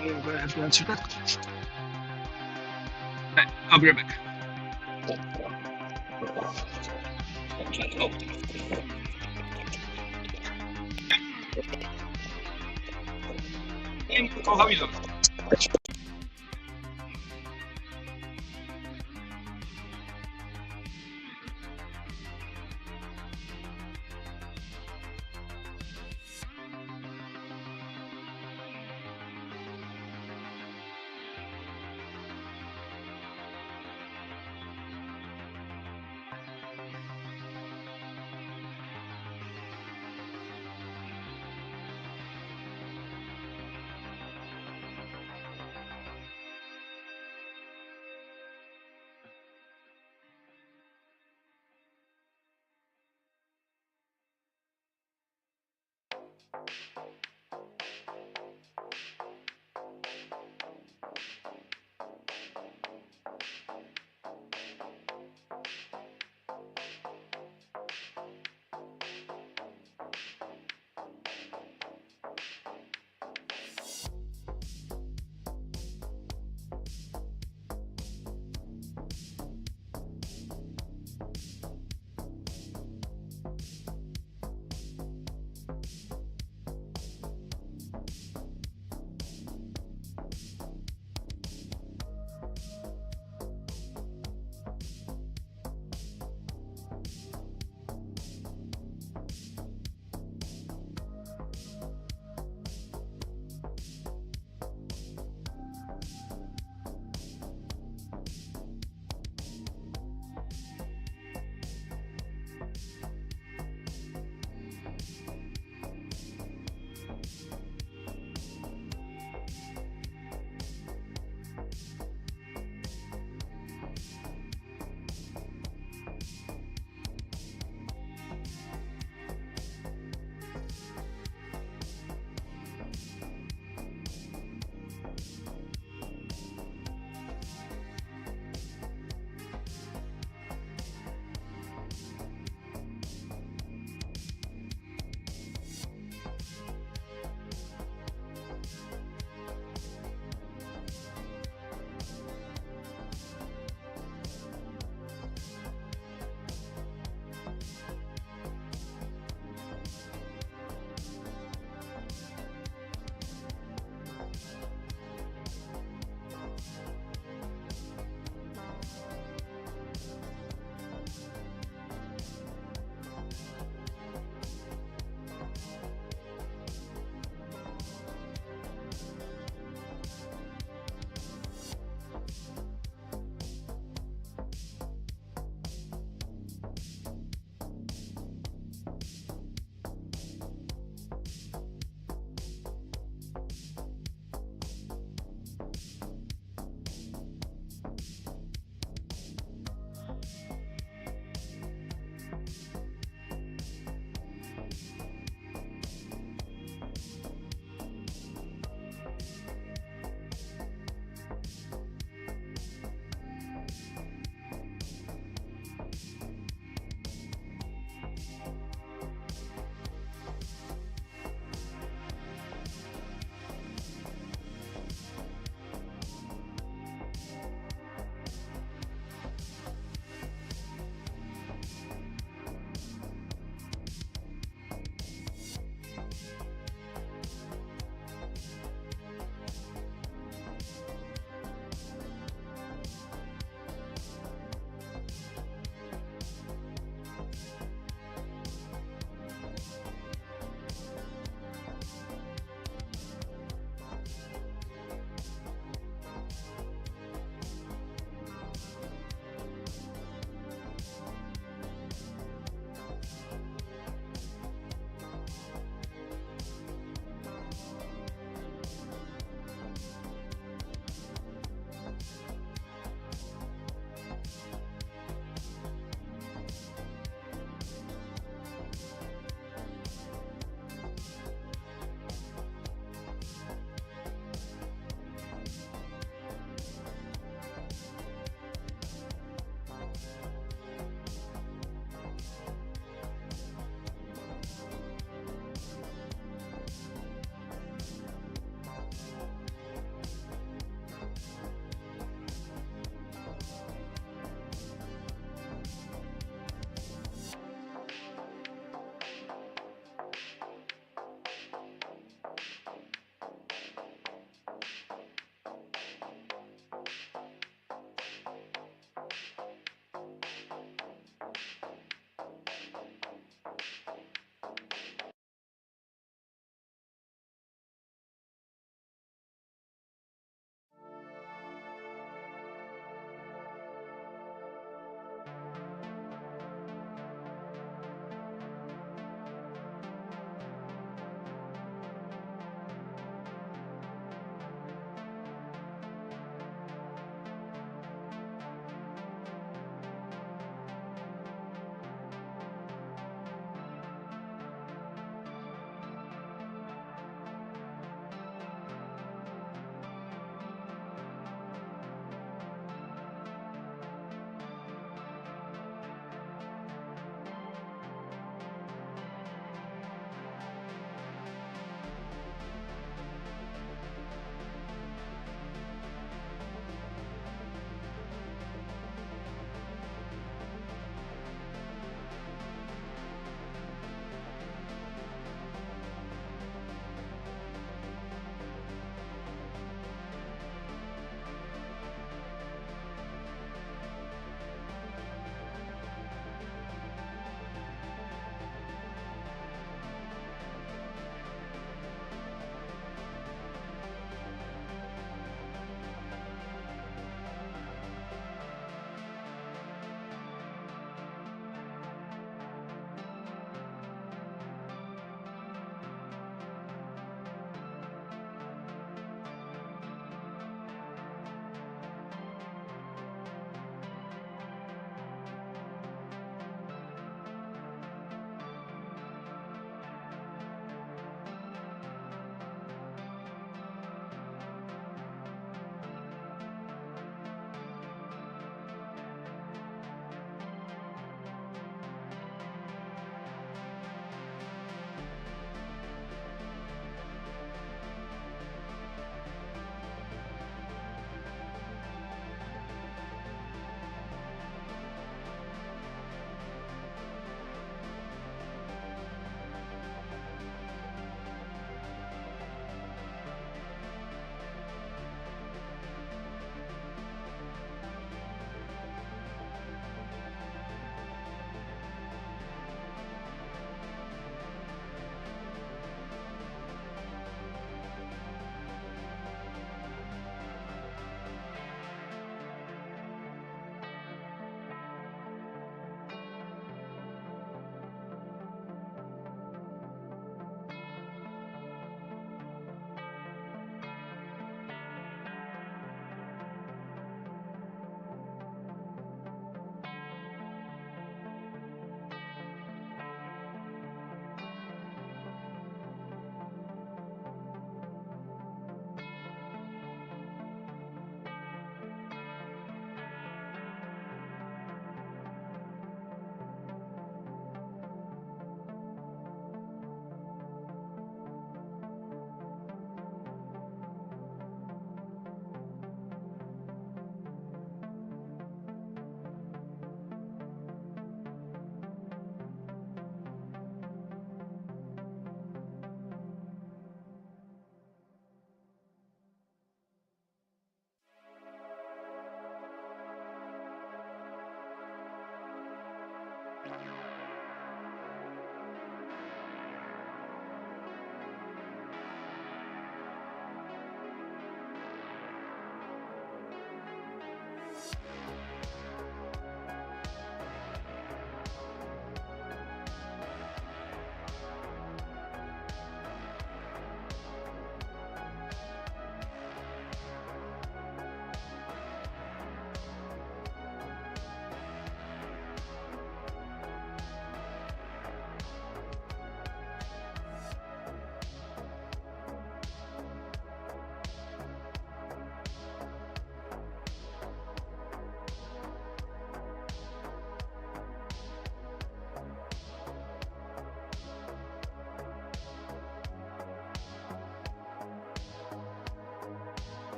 S1: I'm going to have to answer that question. Okay, I'll be right back. Hey, Nicole, how are you doing?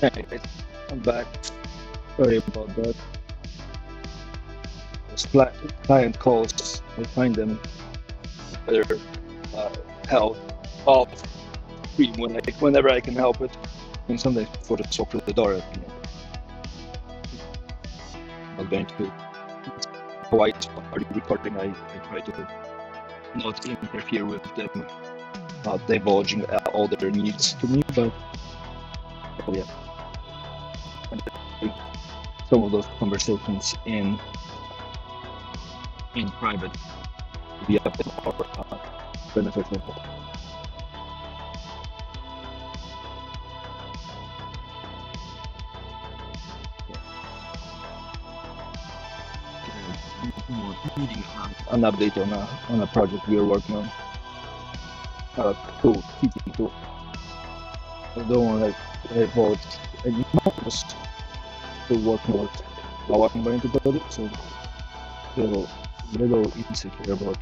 S1: Anyways, I'm back. Sorry about that. Those client calls, I find them better held off stream whenever I can help it. And sometimes before the talk to the door, I'm going to white party recording. I try to not interfere with them, not divulging all their needs to me, but oh yeah, some of those conversations in private to be a bit more beneficial. Needing an update on a project we are working on. Teaching tool. I don't want to divulge any more, just still working on how I'm going to build it, so a little insecure about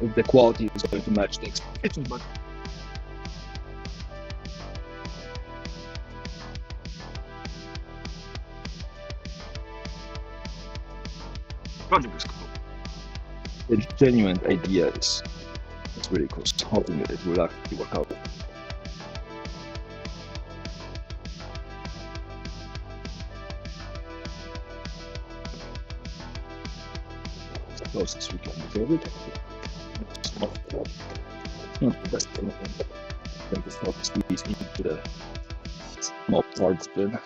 S1: if the quality is going to match the expectations, but the project is cool. The genuine idea is really cool. So hoping that it will actually work out. As close as we can build it. Not the best thing. I think it's not squeeze into the small parts bin.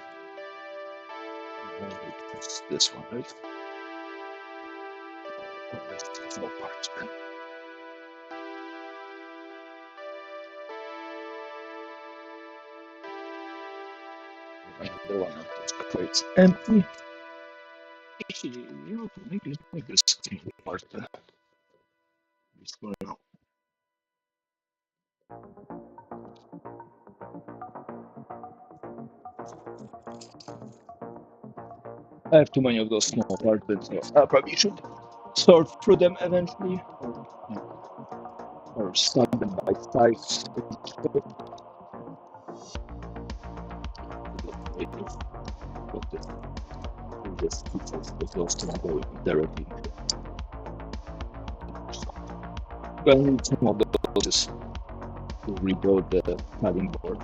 S1: It's this one, right? Small parts bin. The one of those crates empty. Actually, maybe make this part for now. I have too many of those small parts, so I probably should sort through them eventually, or sort them by size. Just close to go directly. Well, some of those is to rebuild the padding board.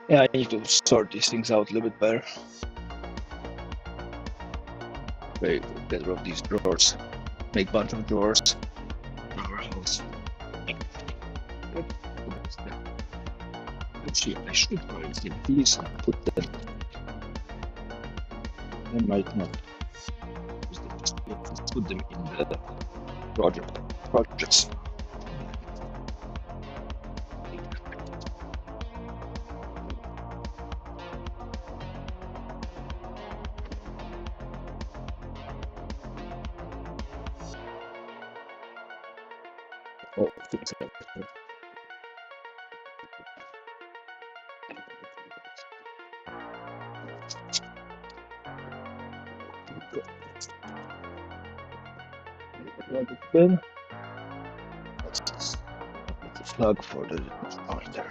S1: Yeah, I need to sort these things out a little bit better. Get rid of these drawers. Make a bunch of drawers. Our house. Actually, I should probably get these and put them. I might not. Just put them in the projects. Oh, bin. That's the plug for the pointer.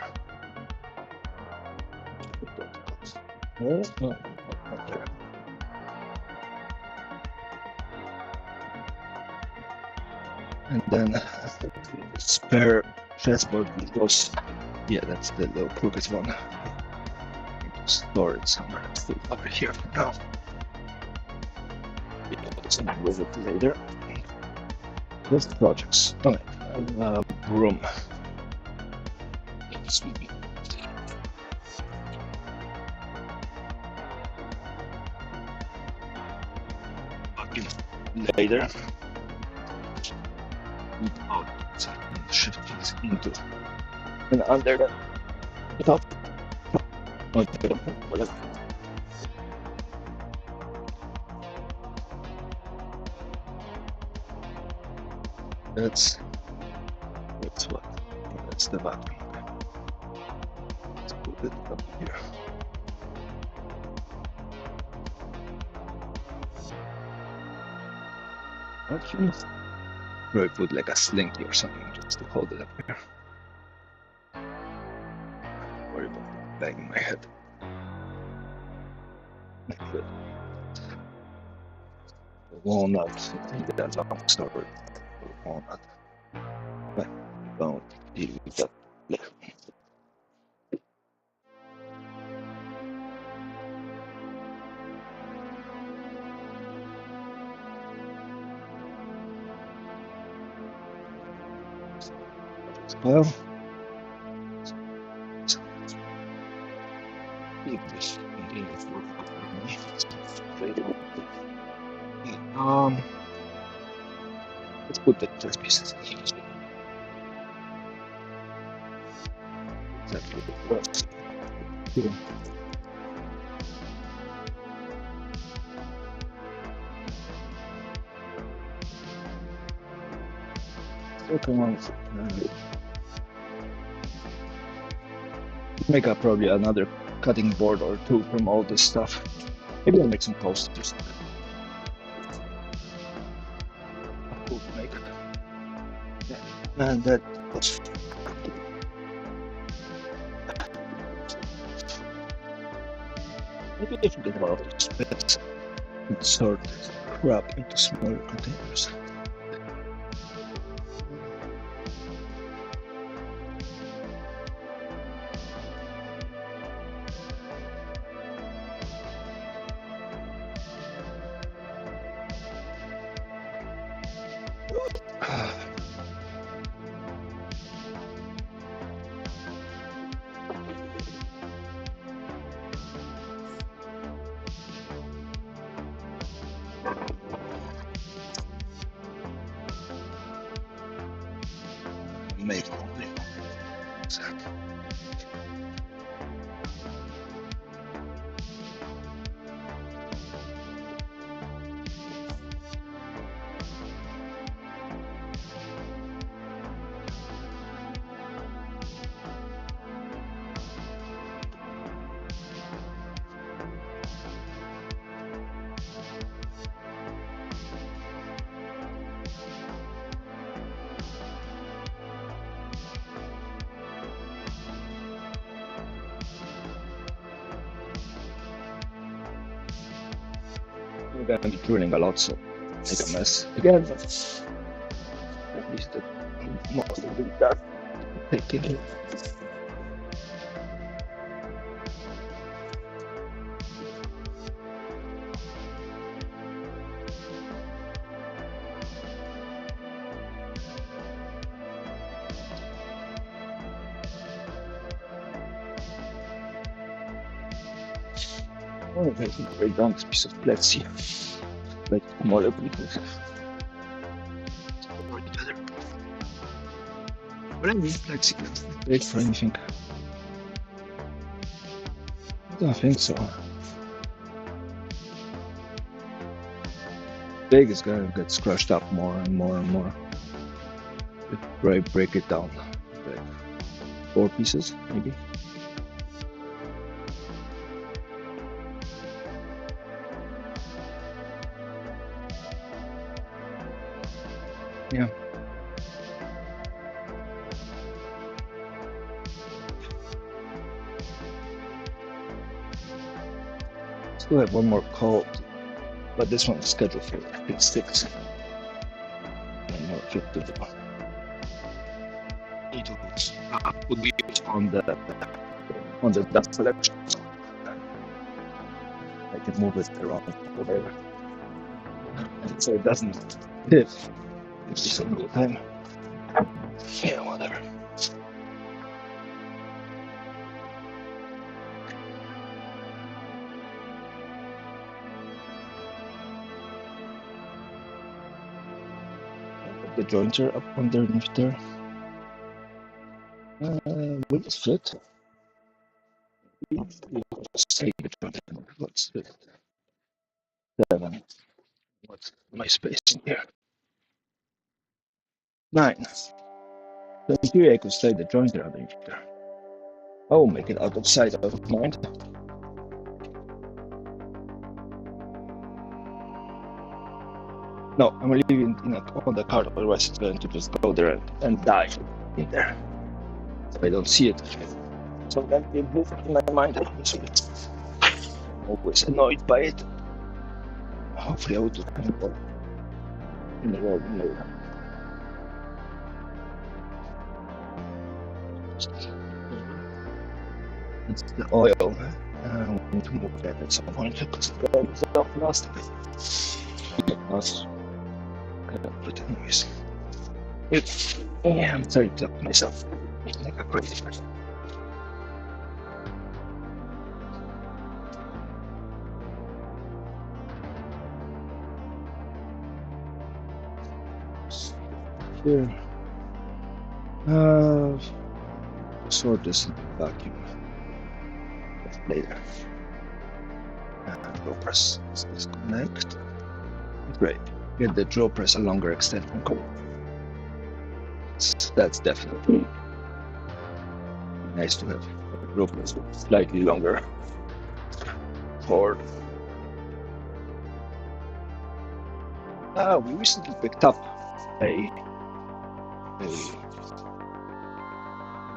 S1: No, not there. And then the spare chessboard goes. Yeah, that's the little crooked one. Store it somewhere. Still over here for now. Some visit later. Just projects. Okay. Room. Later. Without shifting into and under the top. Whatever. That's what. That's the vacuum. Let's put it up here. Vacuum. Probably put like a slinky or something just to hold it up here. Worry about banging my head. The walnut. I think that's a long story for walnut. But don't deal with that. Well, English contains let's put the chess pieces in here. Exactly what it was. Here. Second one, make up probably another cutting board or two from all this stuff. Maybe I'll make some posters. Cool to make. Yeah. And that was maybe I forget about all these bits and sort crap into smaller containers. Make only. Exactly. We're gonna be drilling a lot, so make a mess again, but at least the most of it that take it. Oh, I think break down this piece of plexi, like smaller pieces. Together. But I mean, plexi can't break for anything. I don't think so. Big is gonna get scratched up more and more and more. Break it down, like 4 pieces maybe. Yeah. Still have one more call, but this one is scheduled for I think 6. And more fit to the would be on the dust collection. I can move it around whatever, so it doesn't hit every single time. Yeah, whatever. The joints are up underneath there. Will it fit? Say the joint. What's it? 7. What's my space in here? 9. So in theory I could slide the joint around in here. I will make it out of sight, out of mind. No, I'm leaving it on the card, otherwise it's going to just go there and die in there. So I don't see it. So that will move in my mind. I'm always annoyed by it. Hopefully I will do that in the road later. It's the oil. I want to move that at some point because the oil is off last time. Last. But anyways, I'm starting to talk myself like a crazy person. Here, sort this in the vacuum later. Drill press disconnect. Great. Get the drill press a longer extension cord. That's definitely nice to have a drill press with slightly longer cord. We recently picked up a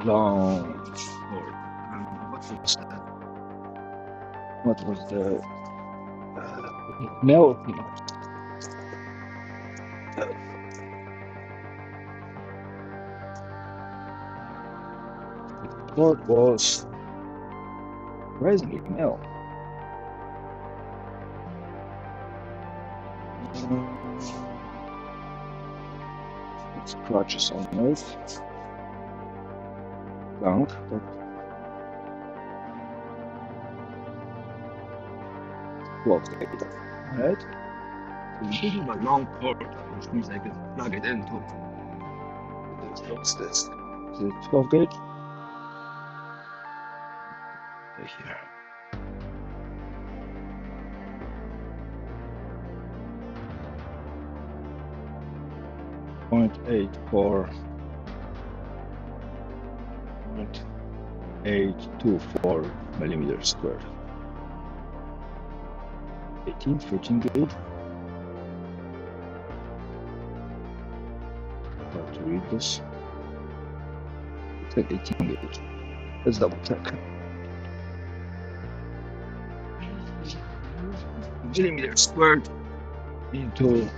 S1: long cord. What was that? What was the Mel? The cord was surprisingly Mel. It's crutches on earth. Gunk, but 12 gauge. Alright. So you give a long cord, which means I can plug it into. What's this? Is it 12 gauge? Right here. .84 .824 millimeters squared. 14 gauge. How to read this? It's like 18 gauge. Let's double check. Millimeters squared into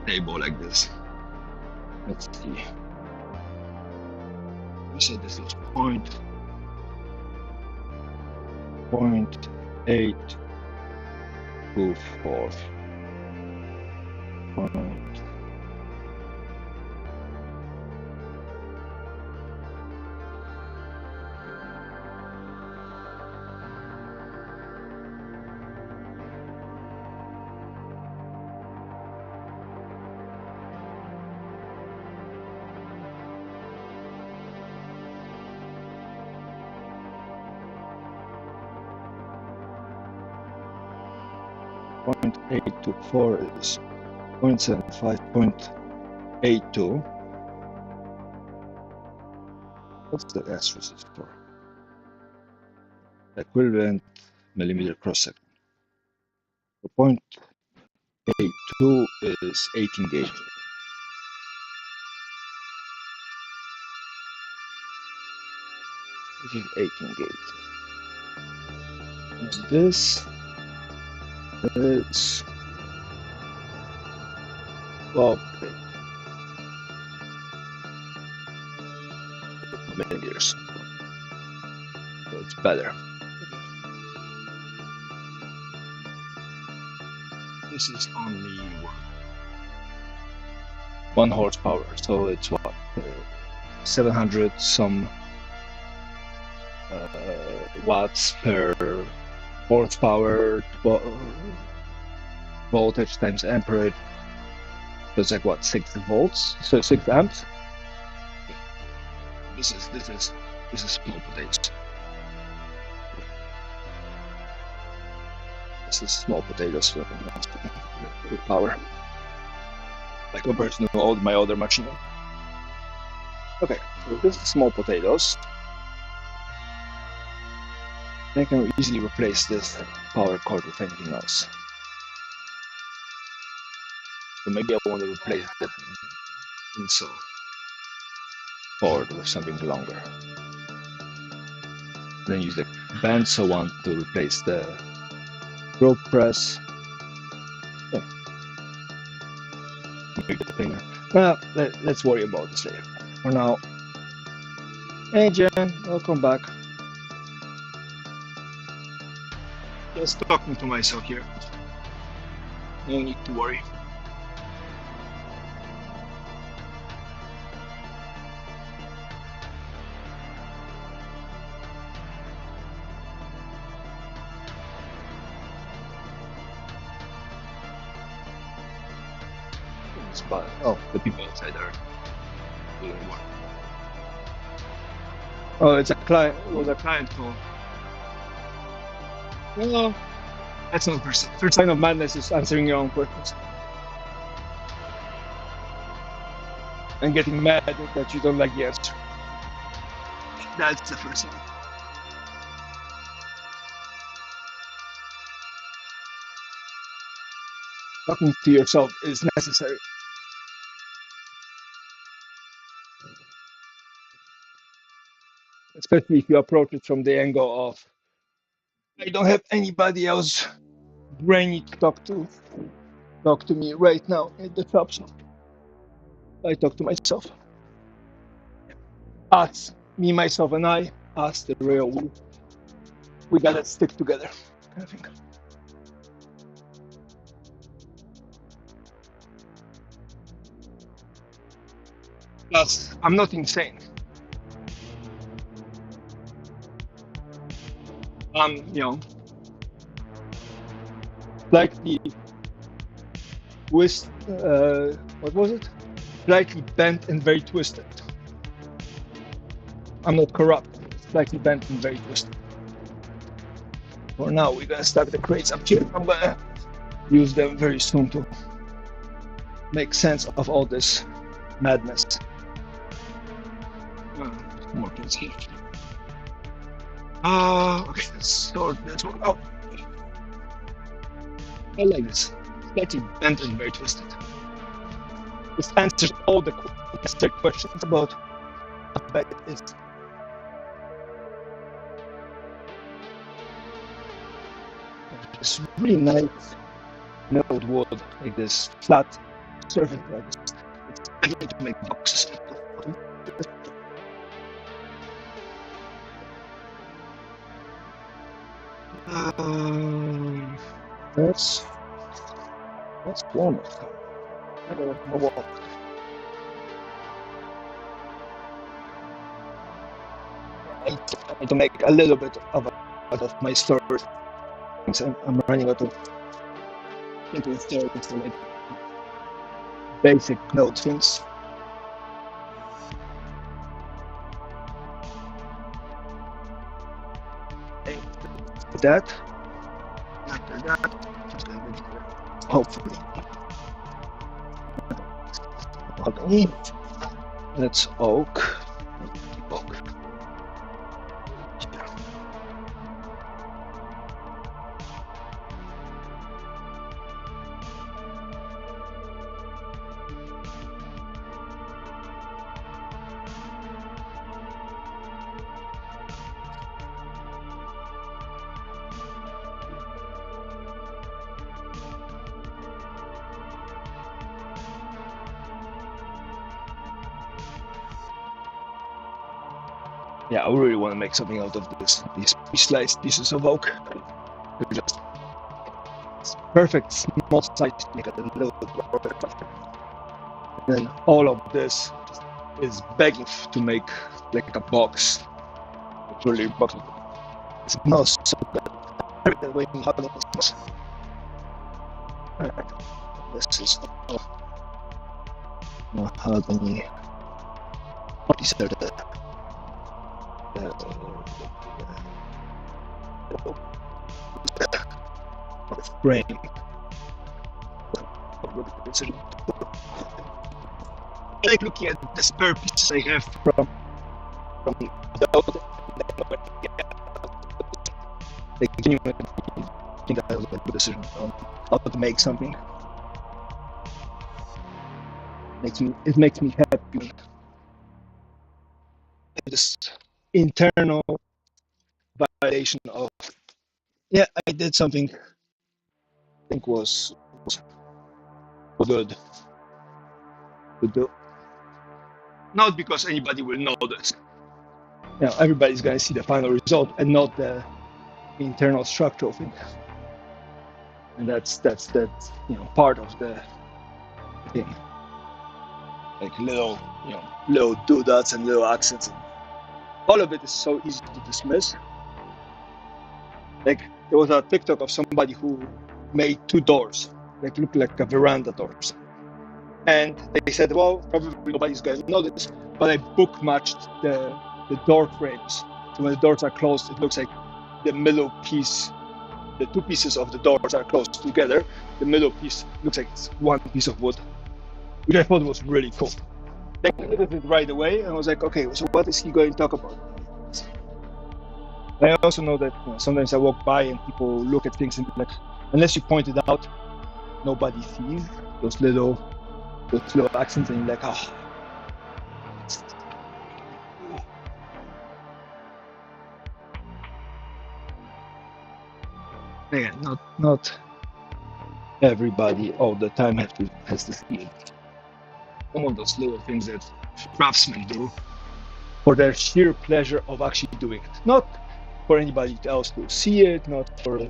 S1: table like this. Let's see. We said this is point 824. .824 is 0.75, 0.82. What's the asterisk for? Equivalent millimeter cross section. The 0.82 is 18 gauge. This is 18 gauge. And this is 12 millimeters. So it's better. This is only 1 horsepower, so it's what 700 some watts per horsepower, voltage times amperage. So it's like what, 6 volts? So 6 amps. This is small potatoes. This is small potatoes for power. Like compared to all my other machinery. Okay, so this is small potatoes. I can easily replace this power cord with anything else. So maybe I want to replace the insole cord with something longer. Then use the bandsaw one to replace the rope press. Yeah. Well, let's worry about this later. For now. Hey Jen, welcome back. Just talking to myself here. No need to worry. But oh, the people outside are doing work. Oh, it's a client. It was a client call. Well, that's not first sign of madness is answering your own questions and getting mad that you don't like the answer. That's the first sign. Talking to yourself is necessary. Especially if you approach it from the angle of, I don't have anybody else brainy to talk to me right now in the shop. So I talk to myself. Us, me, myself, and I, us, the real we gotta stick together, kind of thing. Plus, I'm not insane. Slightly twist. What was it? Slightly bent and very twisted. I'm not corrupt. Slightly bent and very twisted. For now, we're gonna stack the crates up here. I'm gonna use them very soon to make sense of all this madness. More crates here. Okay, let's sort this one out. I like this. Slightly bent and very twisted. This answers all the necessary questions about how bad it is. It's really nice milled wood, like this flat surface like this. It's easy to make boxes. That's warm. I gotta have a walk. I need to make a little bit out of my storage. I'm running out of storage for like basic node things. That. After that, hopefully. Okay. That's oak. Oak. Yeah, I really want to make something out of these sliced pieces of oak. They're just perfect small size to make it a little bit perfect. And then all of this is begging to make like a box. It's really box. It smells so good. Waiting how it smells. Alright, this is. mahogany. These are the frame. Like looking at the spare pieces I have from like genuinely think that was a good decision on how to make something. It makes me happy. This internal validation of yeah, I did something I think was good to do. Not because anybody will know this. You know, everybody's gonna see the final result and not the internal structure of it. And that's you know part of the thing. Like little doodads and little accents. All of it is so easy to dismiss. Like there was a TikTok of somebody who made 2 doors, like look like a veranda doors. And they said, well, probably nobody's going to notice, but I bookmatched the door frames. So when the doors are closed, it looks like the middle piece, the 2 pieces of the doors are closed together. The middle piece looks like it's 1 piece of wood, which I thought was really cool. They did it right away, and I was like, okay, so what is he going to talk about? I also know that sometimes I walk by and people look at things and be like, unless you point it out, nobody sees those little accents, and you're like, oh. Again, not everybody all the time has to see it. Some of those little things that craftsmen do for their sheer pleasure of actually doing it, not for anybody else to see it, not for to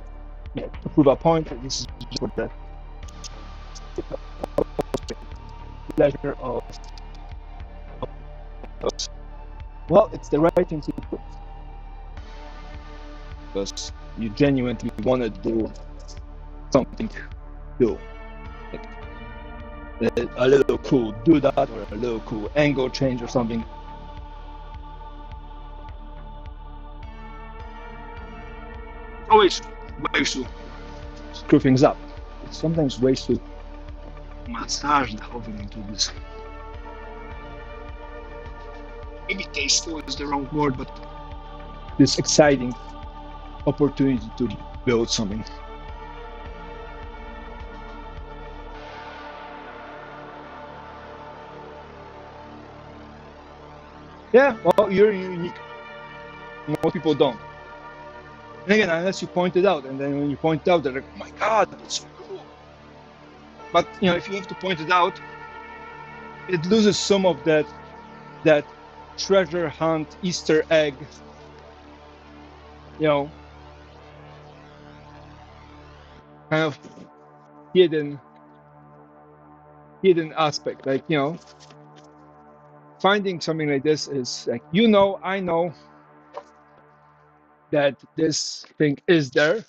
S1: prove a point. This is just for the pleasure of well, it's the right thing to do because you genuinely want to do something cool, like a little cool do that or a little cool angle change or something. Always ways to screw things up. It's sometimes ways to massage the whole thing into this. Maybe tasteful is the wrong word, but this exciting opportunity to build something. Yeah, well, you're unique. Most people don't. And again, unless you point it out, and then when you point it out, they're like, "Oh my God, that's so cool." But if you have to point it out, it loses some of that treasure hunt Easter egg. Kind of hidden aspect. Like finding something like this is like I know that this thing is there.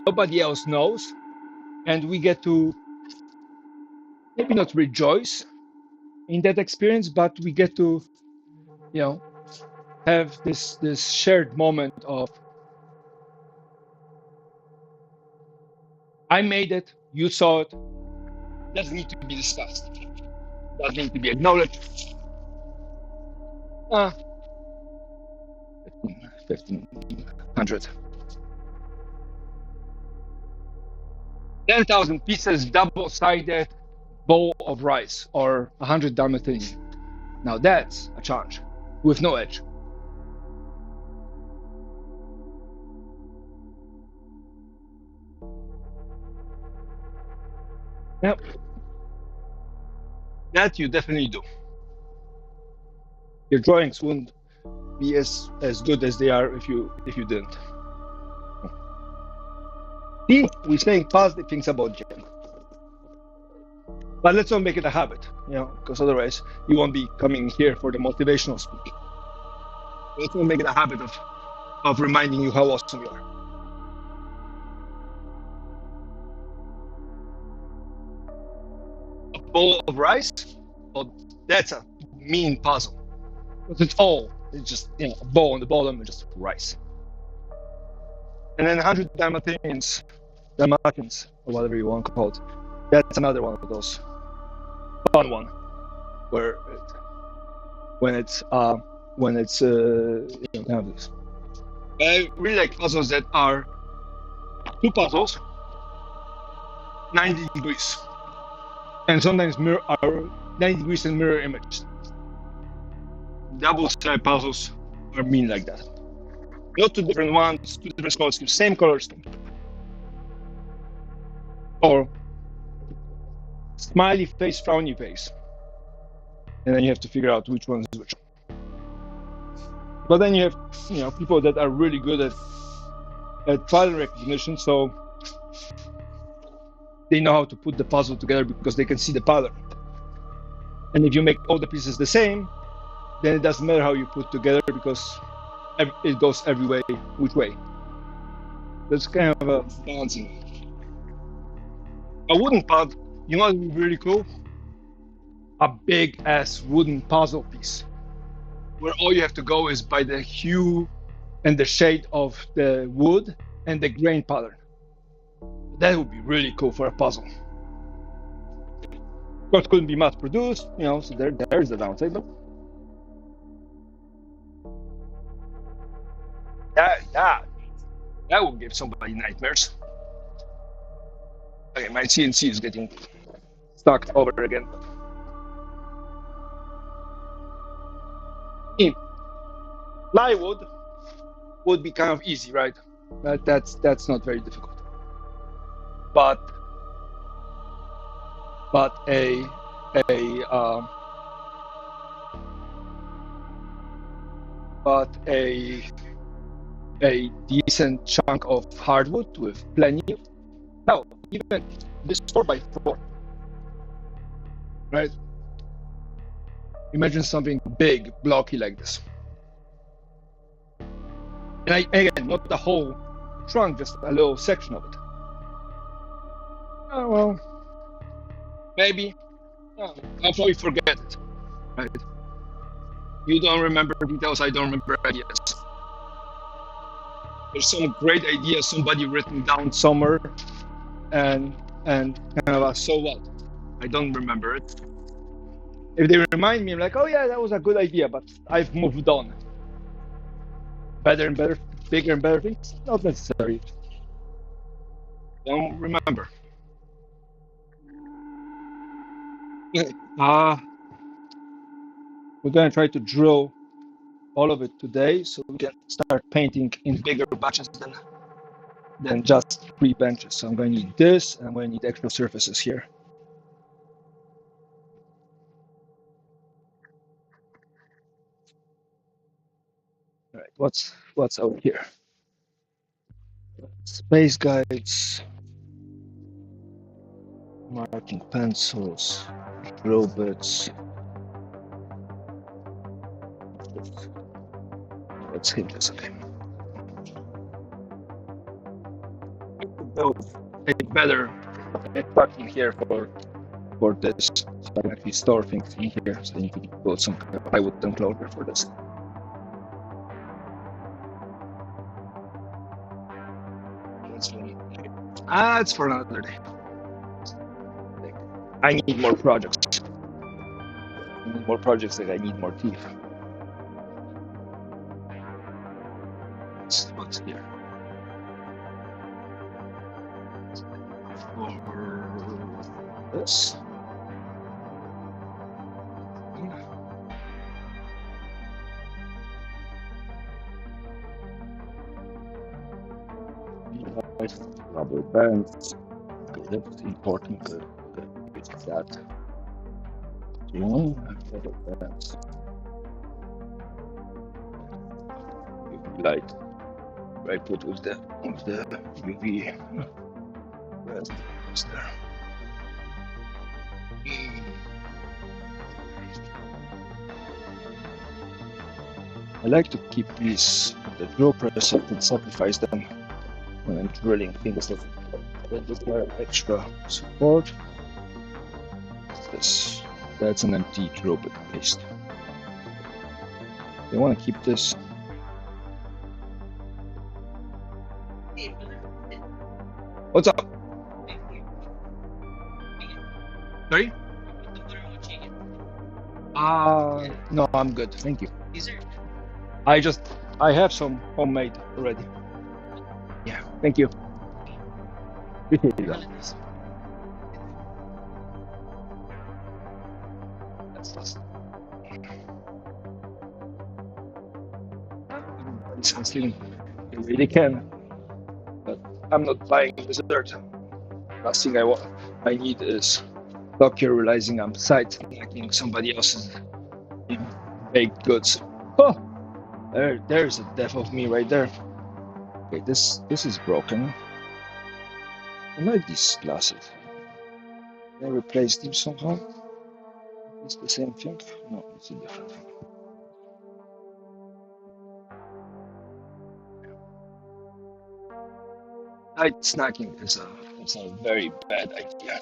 S1: Nobody else knows, and we get to maybe not rejoice in that experience, but we get to have this shared moment of I made it, you saw it. Doesn't need to be discussed. Doesn't need to be acknowledged. 1,500. 10,000 pieces double-sided bowl of rice or 100 Dalmatian. Now that's a challenge with no edge. Yep. That you definitely do. Your drawings wouldn't be as good as they are if you didn't. See, we're saying positive things about Jen. But let's not make it a habit, because otherwise you won't be coming here for the motivational speech. Let's not make it a habit of reminding you how awesome you are. A bowl of rice but that's a mean puzzle. It's just a ball on the bottom and just rice. And then 100 Dalmatians, or whatever you want to call it. That's another one of those fun one, where when it's kind of this. I really like puzzles that are two puzzles, 90 degrees, and sometimes are 90 degrees and mirror image. Double-sided puzzles are mean like that. Not two different ones, two different color schemes, same color scheme. Or smiley face, frowny face. And then you have to figure out which one is which. But then you have people that are really good at pattern recognition, so they know how to put the puzzle together because they can see the pattern. And if you make all the pieces the same, then it doesn't matter how you put together because it goes every way, which way. That's kind of a balancing. A wooden puzzle, you know what would be really cool? A big ass wooden puzzle piece, where all you have to go is by the hue and the shade of the wood and the grain pattern. That would be really cool for a puzzle. Of course, couldn't be mass produced, so there's the downside, but that would give somebody nightmares. Okay, my CNC is getting stuck over again. Plywood would be kind of easy, right? That's not very difficult. But a decent chunk of hardwood with plenty of, no, even this 4x4, right? Imagine something big, blocky like this. And again, not the whole trunk, just a little section of it. Oh, well, maybe. I'll probably forget it, right? You don't remember details, I don't remember ideas. There's some great idea somebody written down somewhere, and kind of so what? I don't remember it. If they remind me, I'm like, oh yeah, that was a good idea, but I've moved on. Better and better, bigger and better things, not necessary. Don't remember. We're gonna try to drill all of it today, so we can start painting in bigger batches than just 3 benches. So I'm going to need this, and I'm going to need extra surfaces here. All right, what's out here? Space guides, marking pencils, drill bits. Let's hit this again. It's better parking here for this, so I can actually store things in here. So you can put some plywood enclosure for this. It's for another day. I need more projects. I need more projects, like I need more teeth. What's here? For this. Rubber bands. Okay, that's important. Which is that? Rubber bands. Light. Right, put with the UV. Rest there. I like to keep these the drill press up and sacrifice them when I'm drilling things that require extra support. This That's an empty robot paste. They want to keep this. What's up? Sorry? No, I'm good. Thank you. I have some homemade already. Yeah, thank you. Appreciate that. It's hustling. You really can. But I'm not buying dessert. Last thing I need is Tokyo realizing I'm side snacking somebody else's baked goods. Oh, there's a death of me right there. Okay, this is broken. I like these glasses. Can I replace them somehow? It's the same thing? No, it's a different thing. Night snacking is a very bad idea.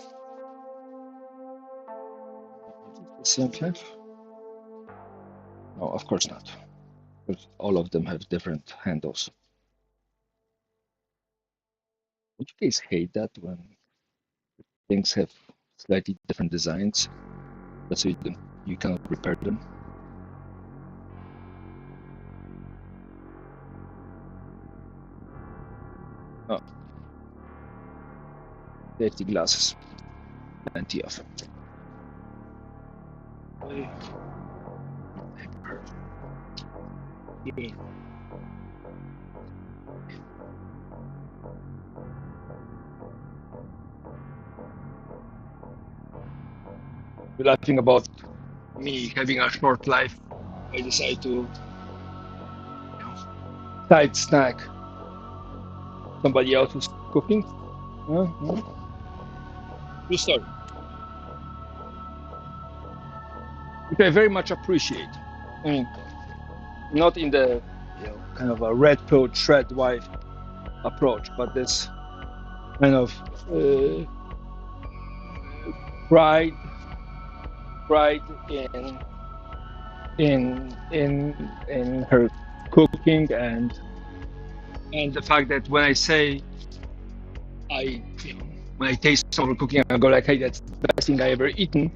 S1: Is it the same thing? No, of course not. Because all of them have different handles. Don't you guys hate that when things have slightly different designs? That's so you cannot repair them. Oh. Safety glasses. Plenty of them. You're laughing about me having a short life. I decide to side snack somebody else's cooking. True story. Which I very much appreciate. I mean, not in the kind of a red pill shred wife approach, but this kind of pride in her cooking and the fact that when I say when I taste some of her cooking, I go like, hey, that's the best thing I ever eaten,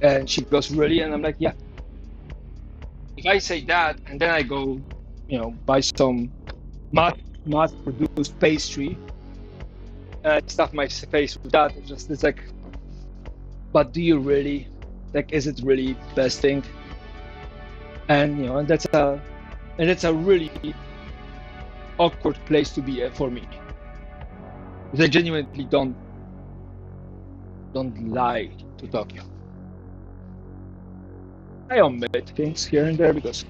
S1: and she goes, really? And I'm like, yeah. If I say that and then I go, buy some mass-produced pastry and stuff my face with that, it's like, but do you really? Like, is it really best thing? And and that's a really awkward place to be for me. Because I genuinely don't lie to Tokyo. I omit things here and there because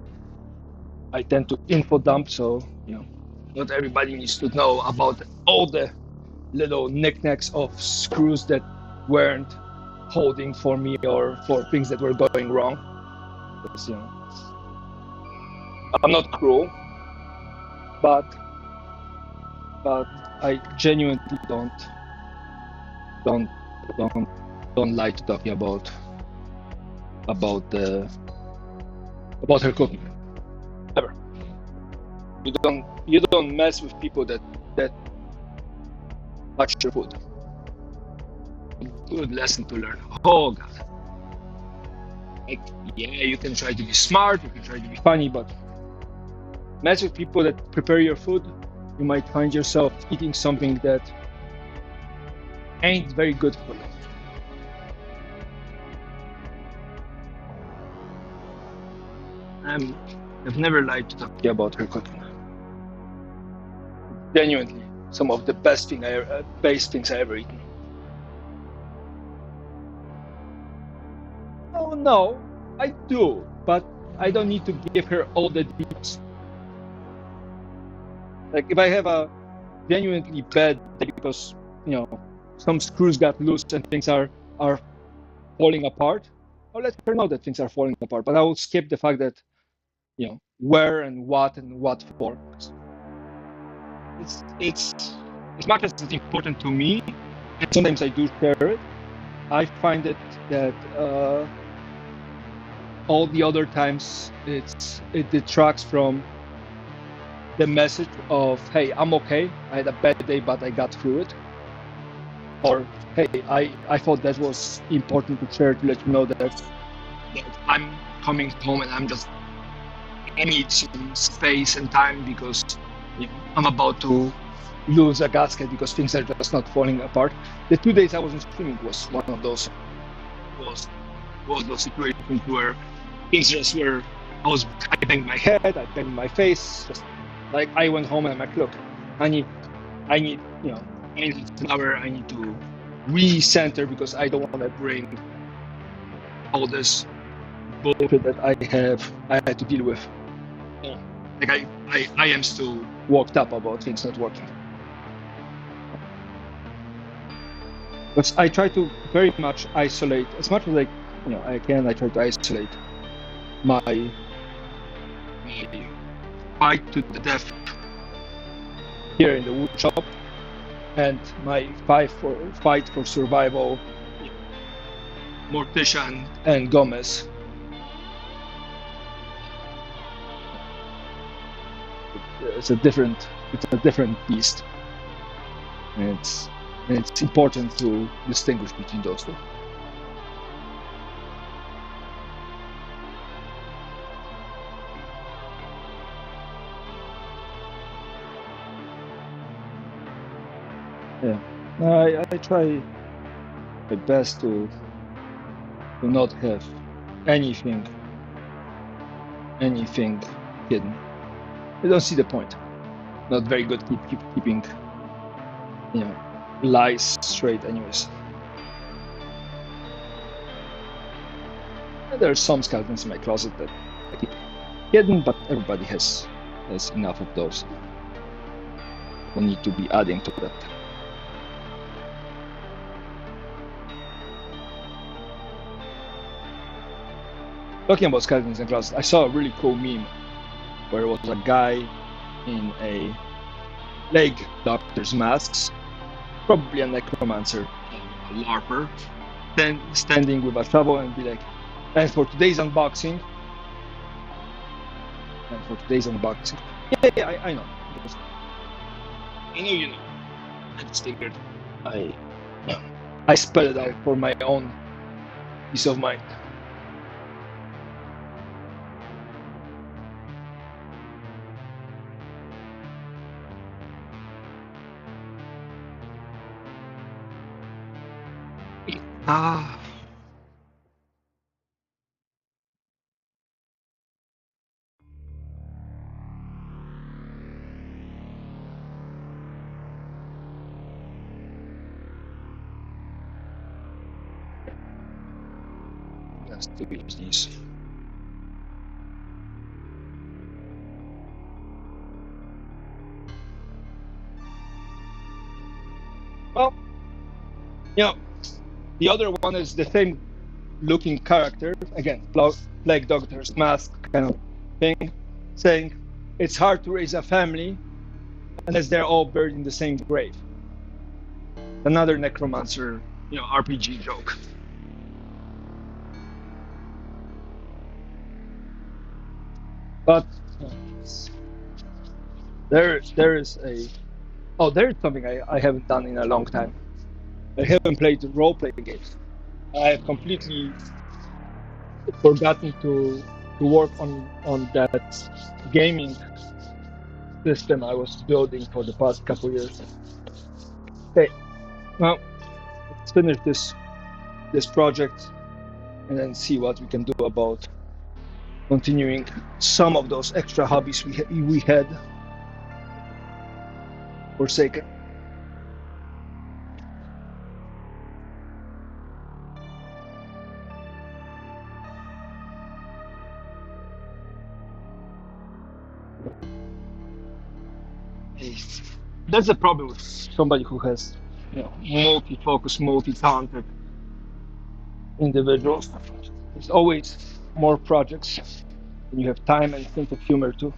S1: I tend to info dump, so not everybody needs to know about all the little knickknacks of screws that weren't holding for me or for things that were going wrong. Because, I'm not cruel, but I genuinely don't lie to Tokyo about her cooking. Ever. You don't mess with people that touch your food. Good lesson to learn. Oh god. Like, yeah, you can try to be smart, you can try to be funny, but mess with people that prepare your food, you might find yourself eating something that ain't very good for you. I've never lied to Tokyo about her cooking. Genuinely, some of the best things I ever eaten. Oh no, I do, but I don't need to give her all the details. Like, if I have a genuinely bad day because some screws got loose and things are falling apart, I'll let her know that things are falling apart. But I will skip the fact that where and what for. It's as much as it's important to me, and sometimes I do share it. I find it that all the other times it detracts from the message of, hey, I'm okay, I had a bad day but I got through it, or hey, I thought that was important to share to let you know that I'm coming home and I need some space and time because I'm about to lose a gasket because things are just not falling apart. The 2 days I wasn't streaming was one of those was those situations where things just were. I banged my head, I banged my face, just like I went home and I'm like, look, I need I need I need an hour, I need to recenter because I don't want to bring all this bullshit that I had to deal with. Like I am still worked up about things not working. But I try to very much isolate as much as I can. I try to isolate my fight to the death here in the wood shop and my fight for survival, Morticia and Gomez. It's a different beast, and it's important to distinguish between those two. Yeah, I try my best to not have anything hidden. I don't see the point. Not very good keeping lies straight anyways. And there are some skeletons in my closet that I keep hidden, but everybody has enough of those. Don't need to be adding to that. Talking about skeletons in closets, I saw a really cool meme where it was a guy in a plague doctor's masks, probably a necromancer, a larper, then standing with a shovel and be like, and for today's unboxing, yeah, I know. I know you know. I just figured I spell it out for my own peace of mind. Ah. Let's do these. Well, the other one is the same looking character, again, Plague Doctor's mask kind of thing, saying it's hard to raise a family unless they're all buried in the same grave. Another necromancer, RPG joke. But there's something I haven't done in a long time. I haven't played role-playing games. I have completely forgotten to work on that gaming system I was building for the past couple years. Okay, well, let's finish this project and then see what we can do about continuing some of those extra hobbies we had forsaken. That's the problem with somebody who has, multi-focus, multi-talented individuals. There's always more projects, and you have time and sense of humor too.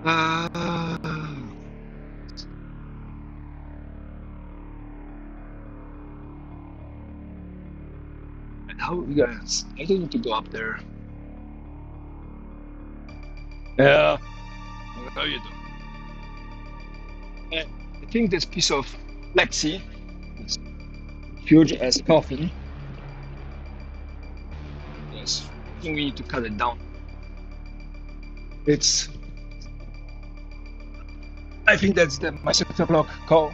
S1: Uh, how you guys? I don't need to go up there. Yeah, how you do? I think this piece of plexi is huge as coffin. Yes, I think we need to cut it down. It's. I think that's my 6 o'clock call.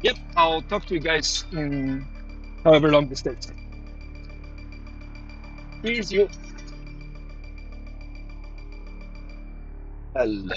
S1: Yep, I'll talk to you guys in however long this takes. Here's you. Hello.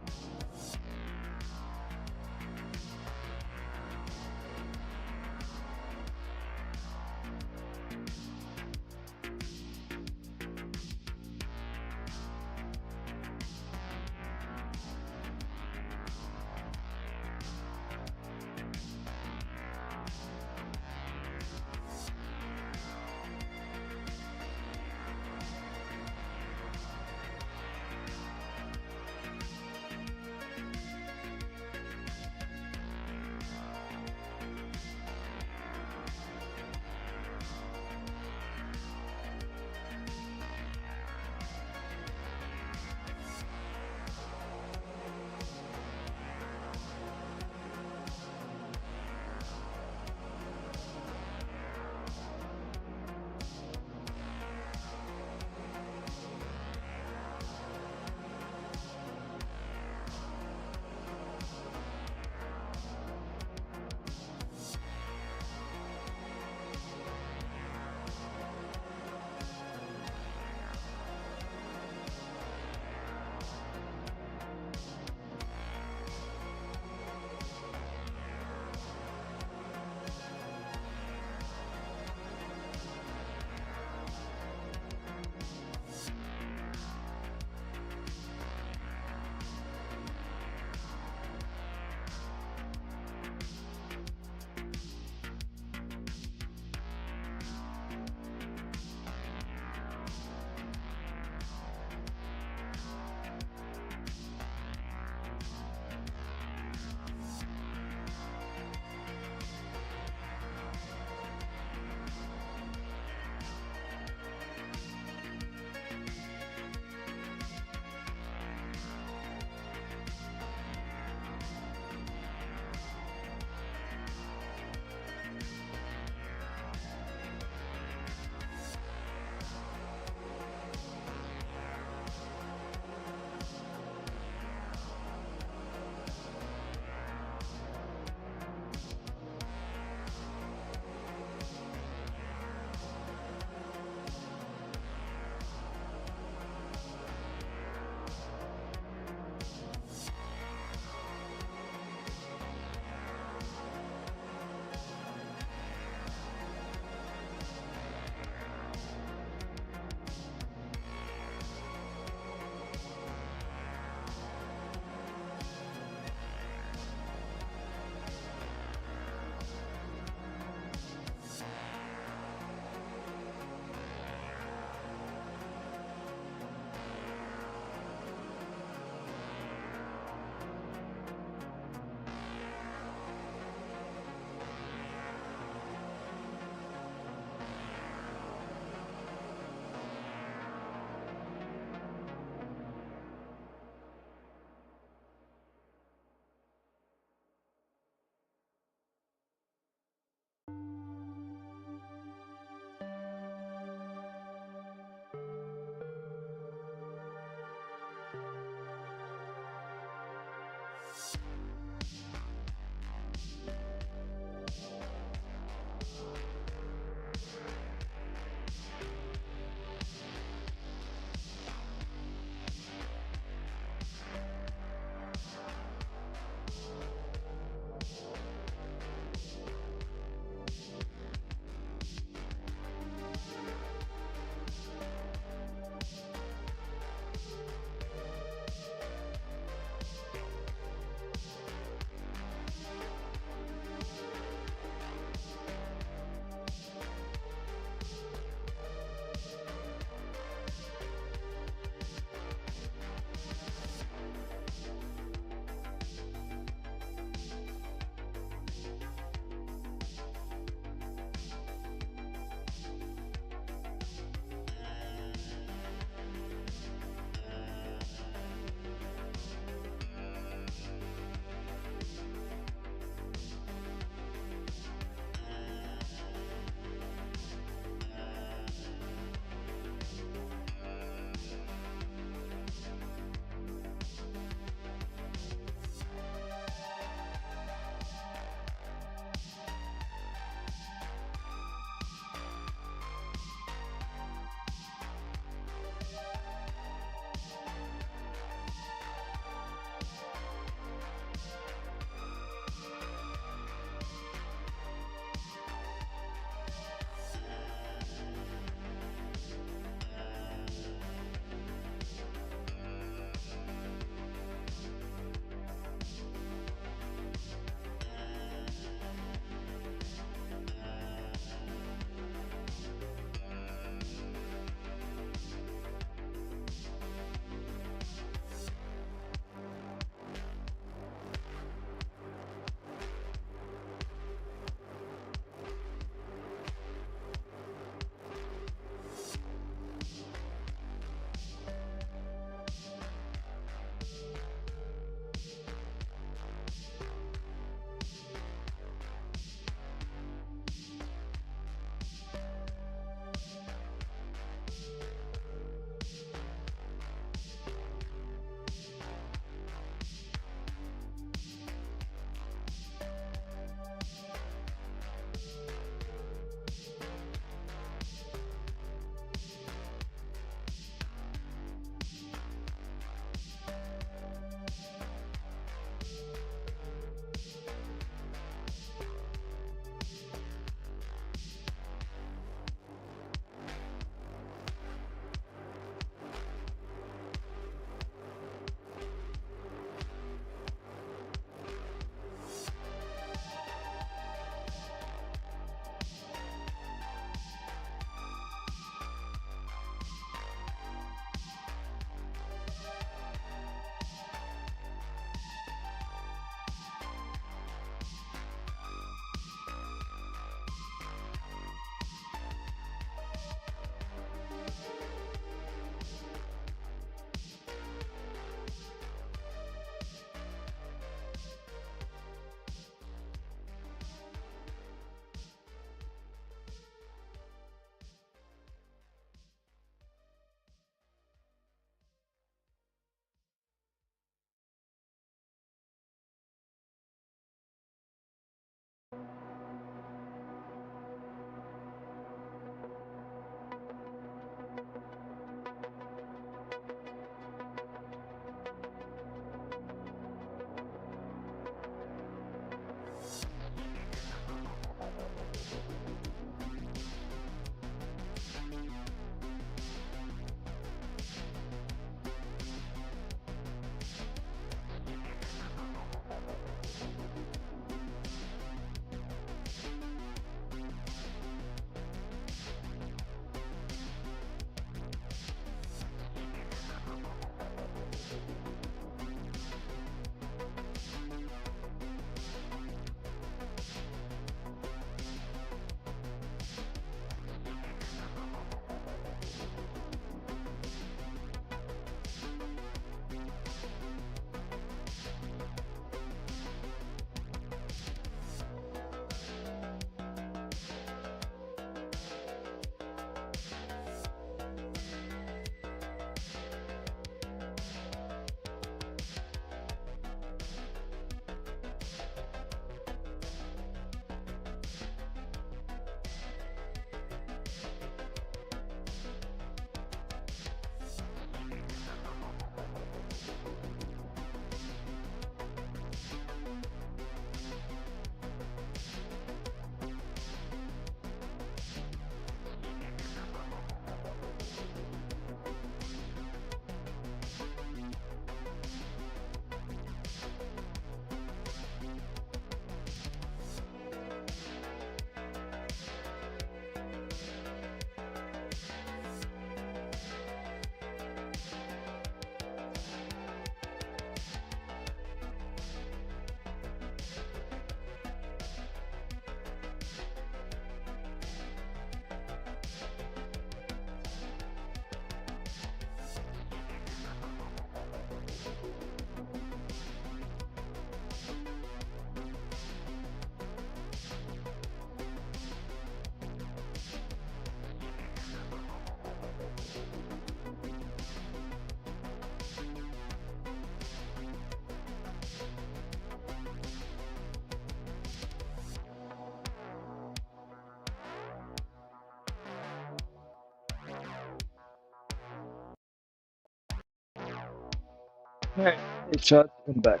S1: Alright, take shot and back.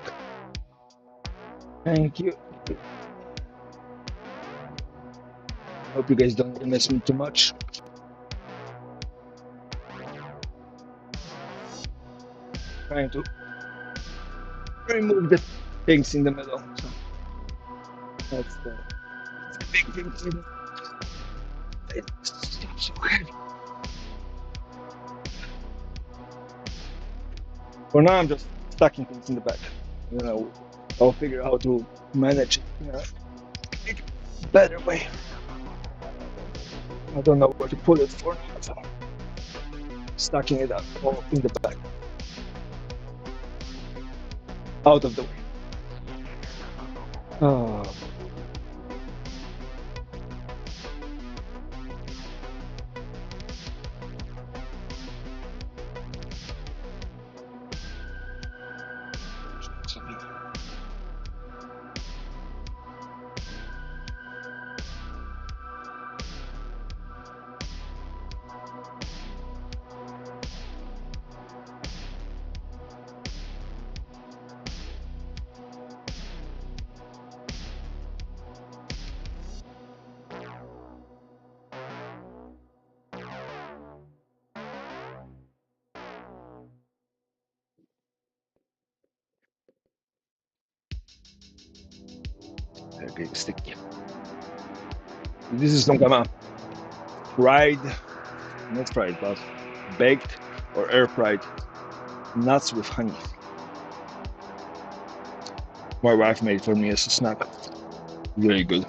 S1: Thank you. Hope you guys don't miss me too much. Trying to remove the things in the middle. So that's the big thing for me. It's so heavy. For now, I'm just stacking things in the back. You know, I'll figure out how to manage it in a better way. I don't know where to put it for now, so stacking it up all in the back, out of the way. Oh, okay, sticky. This is some kind of fried, not fried, but baked or air fried nuts with honey. My wife made for me as a snack. Really good.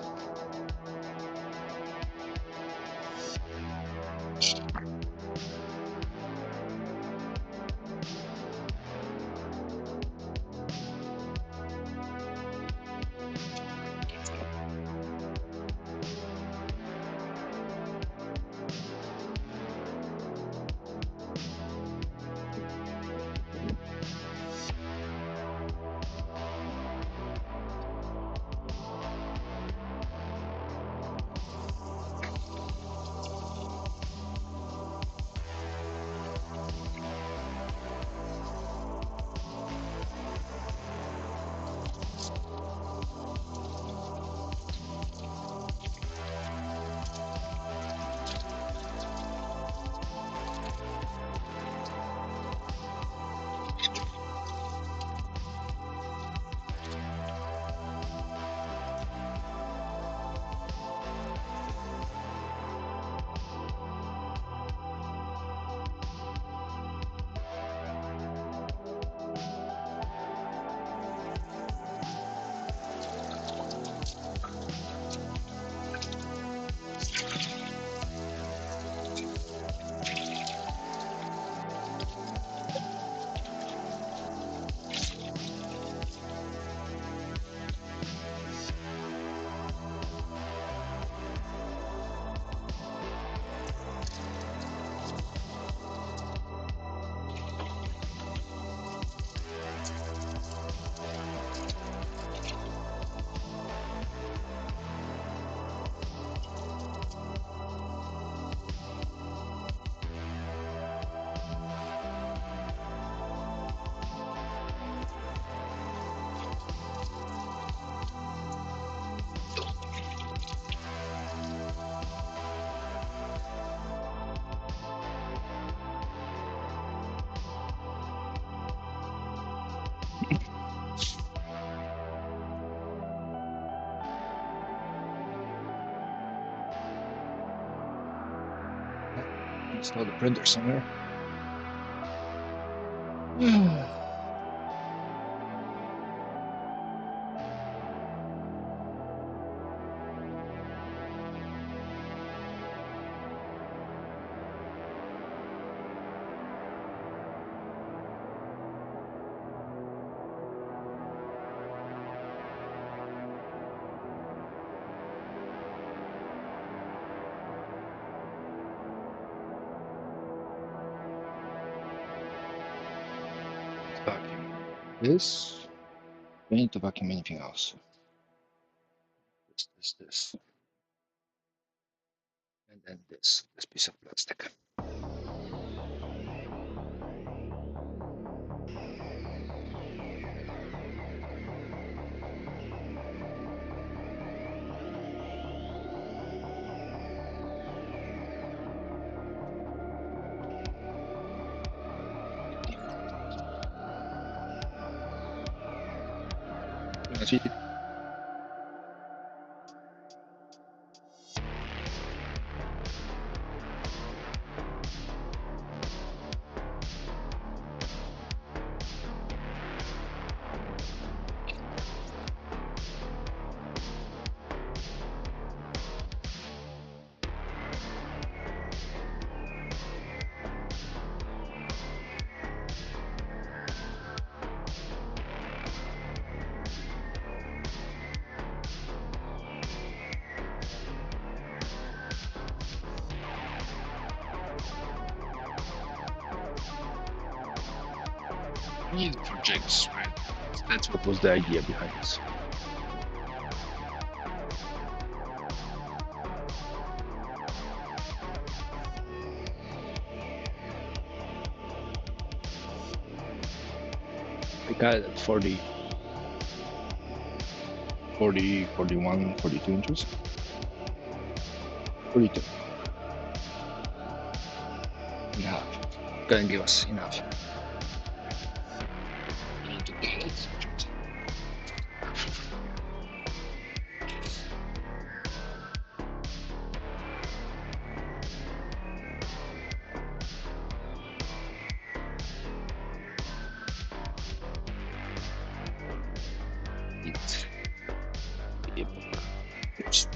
S1: Install the printer somewhere. Vacuum this. We need to vacuum anything else. This. And then this piece of plastic. Actually, we need projects, right? That's what was the idea behind this. I got it at 40, 40, 41, 42 inches. 42. Enough. Gonna give us enough. We need to get it. Yep. Oops.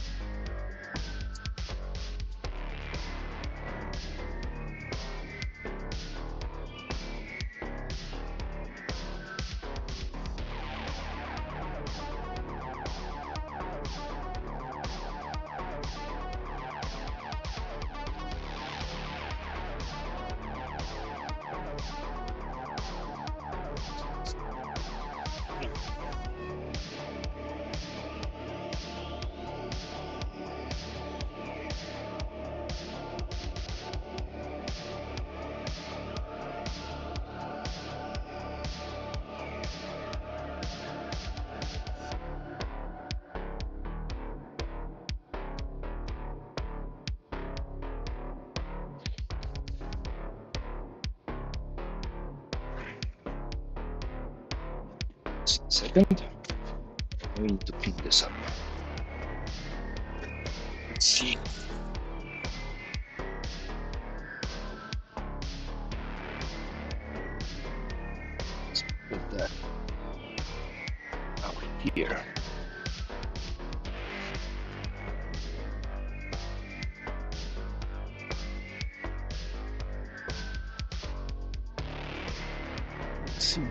S1: Second, we need to clean this up. Let's see. Let's put that out here. Let's see.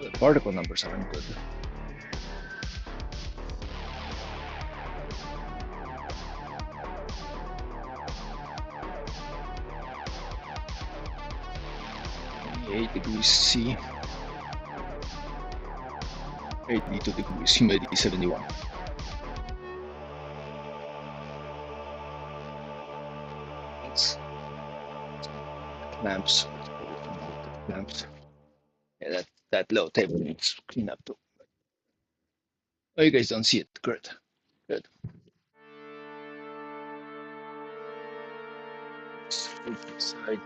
S1: The particle numbers aren't good. Degrees C, 82 degrees, humidity 71. Let's clamps, clamps. Yeah, that low table needs clean up too. Oh, you guys don't see it. Good, good. Side.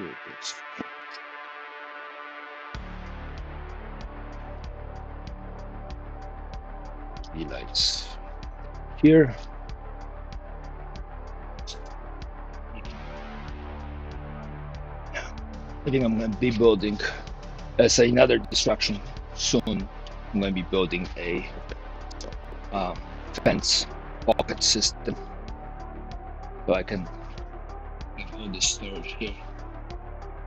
S1: with this. The lights here. I think I'm going to be building as another distraction soon. I'm going to be building a fence pocket system, so I can have all this storage here.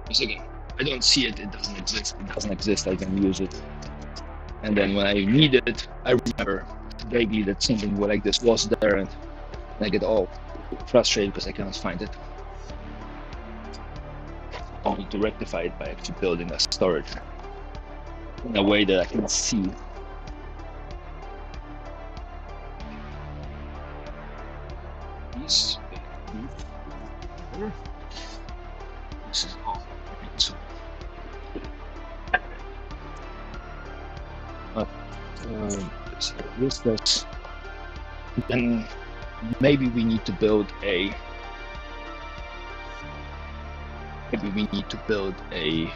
S1: Because again, I don't see it, it doesn't exist. It doesn't exist, I can use it. And then when I need it, I remember vaguely that something like this was there, and I get all frustrated because I cannot find it. I need to rectify it by actually building a storage in a way that I can see. This is all. So, this, then maybe we need to build a. Maybe we need to build a.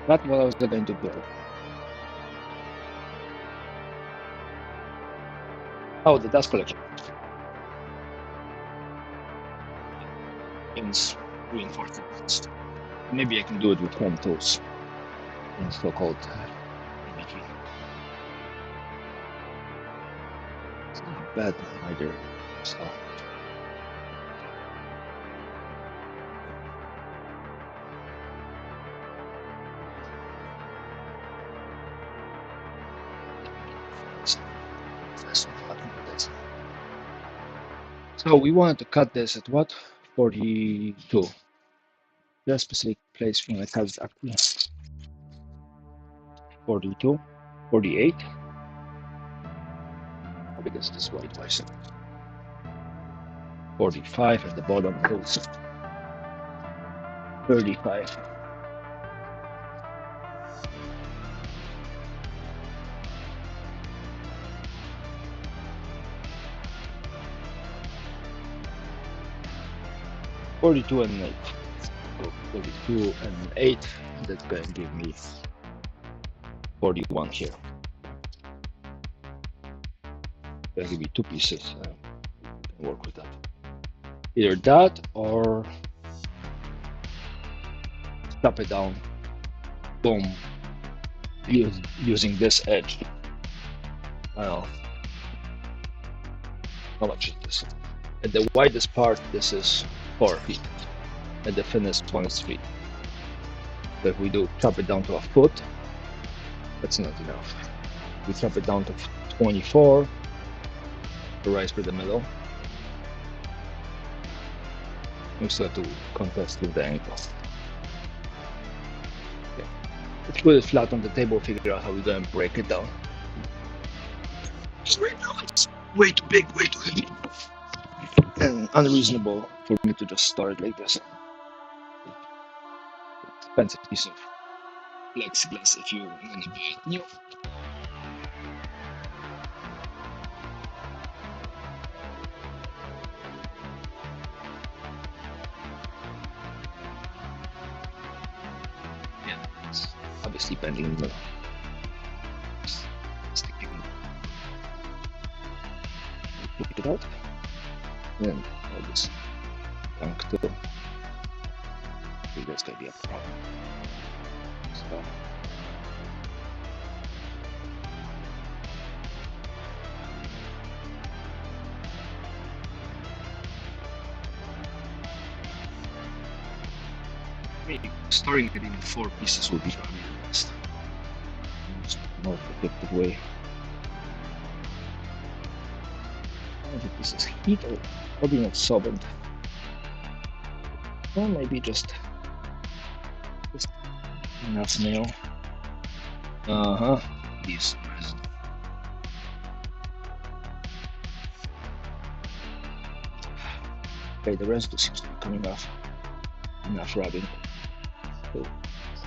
S1: Not what I was going to build. Oh, the dust collection. It's reinforced. Maybe I can do it with home tools in so-called imagery. It's not bad either. So. So we wanted to cut this at what? 42. The specific place we want to cut it actually. 42, 48. How big is this white bicep? 45 at the bottom, also 35. $42 and 8. So 42 and 8. That's going to give me 41 here. That'll give me 2 pieces. I can work with that. Either that or chop it down. Boom. Using this edge. Well, how much is this? At the widest part, this is 4 feet. At the thinnest one is 3. So if we do chop it down to a foot, that's not enough. We chop it down to 24. Rise through the middle. We still have to contest with the angle. Okay. Let's put it flat on the table, figure out how we're going to break it down. Right now it's way too big, way too heavy, and unreasonable for me to just start like this. Expensive piece of plexiglass if you want to buy it new. Obviously bending the sticking it out, then all this junk too. I think that's gonna be a problem. So maybe storing it in 4 pieces would be probably the best. Just more effective way. I don't think this is heat or probably not solvent. Or maybe just enough nail. These resin. Okay, the residue seems to be coming off. Enough rubbing. So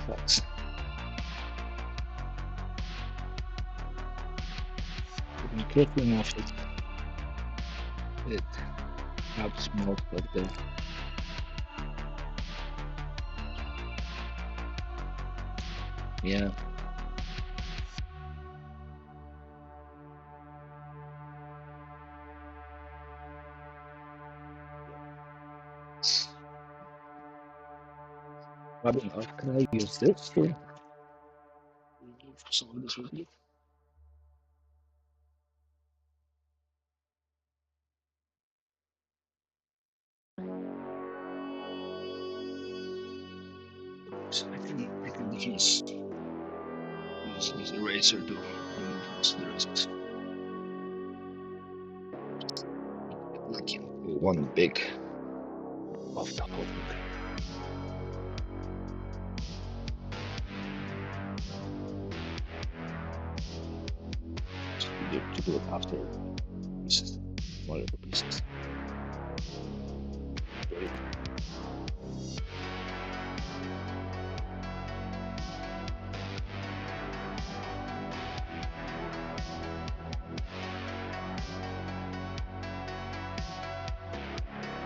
S1: that's careful enough that it helps most of the yeah. Probably not. Can I use this to remove some of this residue? So I can use this eraser to remove most of the rest. Like one big of the whole thing. To do it after pieces, smaller pieces. Great.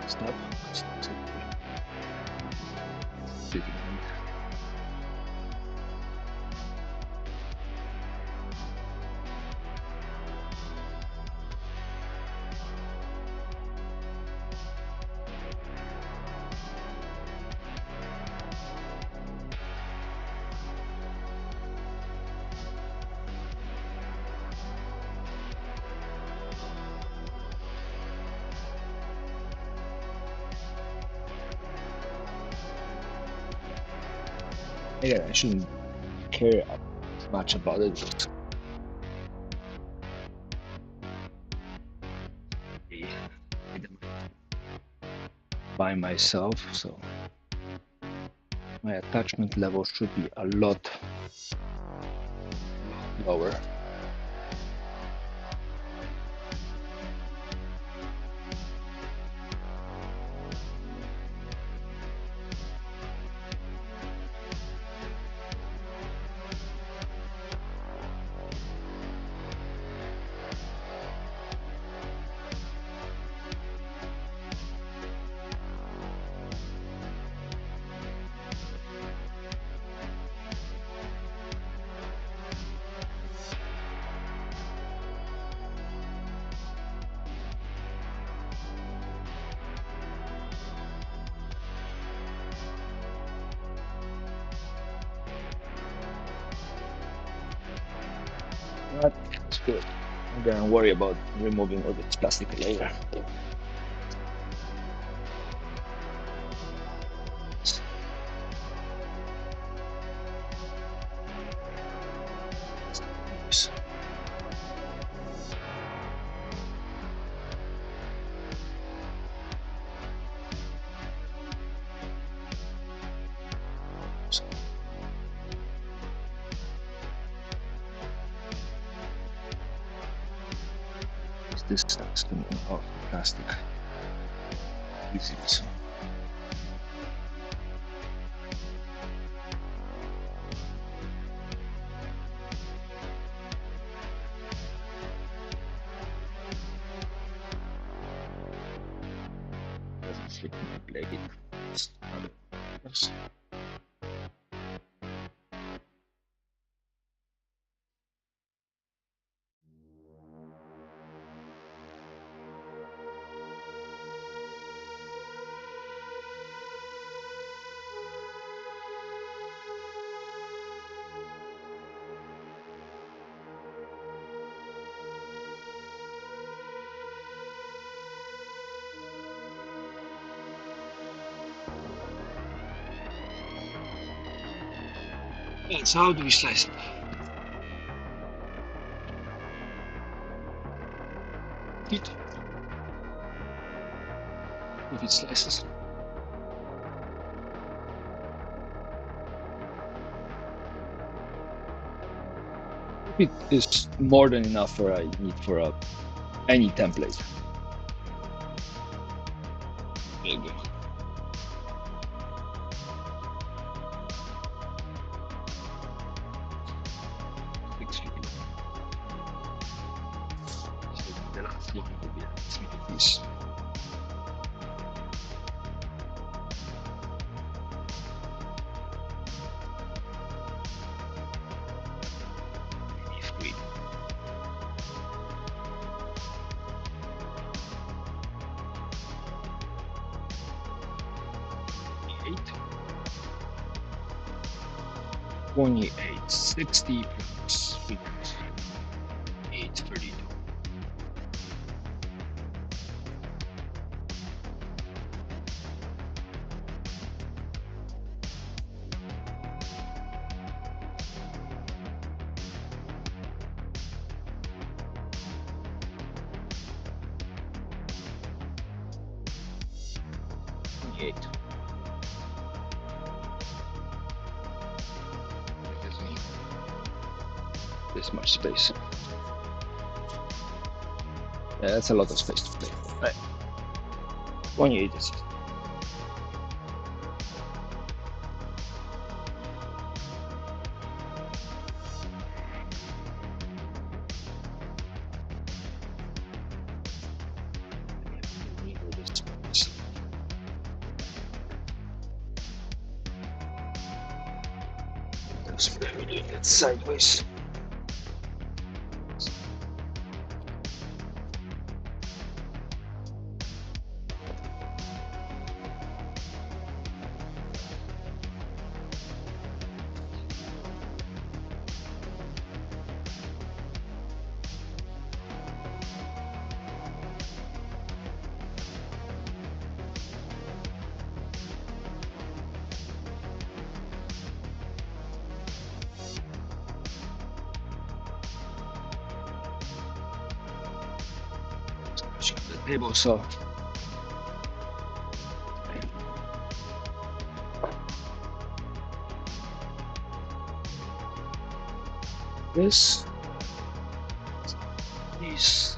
S1: Stop. Yeah, I shouldn't care as much about it. Just by myself, so my attachment level should be a lot lower. That's good. I'm gonna worry about removing all this plastic later. This starts to move off the plastic easily. So. Doesn't stick to my blade. It's another process. And so how do we slice it? Feet. If it slices. It is more than enough for I need for any template. There you go. 28, 60 plus 8, 32. Eight. That gives me this much space. Yeah, that's a lot of space to play. Right. 28 is. We're doing that sideways. The table, so this, these.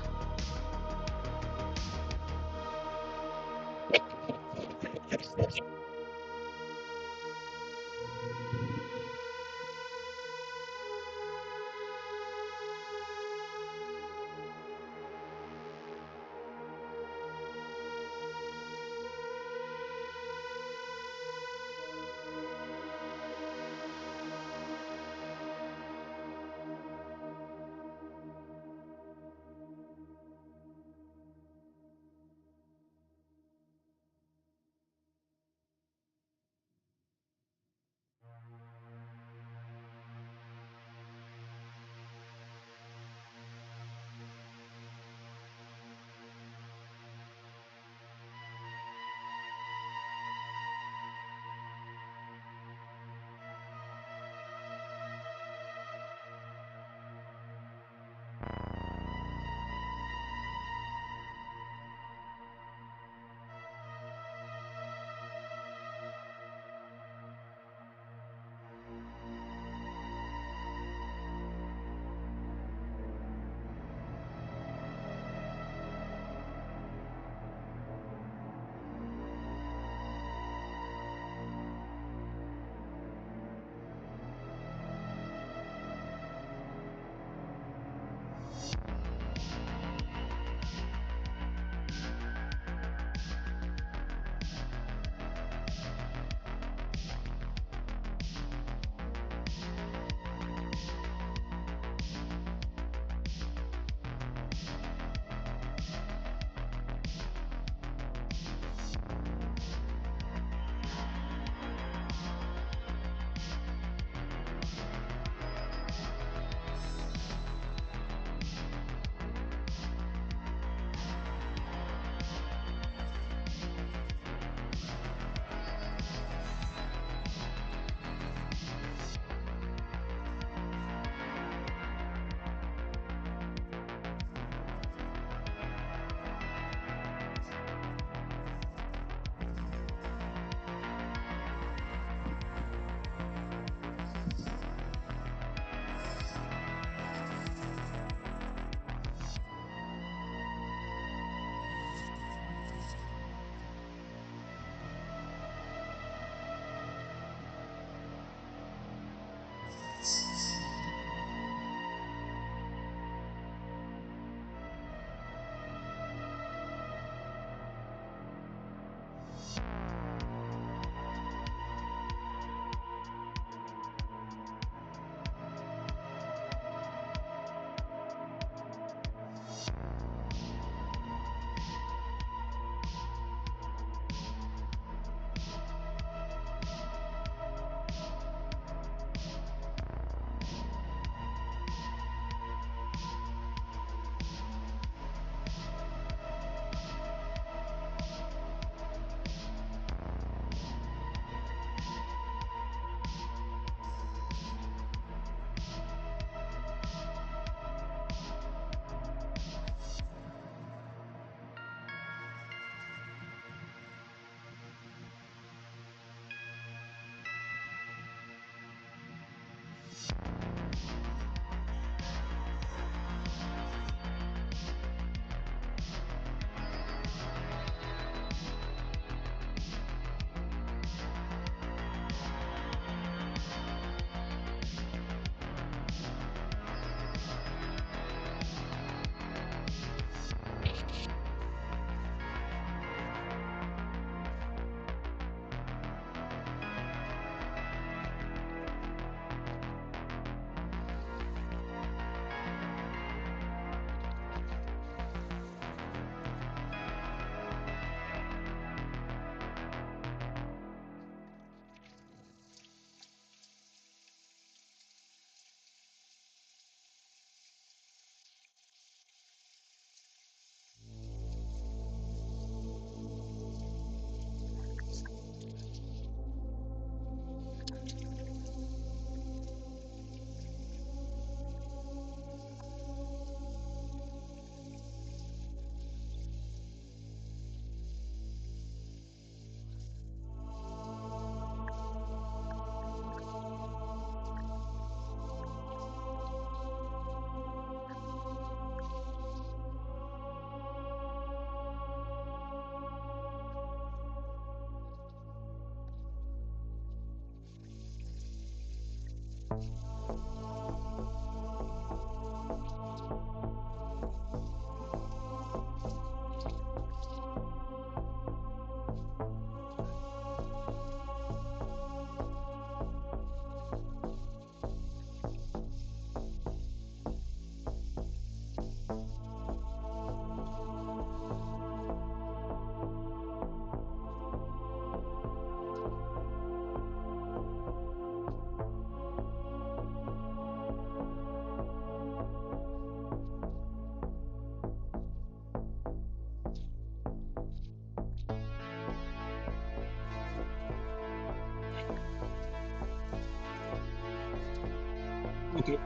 S1: Okay.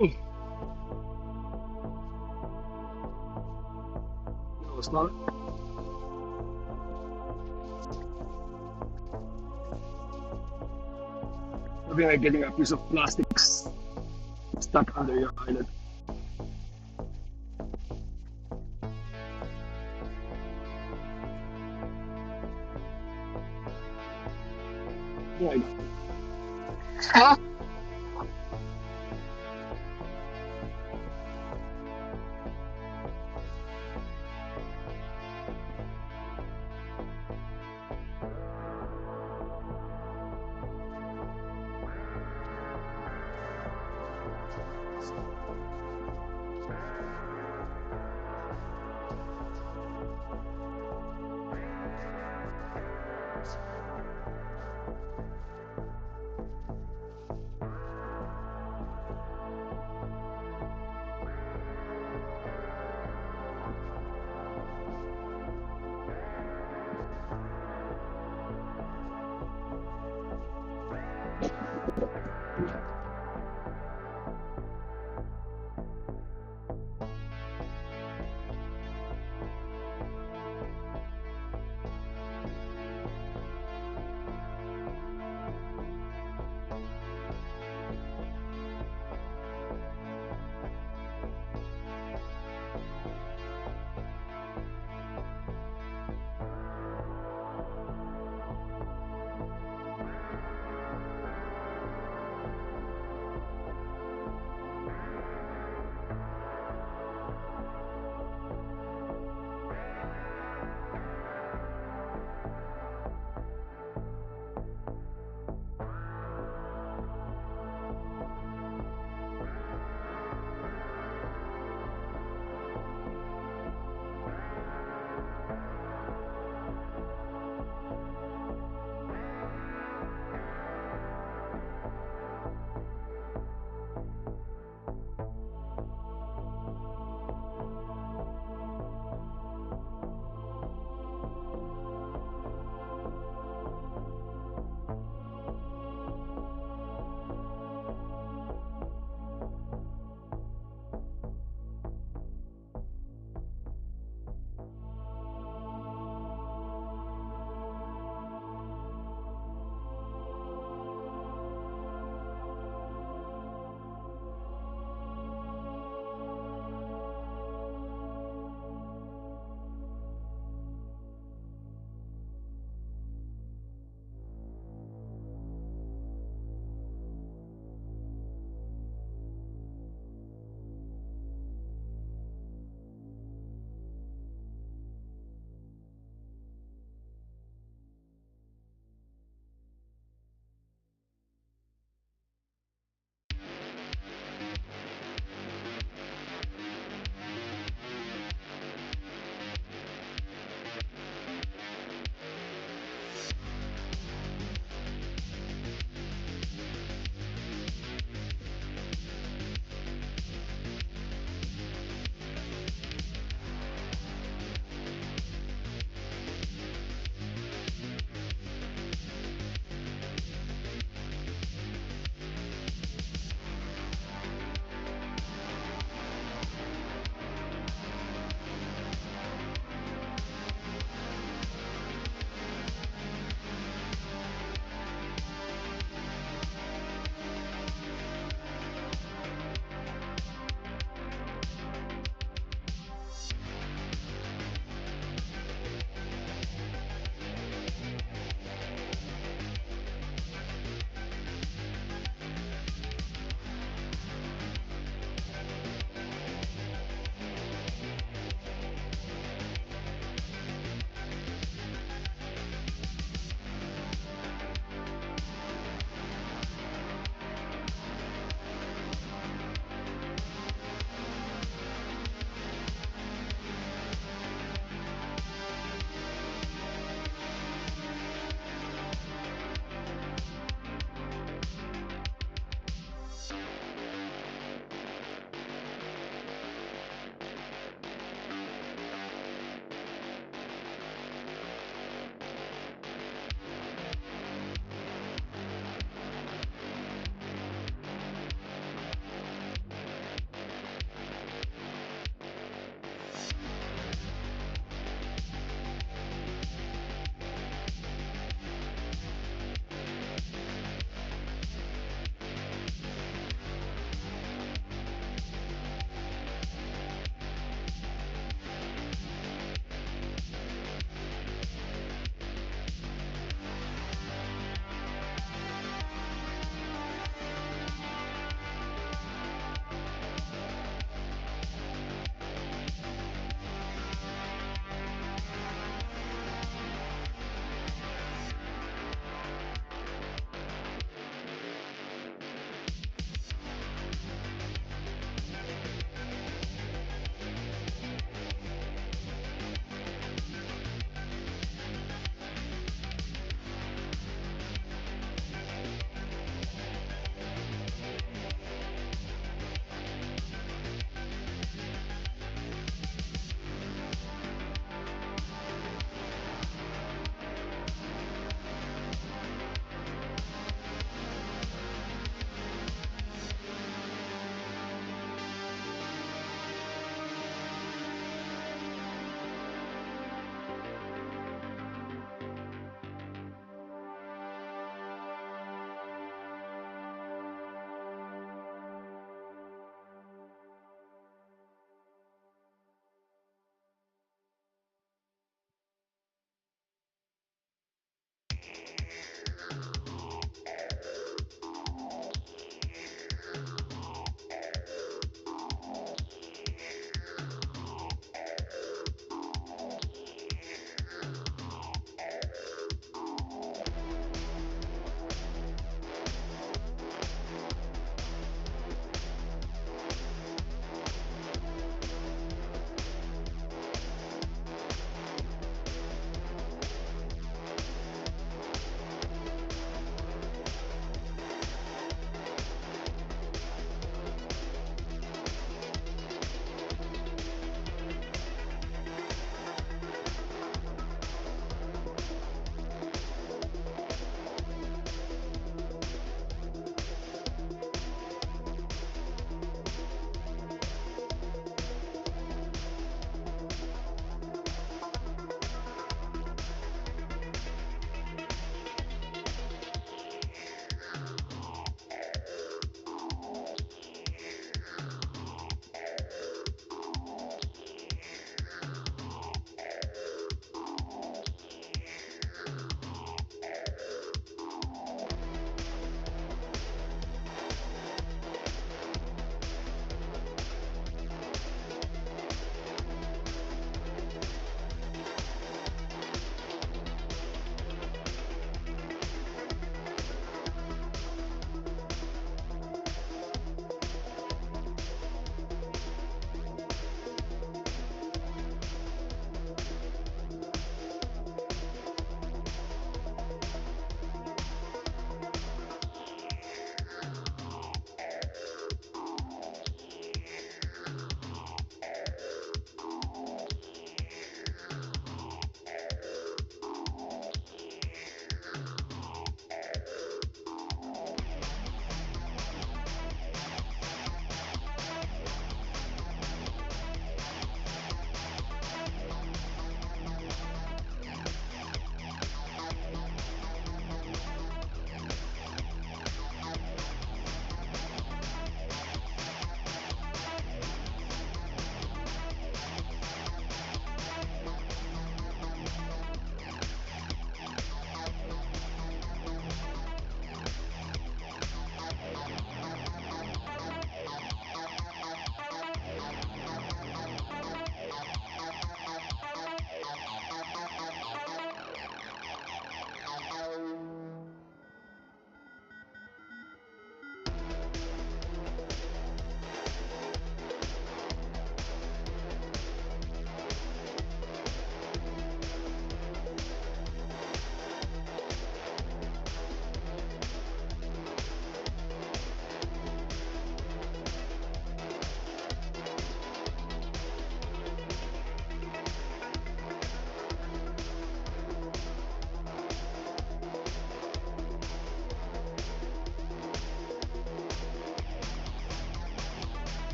S1: Oh, no, it's not. Something like getting a piece of plastic stuck under your eyelid. Yeah, I got it.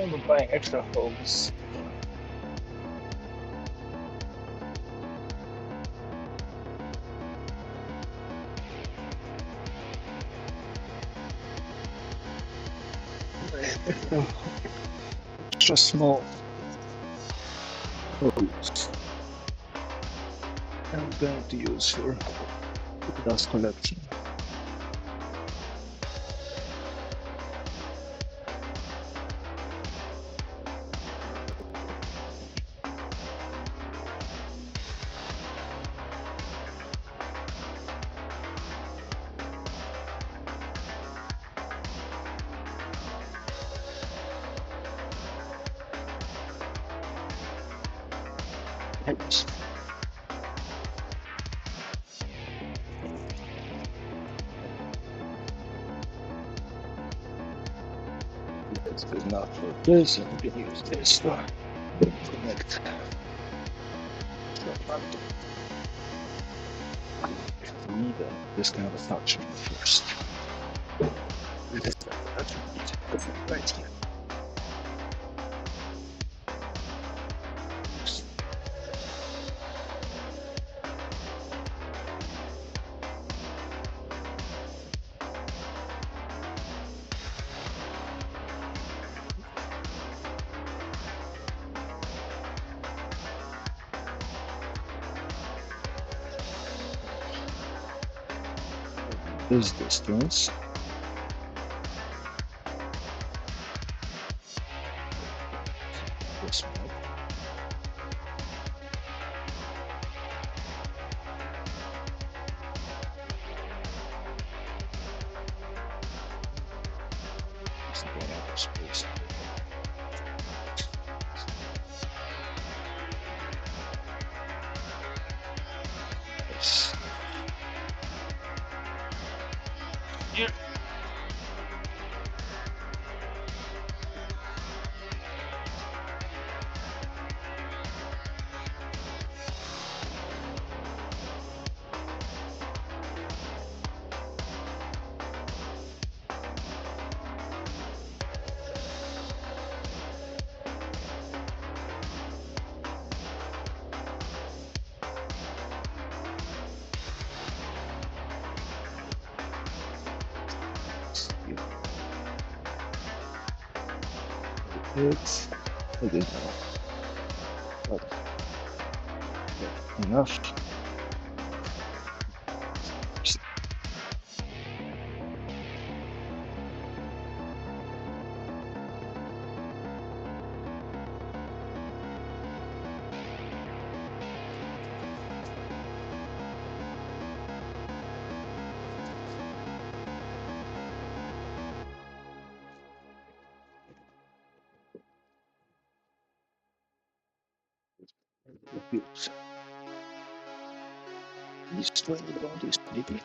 S1: plan on buying extra homes. Extra small holes I'm going to use for dust collection. Oops. That's good enough for this, and we can use this to connect. We need this kind of attachment first. This attachment right here. This distance. This one. It's the outer space. Yes. Here. It's it is not enough. This way we don't use maybe.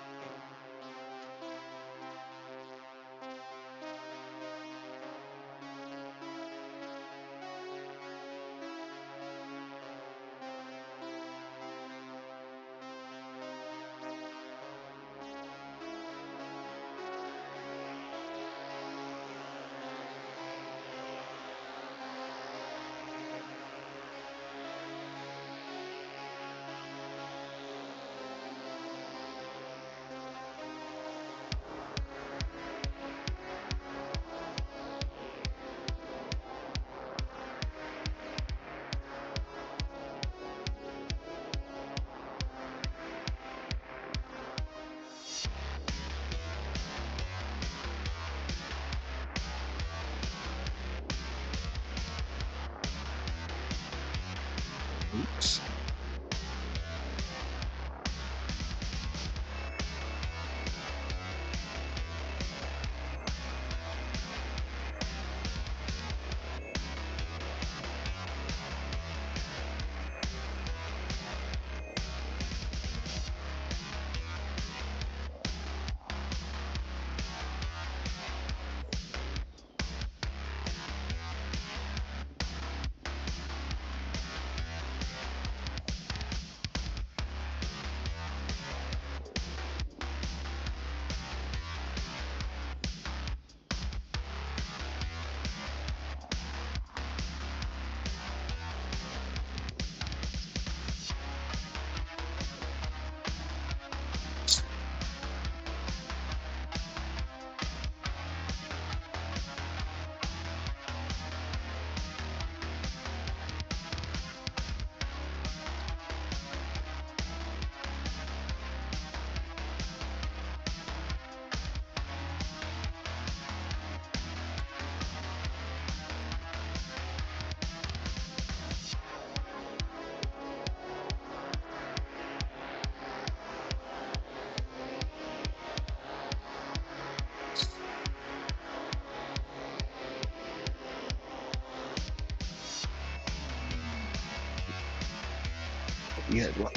S1: he had one.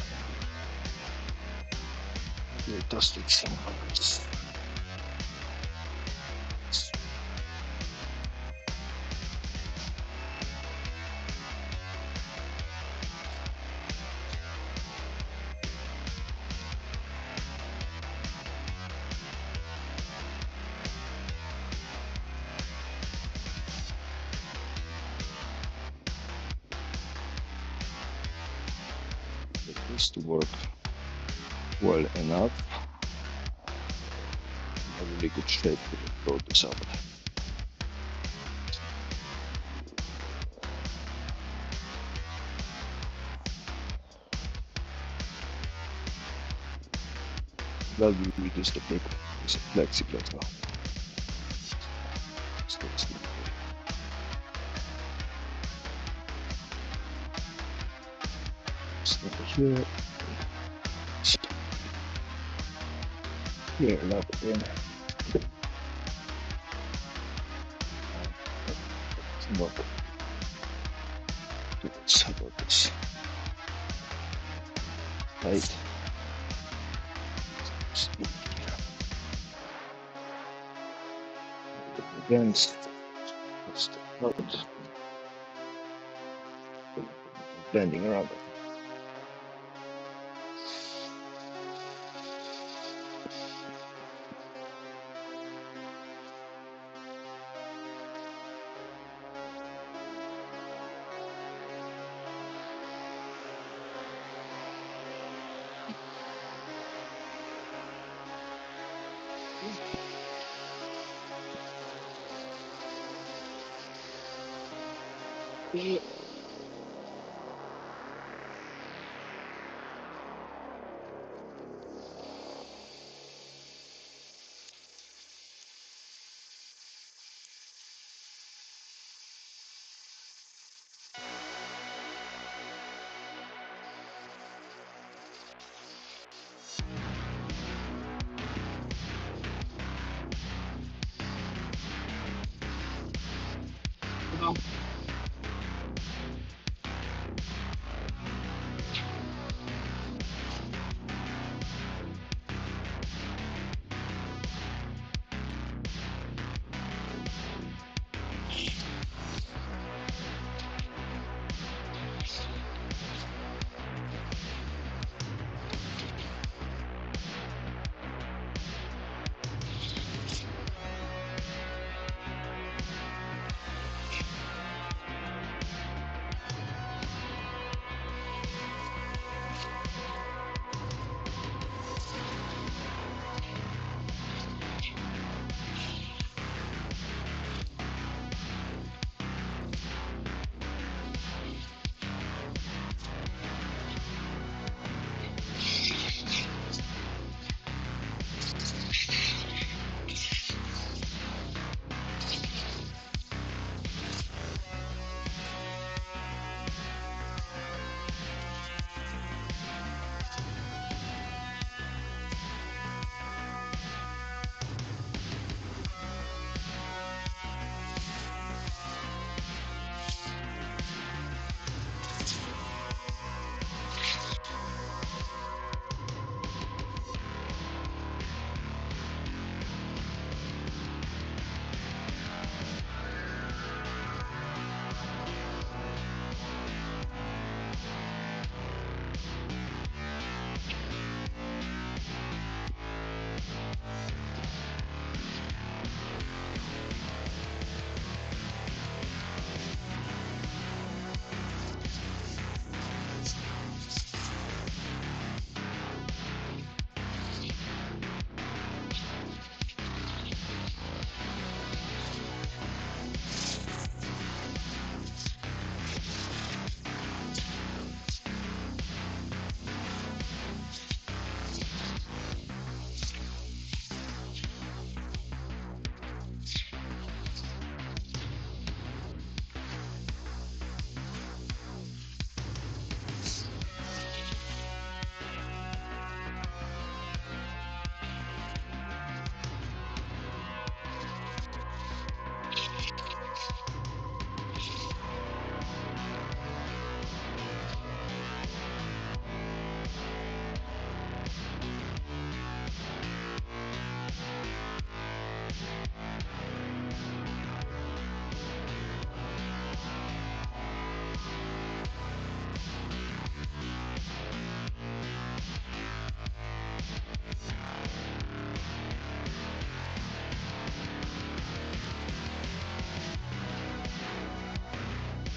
S1: He toasted some. It needs to work well enough. A really good shape to throw this out. Well, we reduce the paper. It's a plexiglass now. Here. Here, lock it in. Look. How about this? Right. Against. What's the code? Bending around it.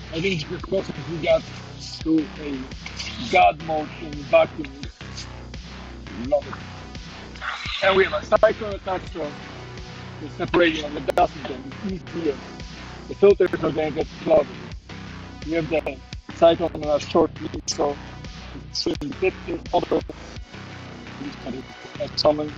S1: I think it's because we got to a God mode in vacuuming. Love it. And we have a cyclone attached to the separating of the dust and it's easier. The filters are going to get clogged. We have the cyclone on a short lead, so it's really fit in other that's common.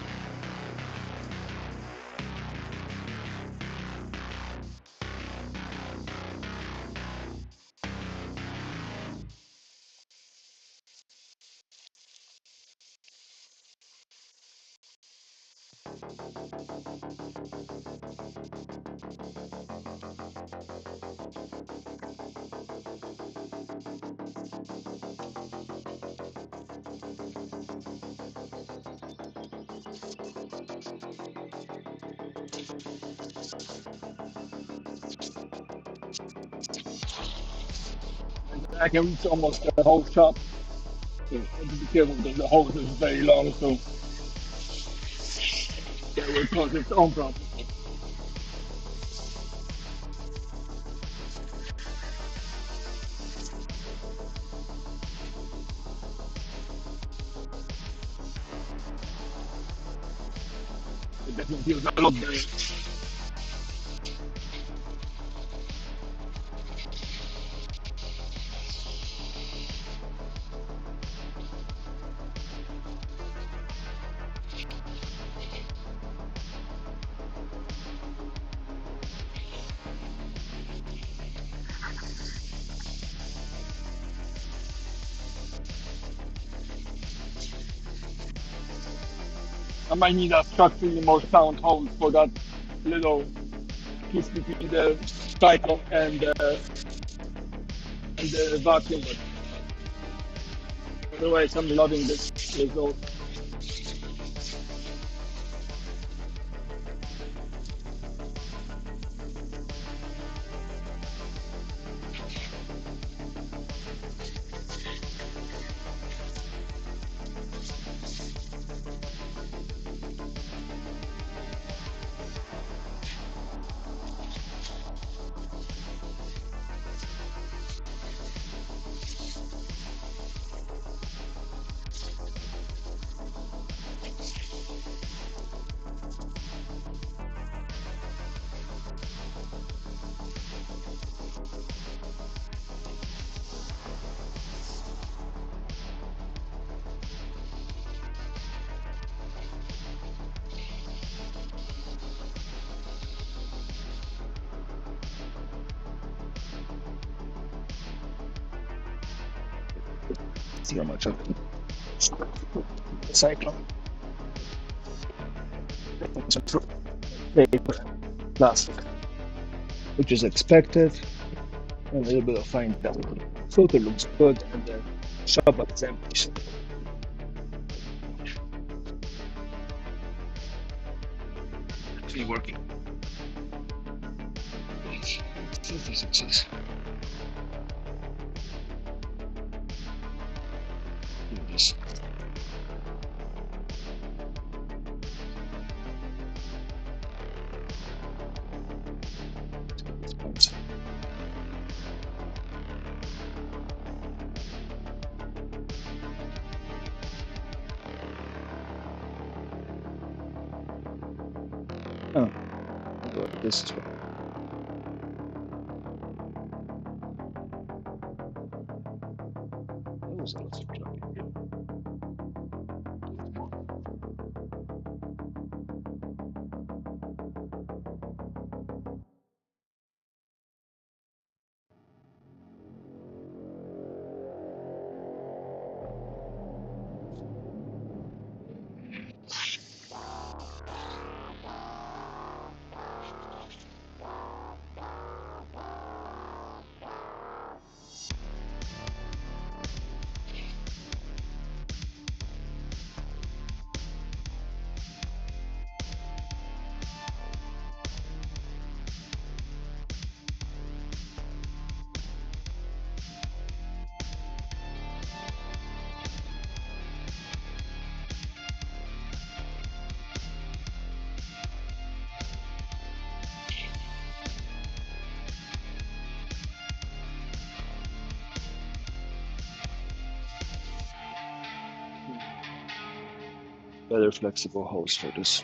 S1: I can reach almost the whole shop. So I have to be careful because the hose is very long, so that will cause its own problem. It definitely feels a lot better. I might need a structurally more sound hose for that little piece between the cycle and the vacuum, but otherwise I'm loving this result. See how much of the cyclone. Paper, plastic, which is expected, and a little bit of fine dust. Filter looks good, and the shop is empty. So actually working. Filter success. Do this. Oh, this is what. That was a lot of traffic. better flexible hose for this.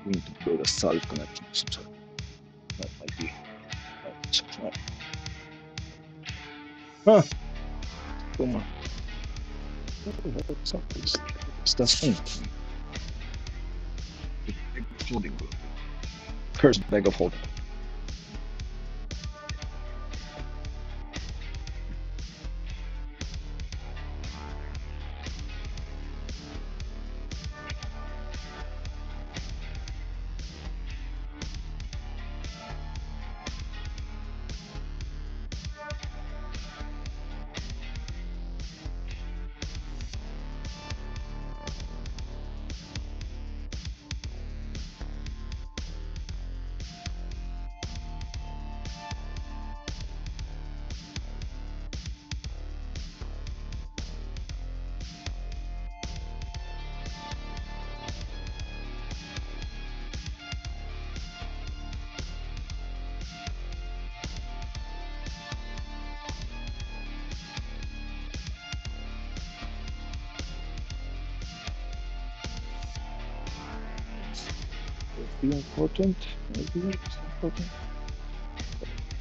S1: We need to build a solid connection of some sort. That might be. Right. Huh. Come on. That's funny. Holding group. Cursed bag of holding. Be important. Maybe it's important.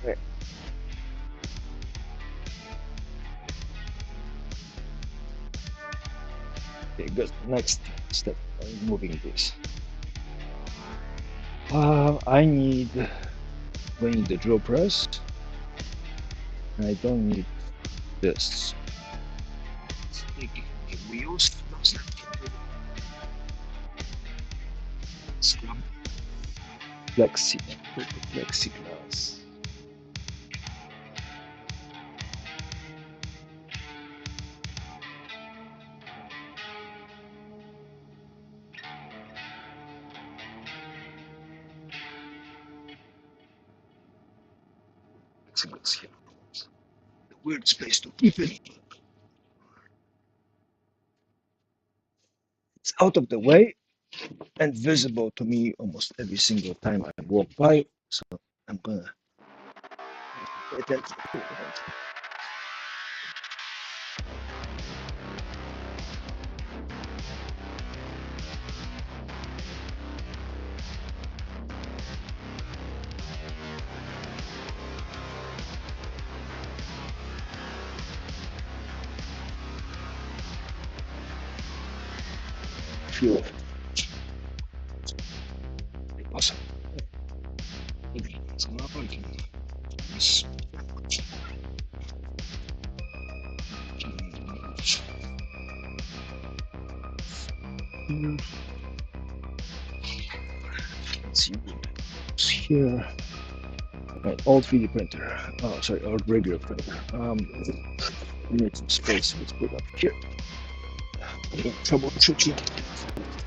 S1: Okay. Okay, good. Next step, moving this. I need the drill press. I don't need this. If we use scrub plexiglass. Plexiglass here. The weird space to keep it. It's out of the way and visible to me almost every single time I walk by. So I'm gonna pay attention to it. Feel it. Awesome. It's not working. Yes. Let's see what's here. Right, old 3D printer. Oh, sorry, old regular printer. We need some space. Let's put it up here. Troubleshooting.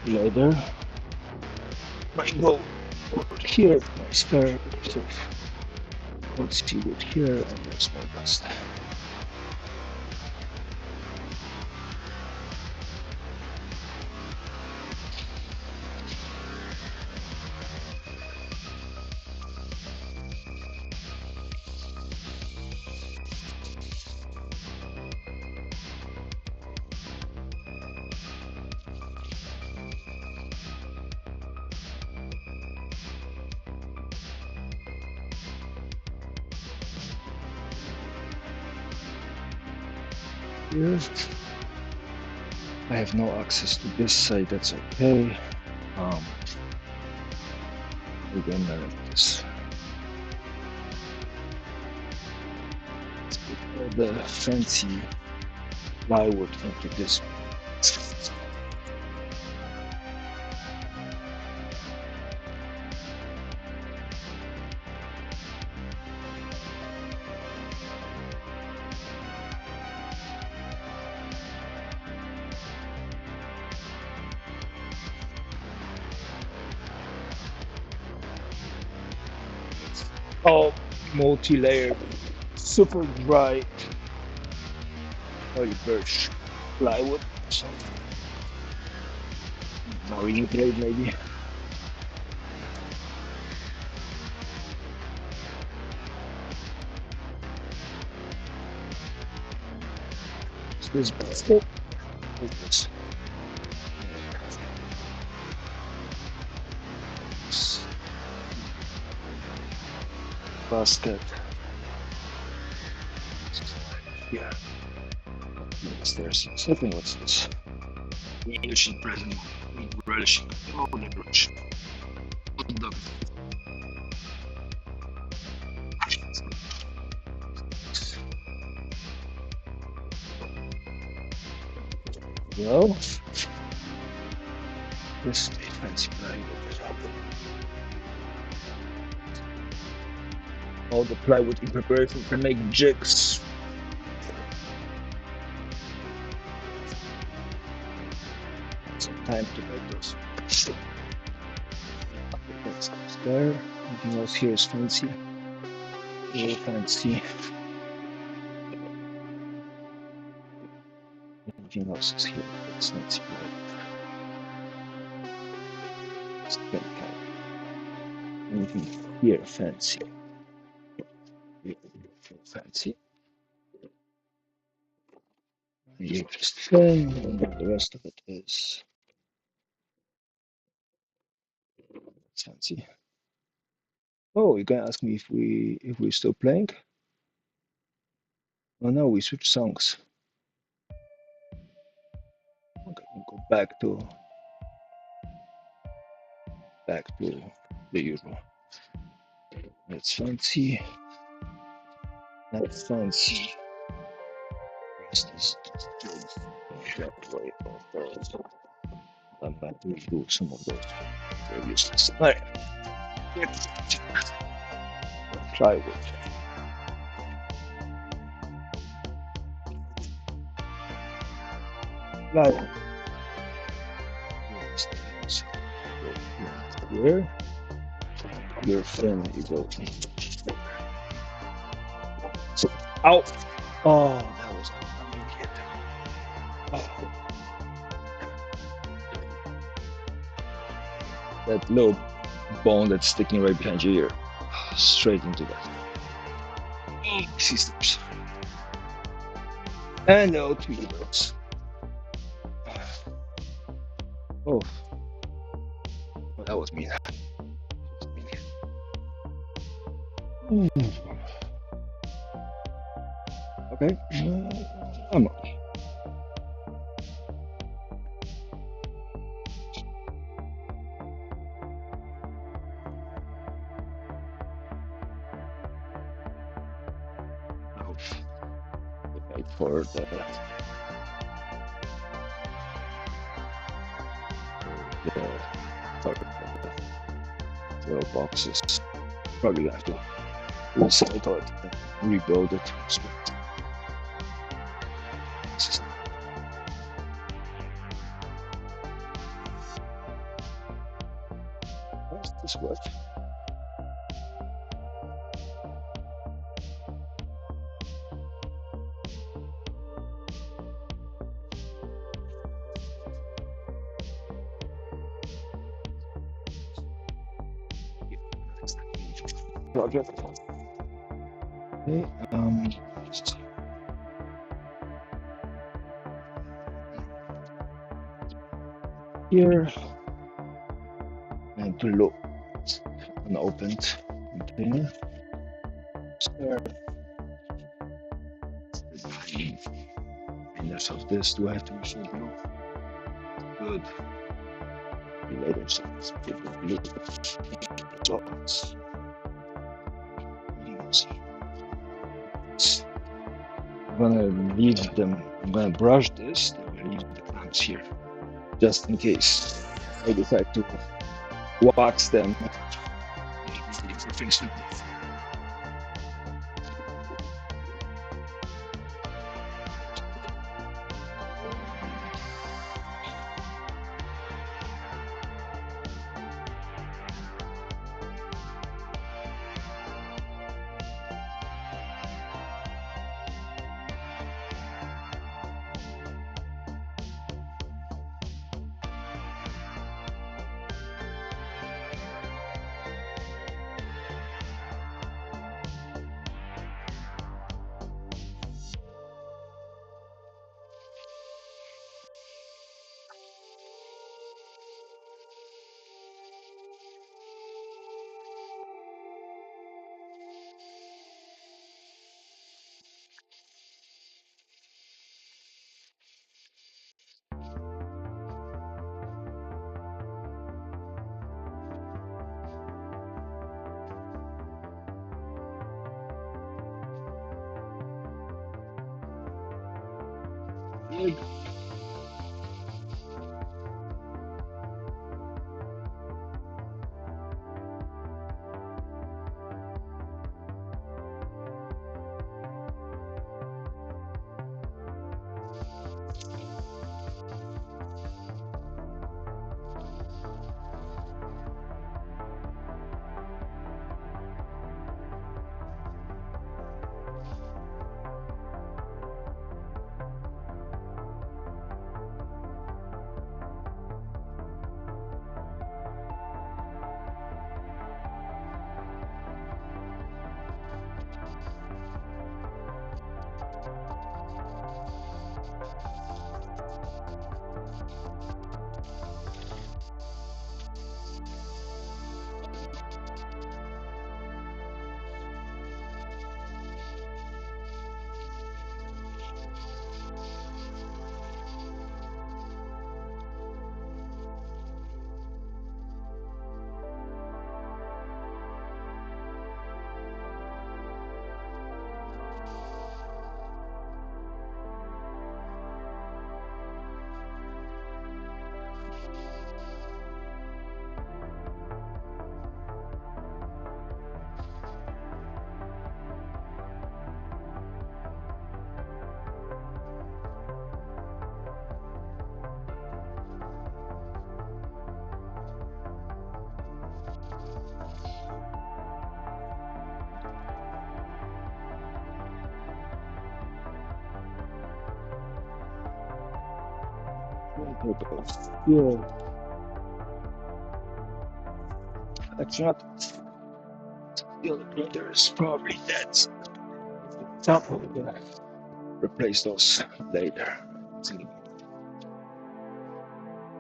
S1: Right there. Might go over here. My spare. So let's see it here, and there's my dust. Here. I have no access to this side, that's okay. Again, like this. Let's put all the fancy plywood into this. All multi-layered, super dry birch plywood. So, marine grade maybe. this basket. This basket. Yeah. There's something. What's this? Relish present. Relish. Oh, relish. Well, this fancy plywood. All the plywood in preparation to make jigs. Some time to make those. That's there. Anything else here is fancy. Real fancy. Anything else is here. It's fancy plywood. It's anything here fancy. Fancy. Interesting. And the rest of it is fancy. Oh, you're gonna ask me if we're still playing? Oh no, we switched songs. Okay, we'll go back to the usual. That's fancy. That's fancy. Rest is good. That way also. I'm going to redo some of those. They're useless. Alright. Plywood. Plywood. Here. Your friend is open. So, ow! Oh, that was an idiot. Oh. That little bone that's sticking right behind your ear. Straight into that. Systems. And no two those. Oh. Oh, that was mean. Okay. I'm up. Wait for the little boxes. Probably have to recycle it and rebuild it. How's this work? Project. Okay, here and below unopened container. Of this, do I have to ensure blue? Good. Later, so let's put the blue. So I'm gonna leave them. I'm gonna brush this. I'm gonna leave the clamps here, just in case I decide to wax them. leg. Yeah, actually not. Still, the printer is probably dead. So we're gonna replace those later.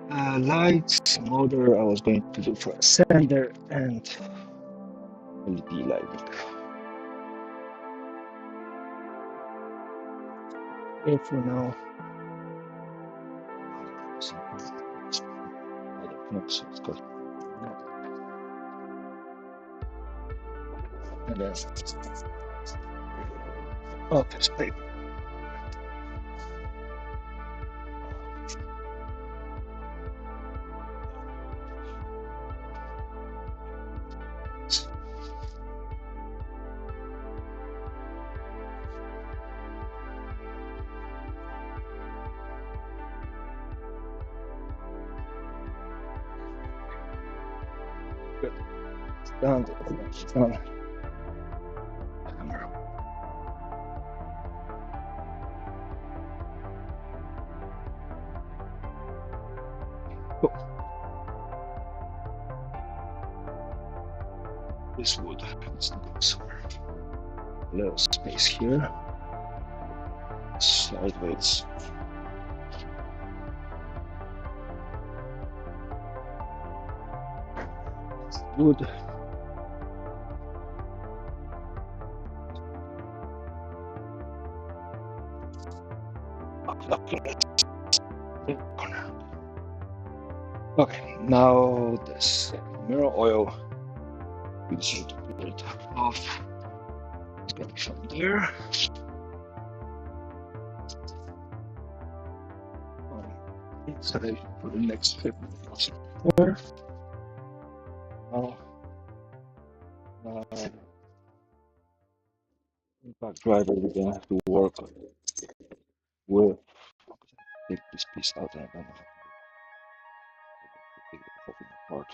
S1: Lights, motor, I was going to do for a sender and LED lighting. Okay, for now. I don't know, so it's good. And then, okay, space. Good. It's done. It's done. Camera. Cool. This wood needs to go somewhere. A little space here. Sideways. Wood. Okay, now this mirror oil. We just need to pull it off. It's going from here. Installation for the next 50 minutes. Now, impact driver, we're gonna have to work with. Take this piece out and then take the whole thing apart.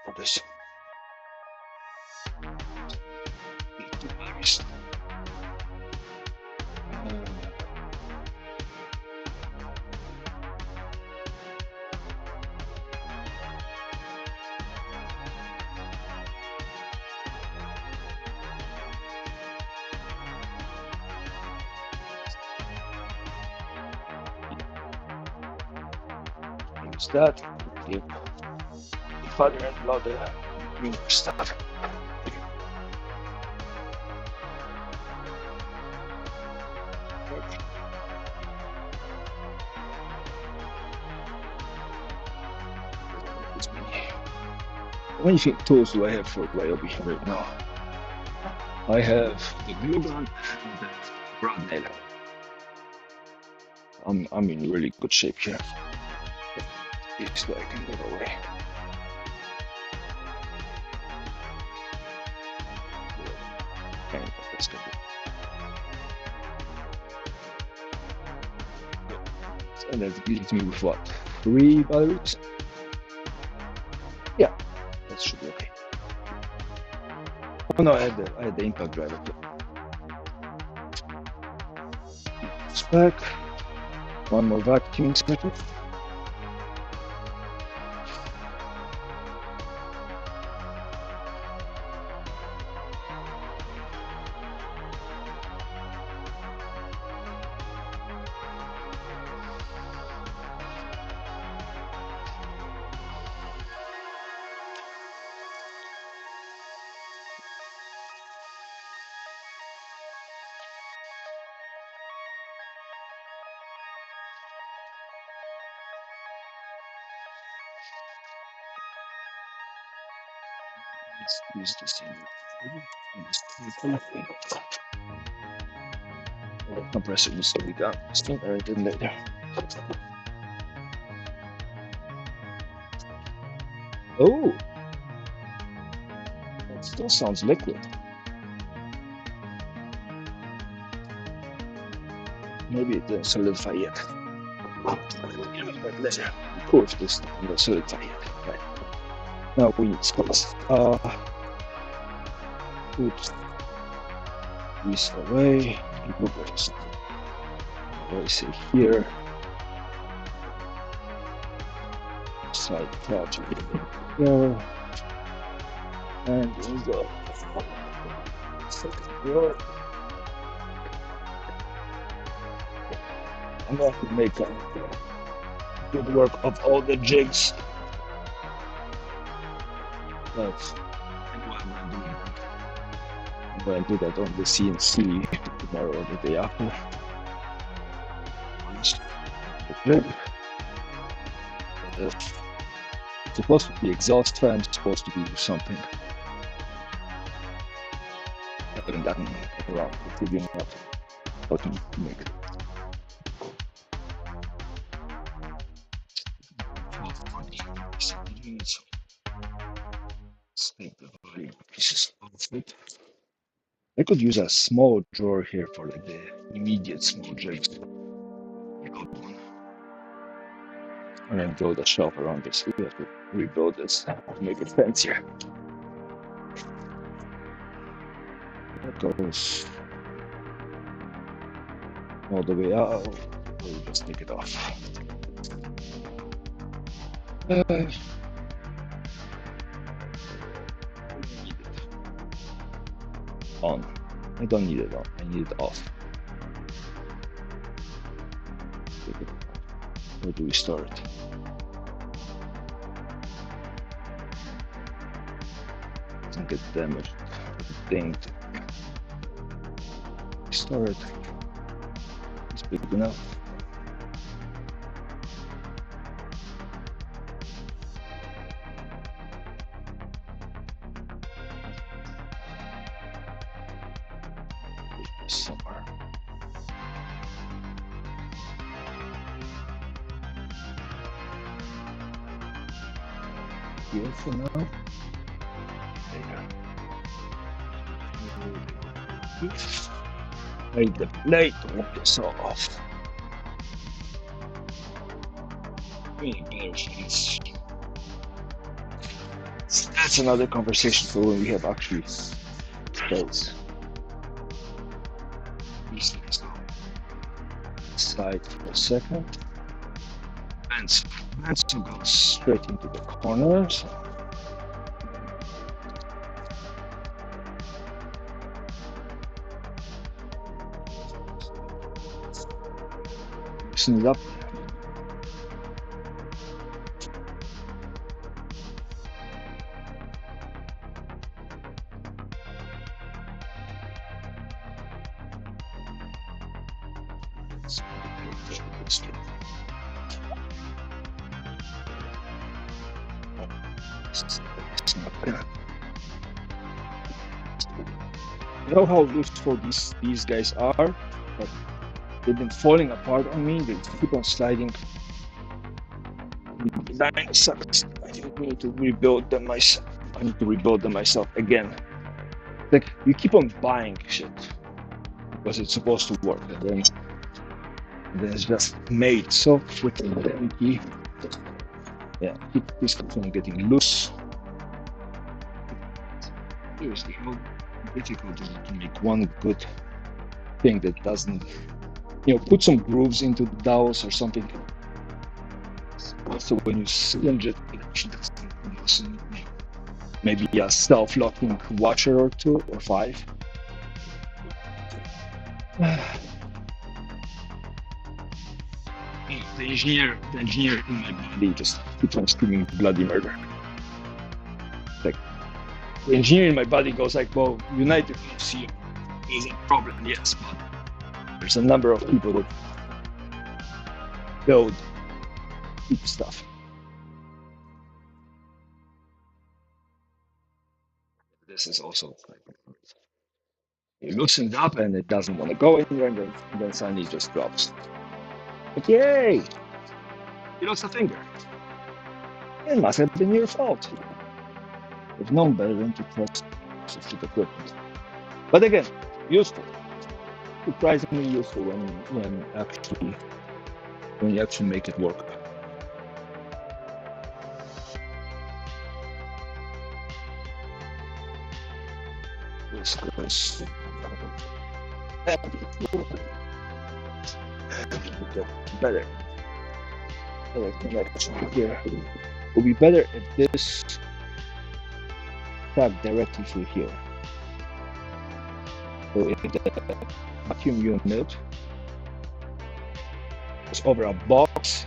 S1: For this. Two batteries. Use that. Keep the father and blood green stuff. How many tools do I have for Ryobi right now? I have the glue gun and rod nailer. I'm in really good shape here. So I can get away. And that's good. And that leaves me with what? 3 batteries? Yeah, that should be okay. Oh no, I had the impact driver too. It's back. One more vacuuming cycle. Let's use this in the compressor needs to be done sooner than later. Oh, that still sounds liquid. Maybe it didn't solidify yet. But later, of course, this will solidify yet. Right. Now we need spots. Put this away. Erase it here. Slide project here. And we go. Second row. I'm going to make a good work of all the jigs. That's what I'm doing. I'm going to do that on the CNC tomorrow or the day after. The jig. It's supposed to be exhaust fan, it's supposed to be something. I haven't gotten around to figuring out how to make it. I could use a small drawer here for like the immediate small jigs. And then build a shelf around this. We have to rebuild this to make it fancier. That goes all the way out. We'll just take it off. On. I don't need it on. I need it off. Where do we store it? Doesn't get damaged. Dinged. Store it. It's big enough. Somewhere. Here for now. There. Hide the plate, walk this off. Really better things. That's another conversation for when we have actually space. Slide for a second. Pencil goes straight into the corners. Loosen it up. You know how useful these guys are but they've been falling apart on me. They keep on sliding. Design sucks. I need to rebuild them myself. I need to rebuild them myself again. Like, you keep on buying shit because it's supposed to work, and then it's just made so freaking empty. Yeah, this keeps on getting loose. Seriously, how difficult is it to make one good thing that doesn't, put some grooves into the dowels or something. So when you singe it, it actually doesn't loosen. Maybe a self-locking washer or 2 or 5. The engineer in my body just keeps on screaming bloody murder. Like, the engineer in my body goes like, well, United Museum is a problem, yes, but there's a number of people that build cheap stuff. This is also like, you loosen it up and it doesn't want to go anywhere, and then suddenly it just drops. But yay! You lost a finger. It must have been your fault. You've known better than to trust assistive equipment. But again, useful. Surprisingly useful when you actually make it work. This goes better. Better connection here. It would be better if this plug directly through here. So if the vacuum unit was over a box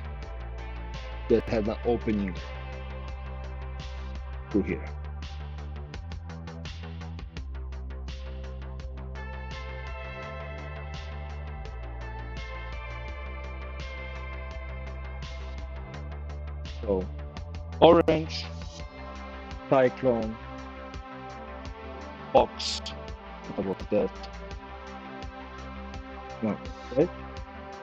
S1: that had an opening through here. So orange, cyclone, box, how about that? No, right?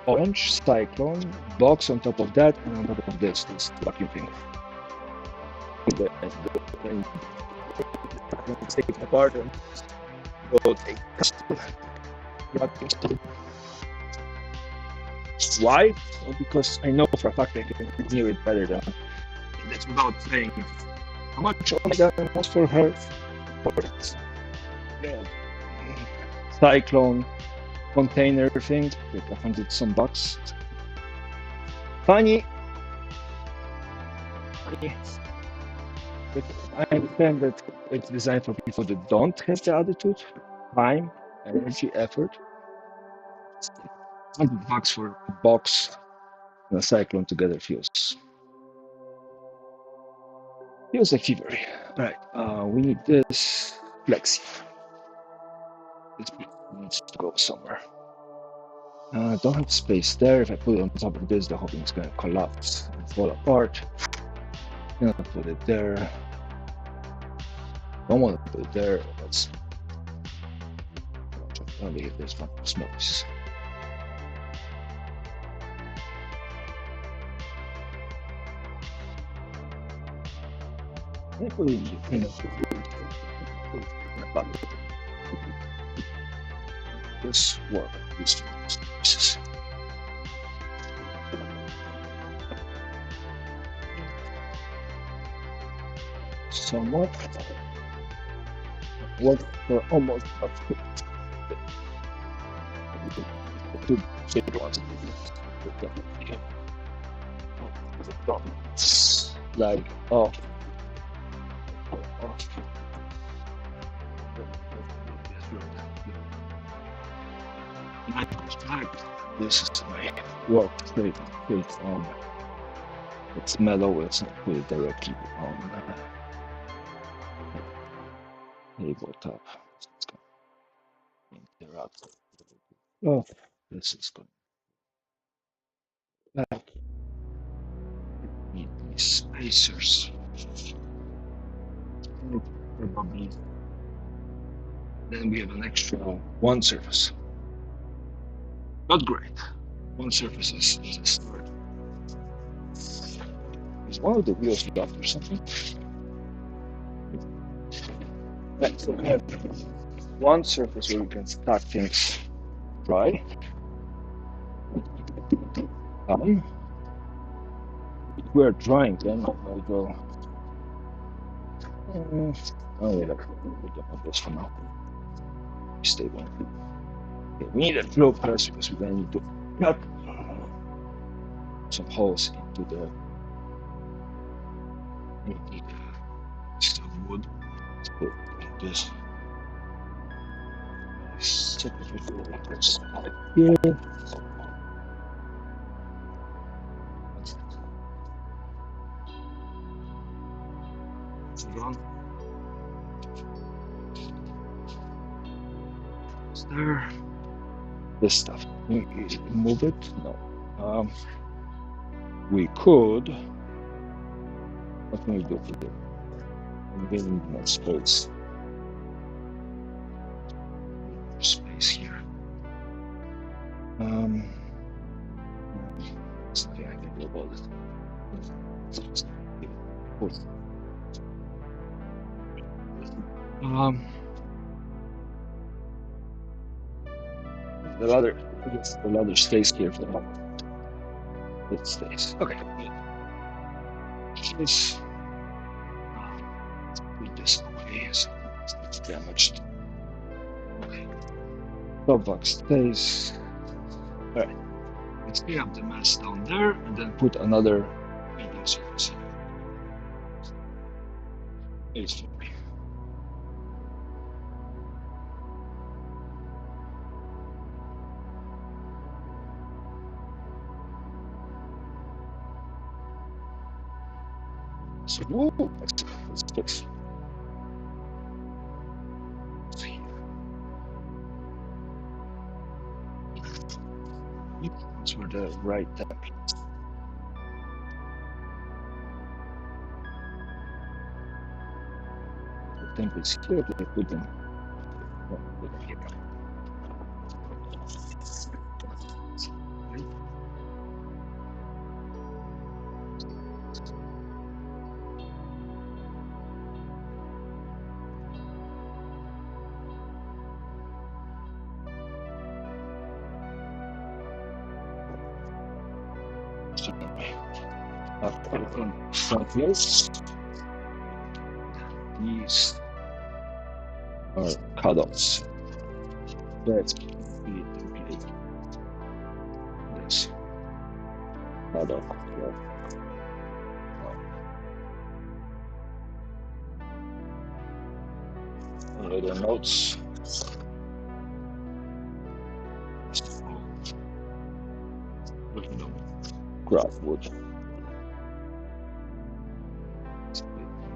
S1: Orange, cyclone, box on top of that, and on top of this vacuum thing. And take it apart and go take it. Why? Well, because I know for a fact I can engineer it better than that's without saying how much Omega was for her. Yeah. Cyclone container thing, like $100 some bucks. Funny. But I understand that it's designed for people that don't have the attitude, time, energy, effort. $100 for a box and a cyclone together feels like thievery. All right, we need this flexi. This needs to go somewhere. Don't have space there. If I put it on top of this, the whole thing's gonna collapse and fall apart. I'm gonna put it there. Don't want to put it there. Let's only if there's one smokes. This work, these pieces. Somewhat. Work for almost two big ones. Like, oh. This is my work straight on. It's metal, it's not put it directly on tabletop. It's going to interrupt. Oh, this is good. Need these spacers. Probably. Then we have an extra one surface. Not great. One surface is a start. Is one of the wheels locked or something? Right, so we have one surface where we can start things dry. If we're drying, then I'll go. Oh, wait, we don't have this for now. Stable. Okay, we need a drill press because we're going to need to cut some holes into the piece of wood. Let's put this. Here. There. This stuff. Can we move it? No. We could. What can we do for it? I'm getting more space. Space here. There's nothing I can do about it. Just put. The ladder stays here for the moment. It stays. Okay. This. Let's put this away so it's not damaged. Okay. Top box stays. Alright. Let's clear up the mess down there and then put another medium surface here. It's for me. So, let's fix. These were the right templates. The templates here, they put them here. Front wheels. These are cutoffs. Let's be template. This cutoff. Other notes. Graph wood.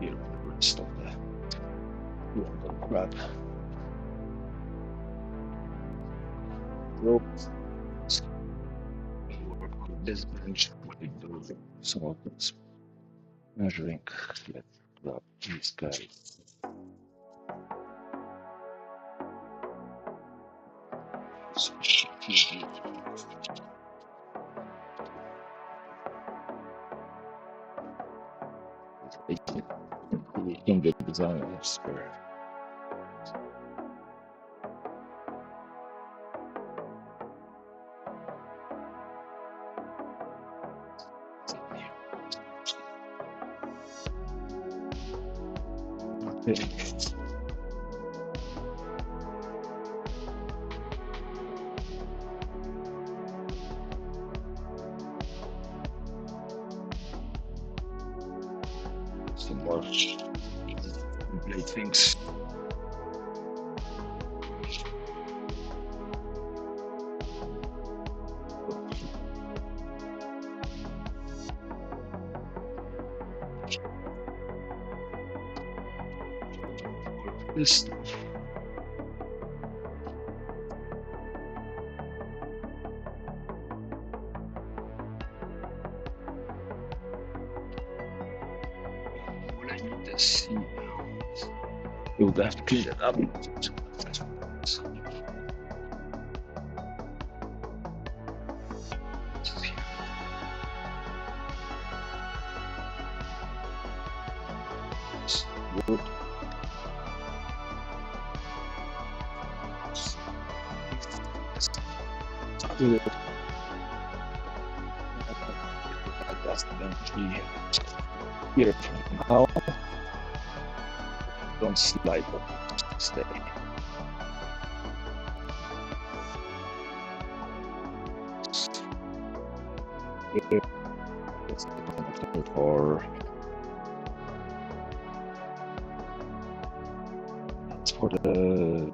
S1: Here, the rest of the grab rope. Work on this bench. We do some of this measuring. Let's grab these guys. You can get the design of this spare. Okay. Some more blade things. This stuff. What I need to see now. You would have to clean it up. wood. Do it. That's eventually here for now. Don't slide, but stay. Here. Let's connect for the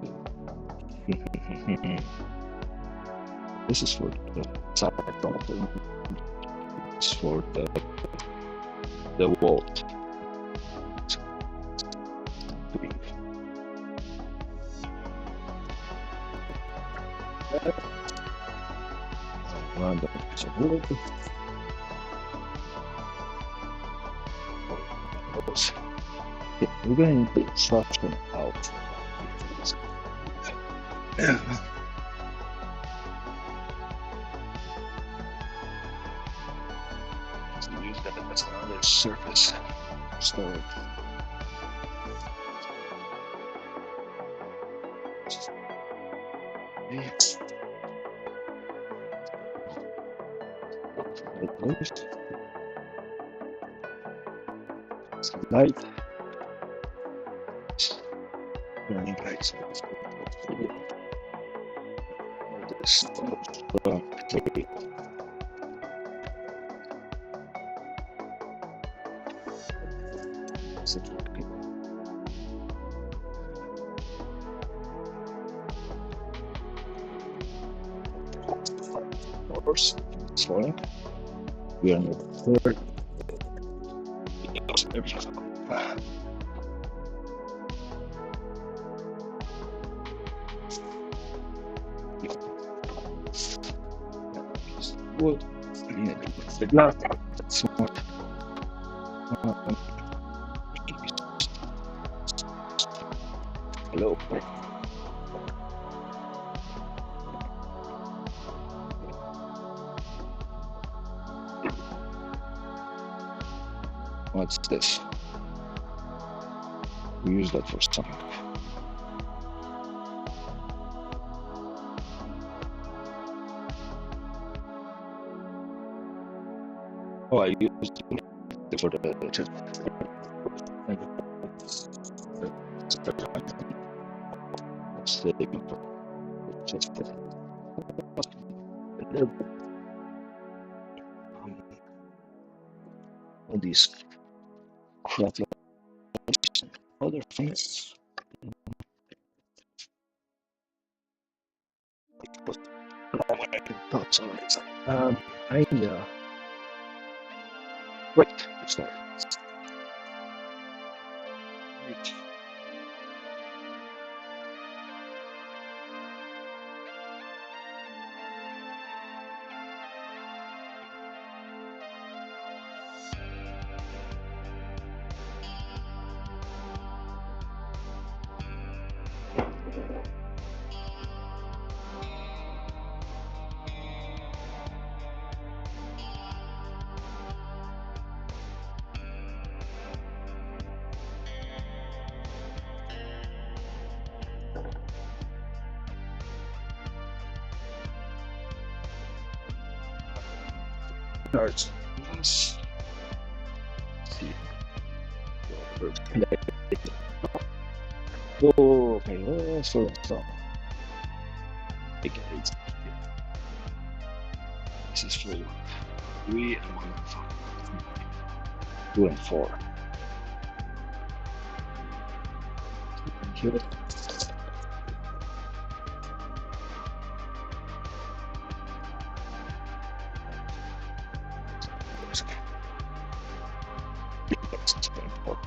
S1: this is for the side button. It's for the wall. Random piece of wood. We're going to trash them out. So use that as another surface storage. Light. Burning lights. Of course, it's falling. We are on the third. Wood. The glass. That's what. Hello. What's this? We use that for something. Oh, I used it for the all these crap other things. Thoughts on it. Right, let's start. Right. Cards. Let's see. Oh, okay, let's sort of stop. This is for 3 and 1 and 5. 2 and 4. Here. It's very important.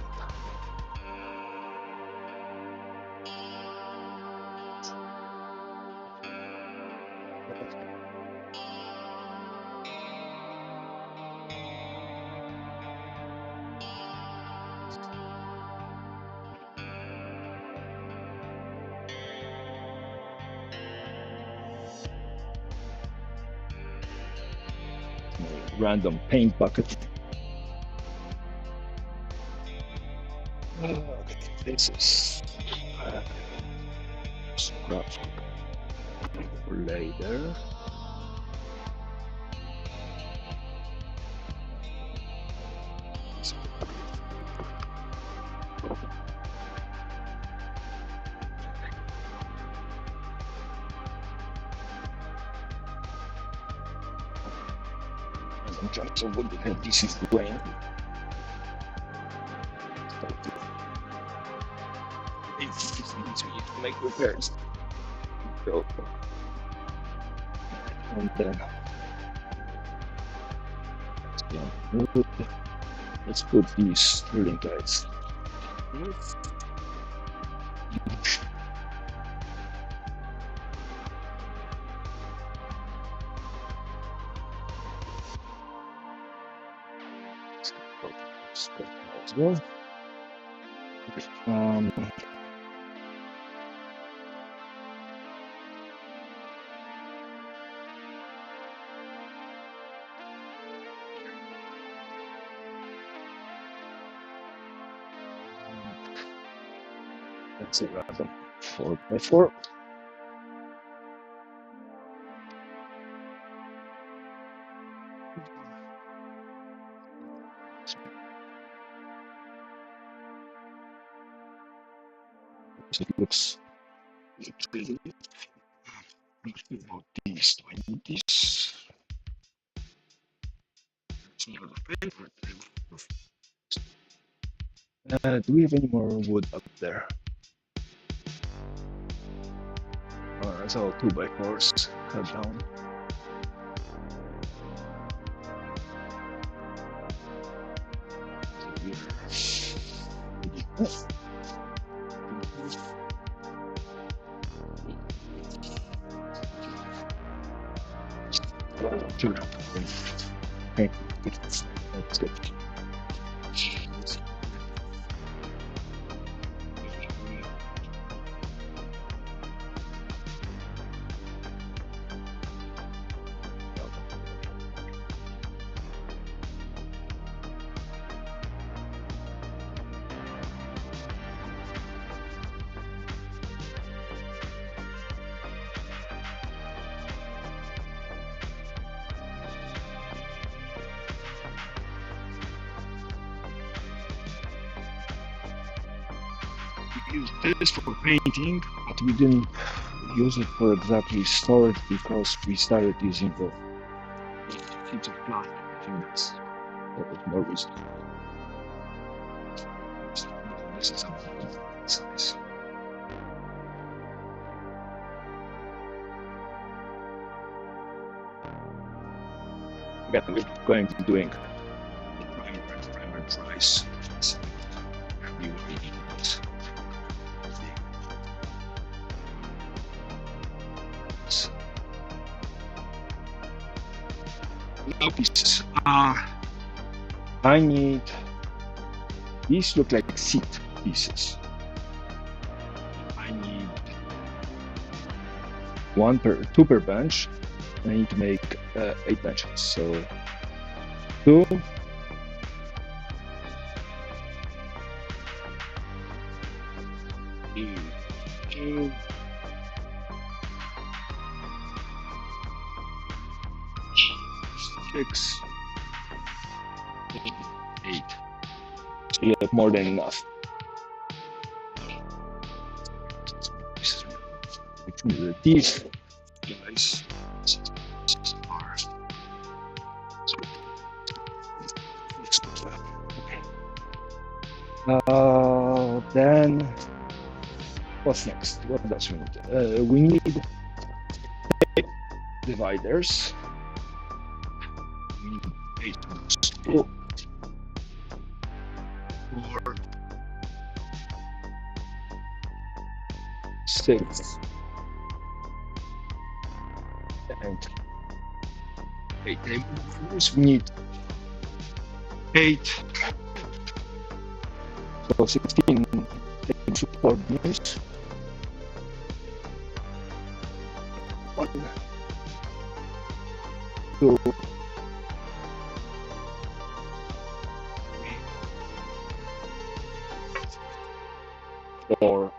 S1: Random paint bucket. Okay, this is scrap for later. Some chunks of wood that have decent grain. It's easy to make repairs. So, and then let's put these drilling guides. As well. Let's see, rather 4x4. It looks really about these. Do I need this? It's not a favorite. Do we have any more wood up there? That's all 2x4s cut down. Sure. Okay, that's good. Use this for painting, but we didn't use it for exactly storage because we started using the sheets of plastic. I think that was more reasonable. This is something size. Again, we're going to be doing primer dries. Now pieces. I need. These look like seat pieces. I need two per bench. I need to make 8 benches. So 2. 2. 6, 8. So you have more than enough. These guys are then what's next? What else we need? We need dividers. We need 8 4, 6, and 8 tables. We need 8, so 16 support beams. 1, 2, 3, 4, 4,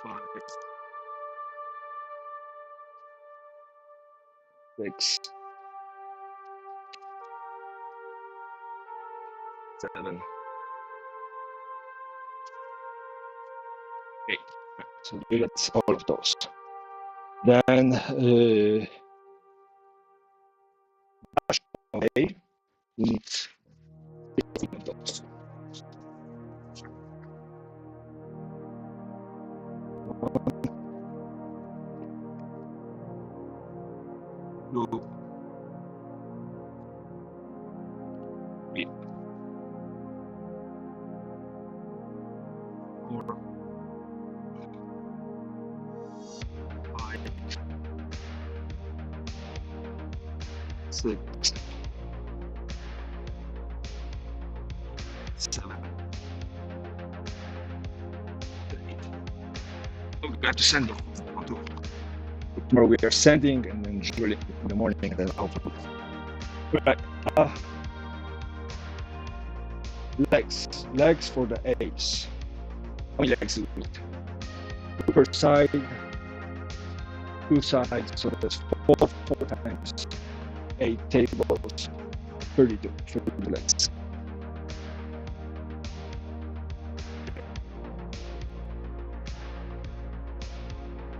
S1: 5, 6, 7, 8. So we got all of those. Then okay, we need 15 of those. 1, 2, 3, 4, 5, 6, 7, 8. Oh, we have to send them. Tomorrow we are sending, and then usually in the morning, and then hopefully. Right. Legs for the A's. How many legs do we need? 2 per side, 2 sides, so that's 4 times 8 tables, 32 legs.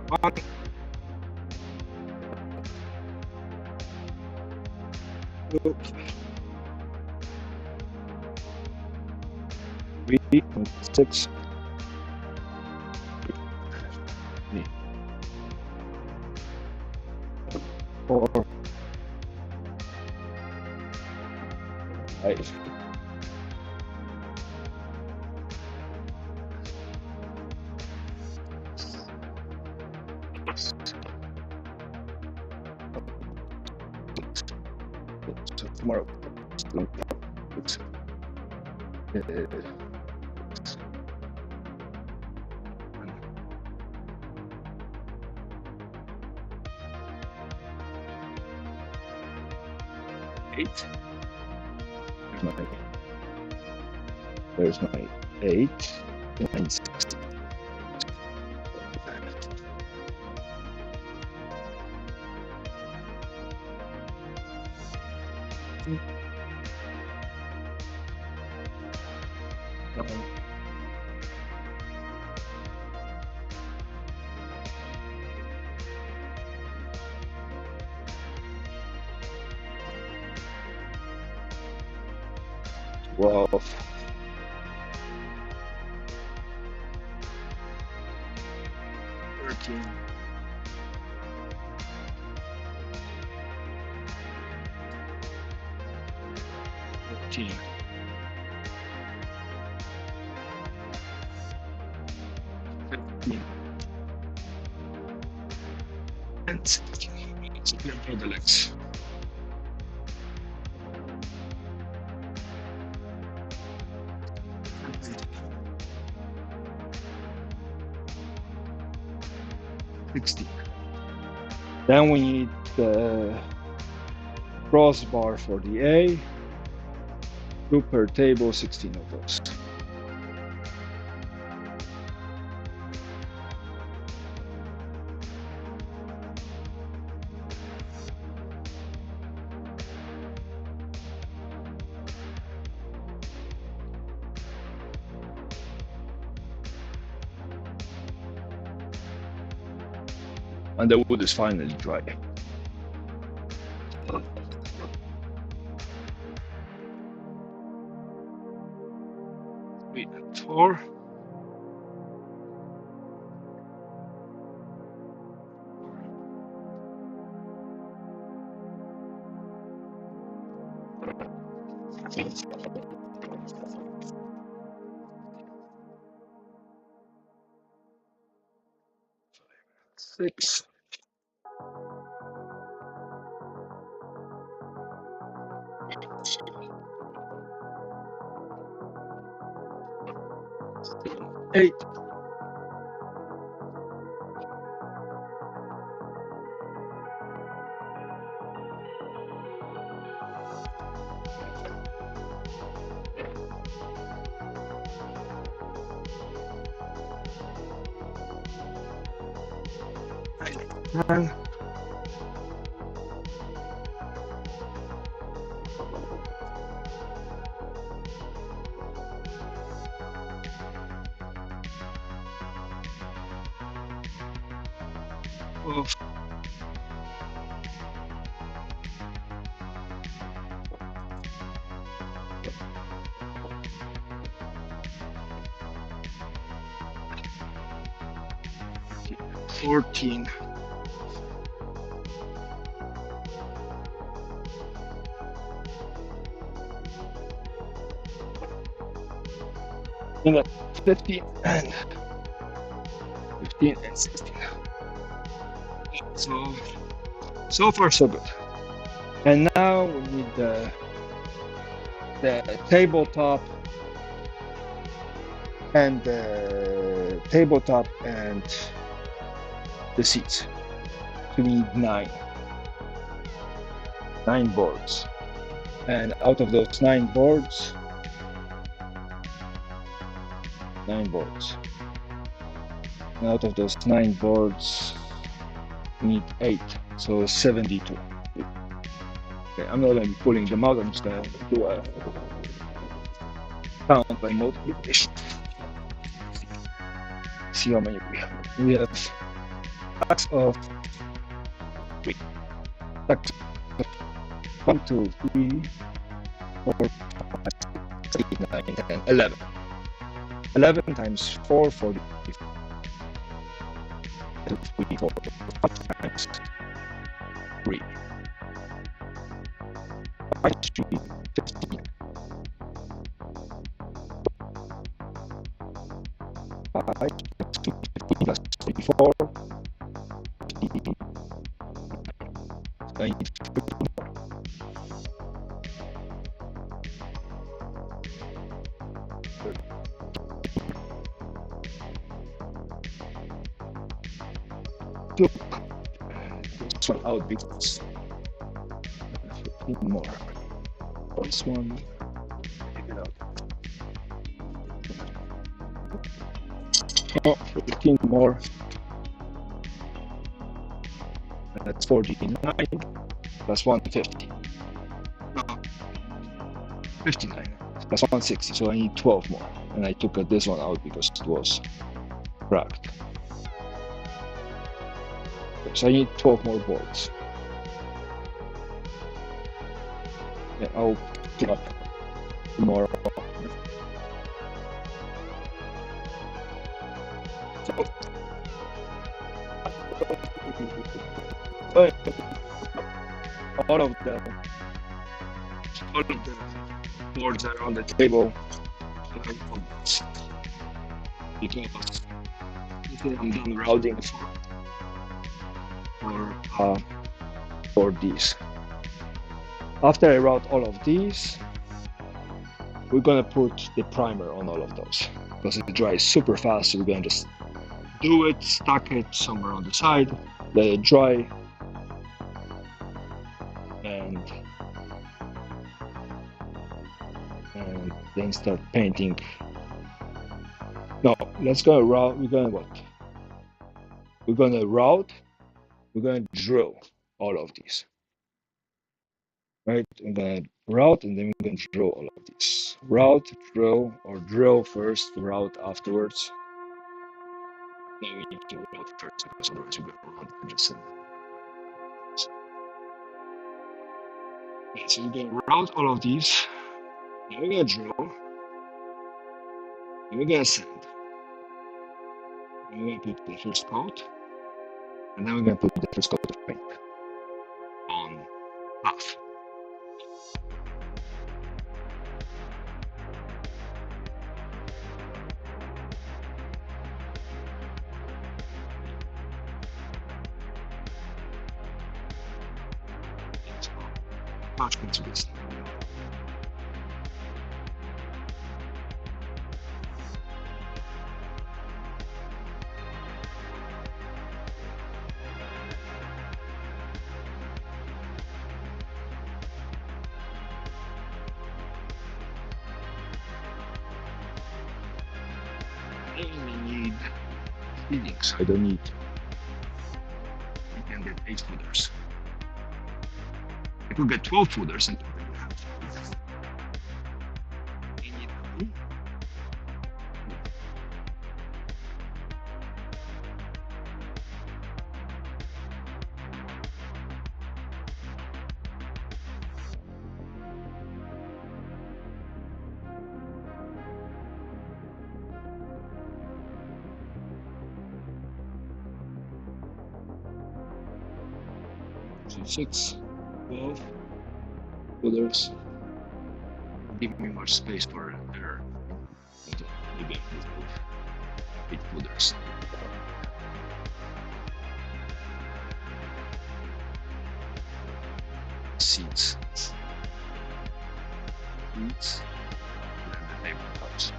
S1: One, 2, 3, 6, 4, 5, 6. So tomorrow, 8. There's my 8, 9, 6. Well, 13, 14, 15, and 16. So we have the legs. Then we need the crossbar for the A, 2 per table, 16 of those. And the wood is finally dry. Three and 4. Six. Eight. 10. Of 14. And 15 and 16. So far so good. And now we need the tabletop and the seats. We need 9 boards. And out of those 9 boards, and out of those 9 boards, we need 8, so 72. Okay, I'm not going to be pulling them out, I'm just going to do a count by multiplication. See how many we have. We have stacks of 3. Stacks of 1, 2, 3, 4, 5, 6, 8, 9, 10, 11. 11 times 4, 40. 3, 4, 5 times 3. 5, 3, 15. 5 times 2, 15 plus 24. 15. I need 15 more. Look, this one out because 15 more. This one, take it out. Oh, 15 more. That's 49 plus 150. No, 59 plus 160. So I need 12 more. And I took this one out because it was cracked. So I need 12 more boards. Yeah, I'll pick up tomorrow. So, all of the boards are on the table because I'm done routing for these. After I route all of these, we're gonna put the primer on all of those because it dries super fast. So we're gonna just do it, stack it somewhere on the side, let it dry, and then start painting. No, let's go route. We're gonna what? We're gonna route. We're gonna drill all of these. Right? I'm gonna route and then we're gonna drill all of these. Route, drill, or drill first, route afterwards. No, we need to route first because otherwise we're gonna run and just send it. Okay, so we're gonna route all of these. Then we're gonna drill. Then we're gonna sand. Then we're gonna put the first coat. And then we're gonna put the first coat of paint on half. Much to this. I only need feedings. I don't need 8 footers. If we get 12 footers, and so 6, 12 footers. Give me more space for error. Maybe 8 footers. Seats. Seats. And the table tops.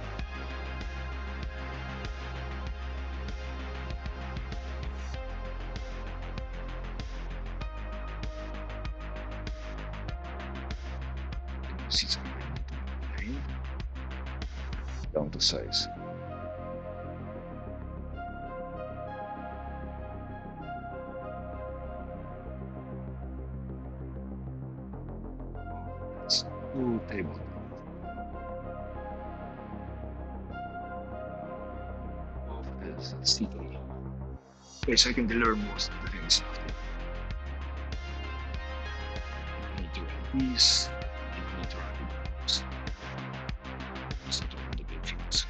S1: Seats down to size. It's 2 table. Is seating. Okay, so I can deliver most of the things. I need to write these. I need to write those. Just to run the big things.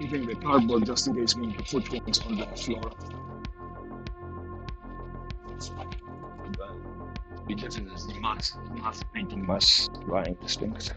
S1: Using the cardboard just in case we put things on the floor. We definitely must painting must line these things.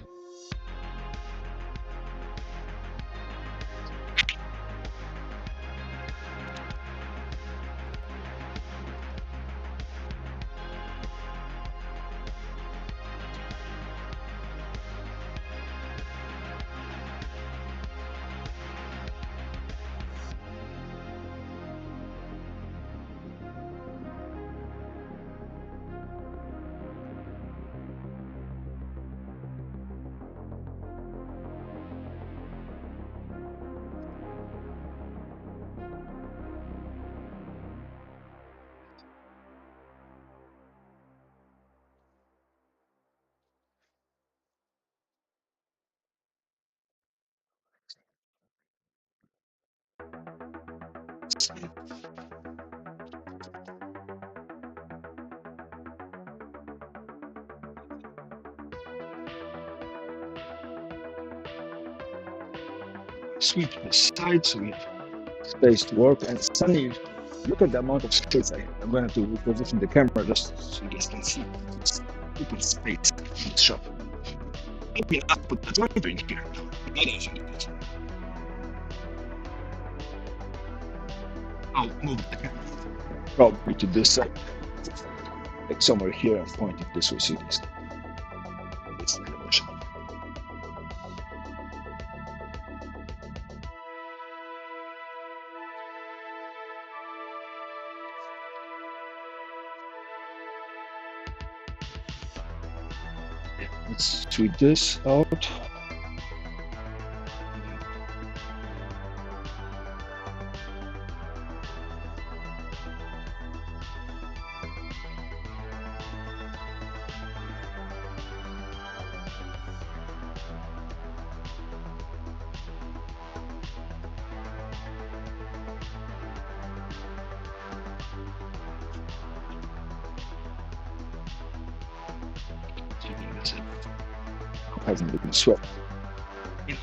S1: Sweep the side so we have space to work. And suddenly, look at the amount of space I'm going to reposition the camera just so you guys can see. It's super space in this shop. Maybe I'll put the jointer in here. I'll move the camera probably to this side, like somewhere here and point it this way. See this? This elevation. Let's tweak this out. That's it. Hasn't been swept. A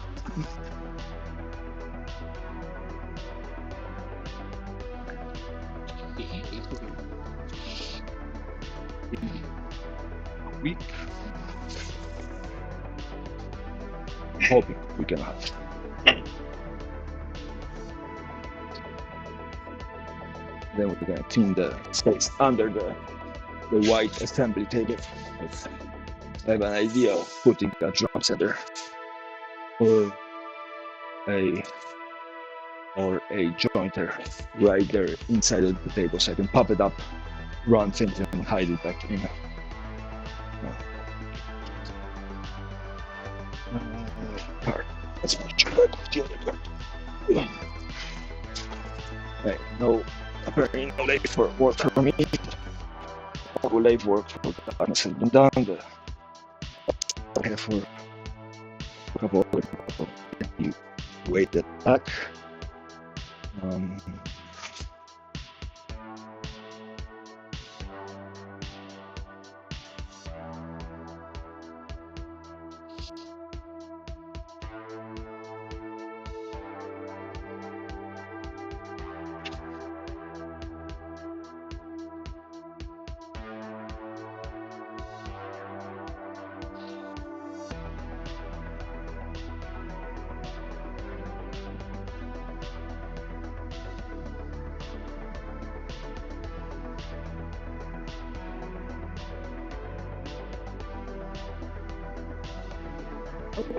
S1: week. I'm hoping we can have. Then we're gonna clean the space under the white assembly table. I have an idea of putting a drum center or a or a jointer right there inside of the table, so I can pop it up, run things, and hide it back in. Card. Let's make sure the other card. Right, no, apparently no late for work for me. All late work for the has been done. I have for a couple of people. You wait that back.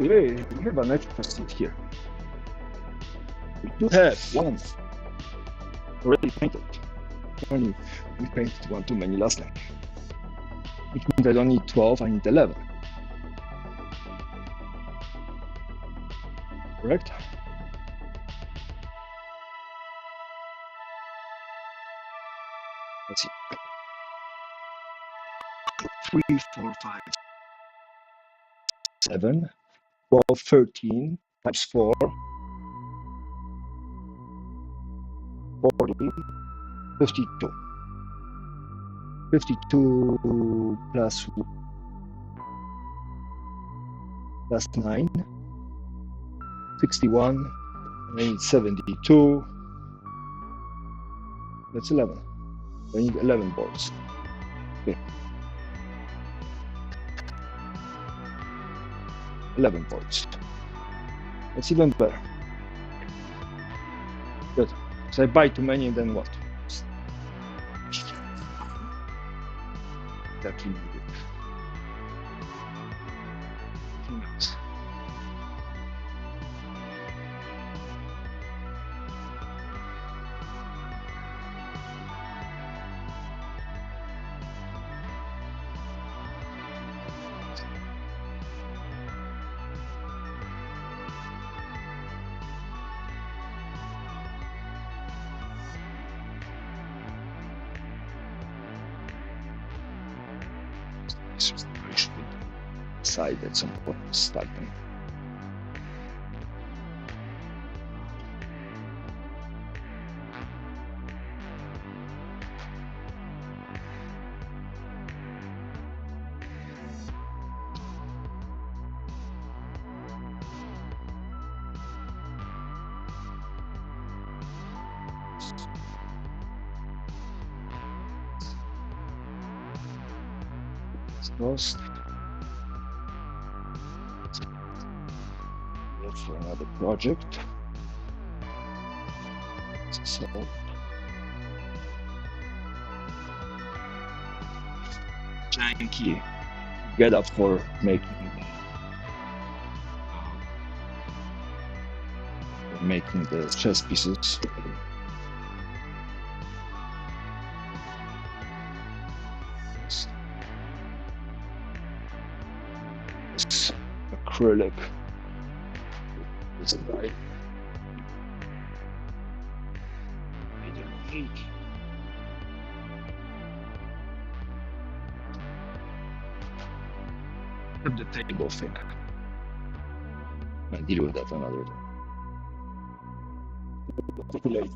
S1: Okay, we have an extra seat here. We do have one already painted. Only we painted one too many last time, which means I don't need 12, I need 11. Correct? Let's see. 3, 4, 5, 7, 12, 13 times 4, 40, 52. 52 plus 9, 61, and 72. That's 11. I need 11 boards. Okay. 11 boards. That's even better. Good. So I buy too many, and then what? Exactly needed. I should decide at some point to start them. Lost. Look for another project. So janky get up for making the chess pieces. Acrylic. It's right. Have the table thing. I'll deal with that another day. Late.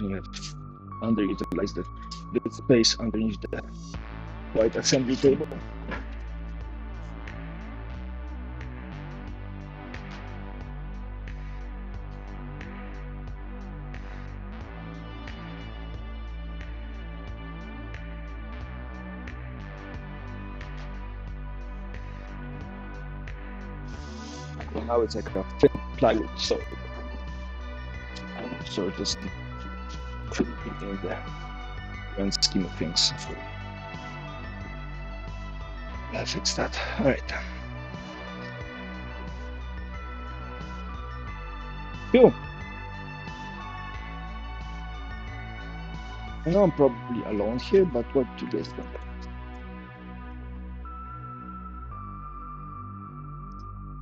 S1: We have underutilized the space underneath the white assembly table. now it's like a thin plywood, so it doesn't creep in the grand scheme of things. So I fixed that. All right. Cool. I know I'm probably alone here, but what do you guys think?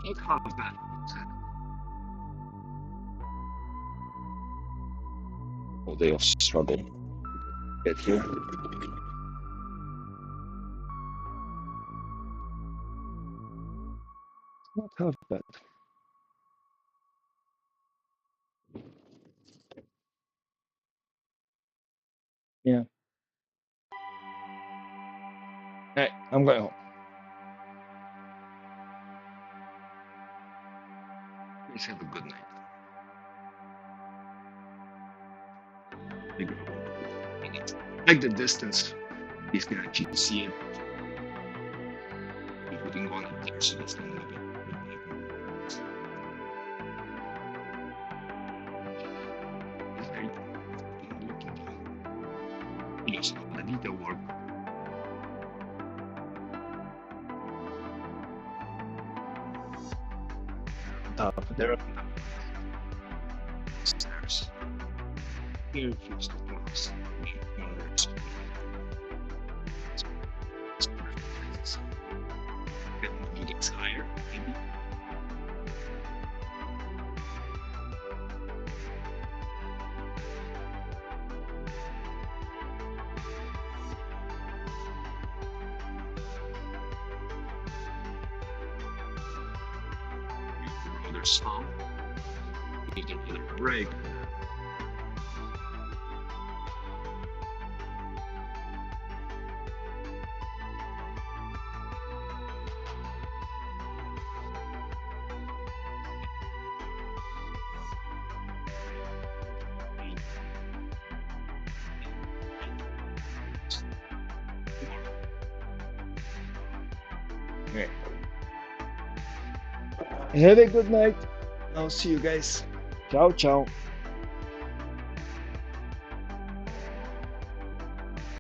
S1: Not half bad. All day of struggle. Get here. Not half bad. Yeah. Hey, I'm going home. Please have a good night. Like the distance, you can actually see it. You're putting one up there, so that's not gonna be. Yes, the detail work. There are stairs. Here, fixed the walls. It gets higher, maybe. Another song. Need another break. Okay. Have a good night. I'll see you guys. Ciao, ciao.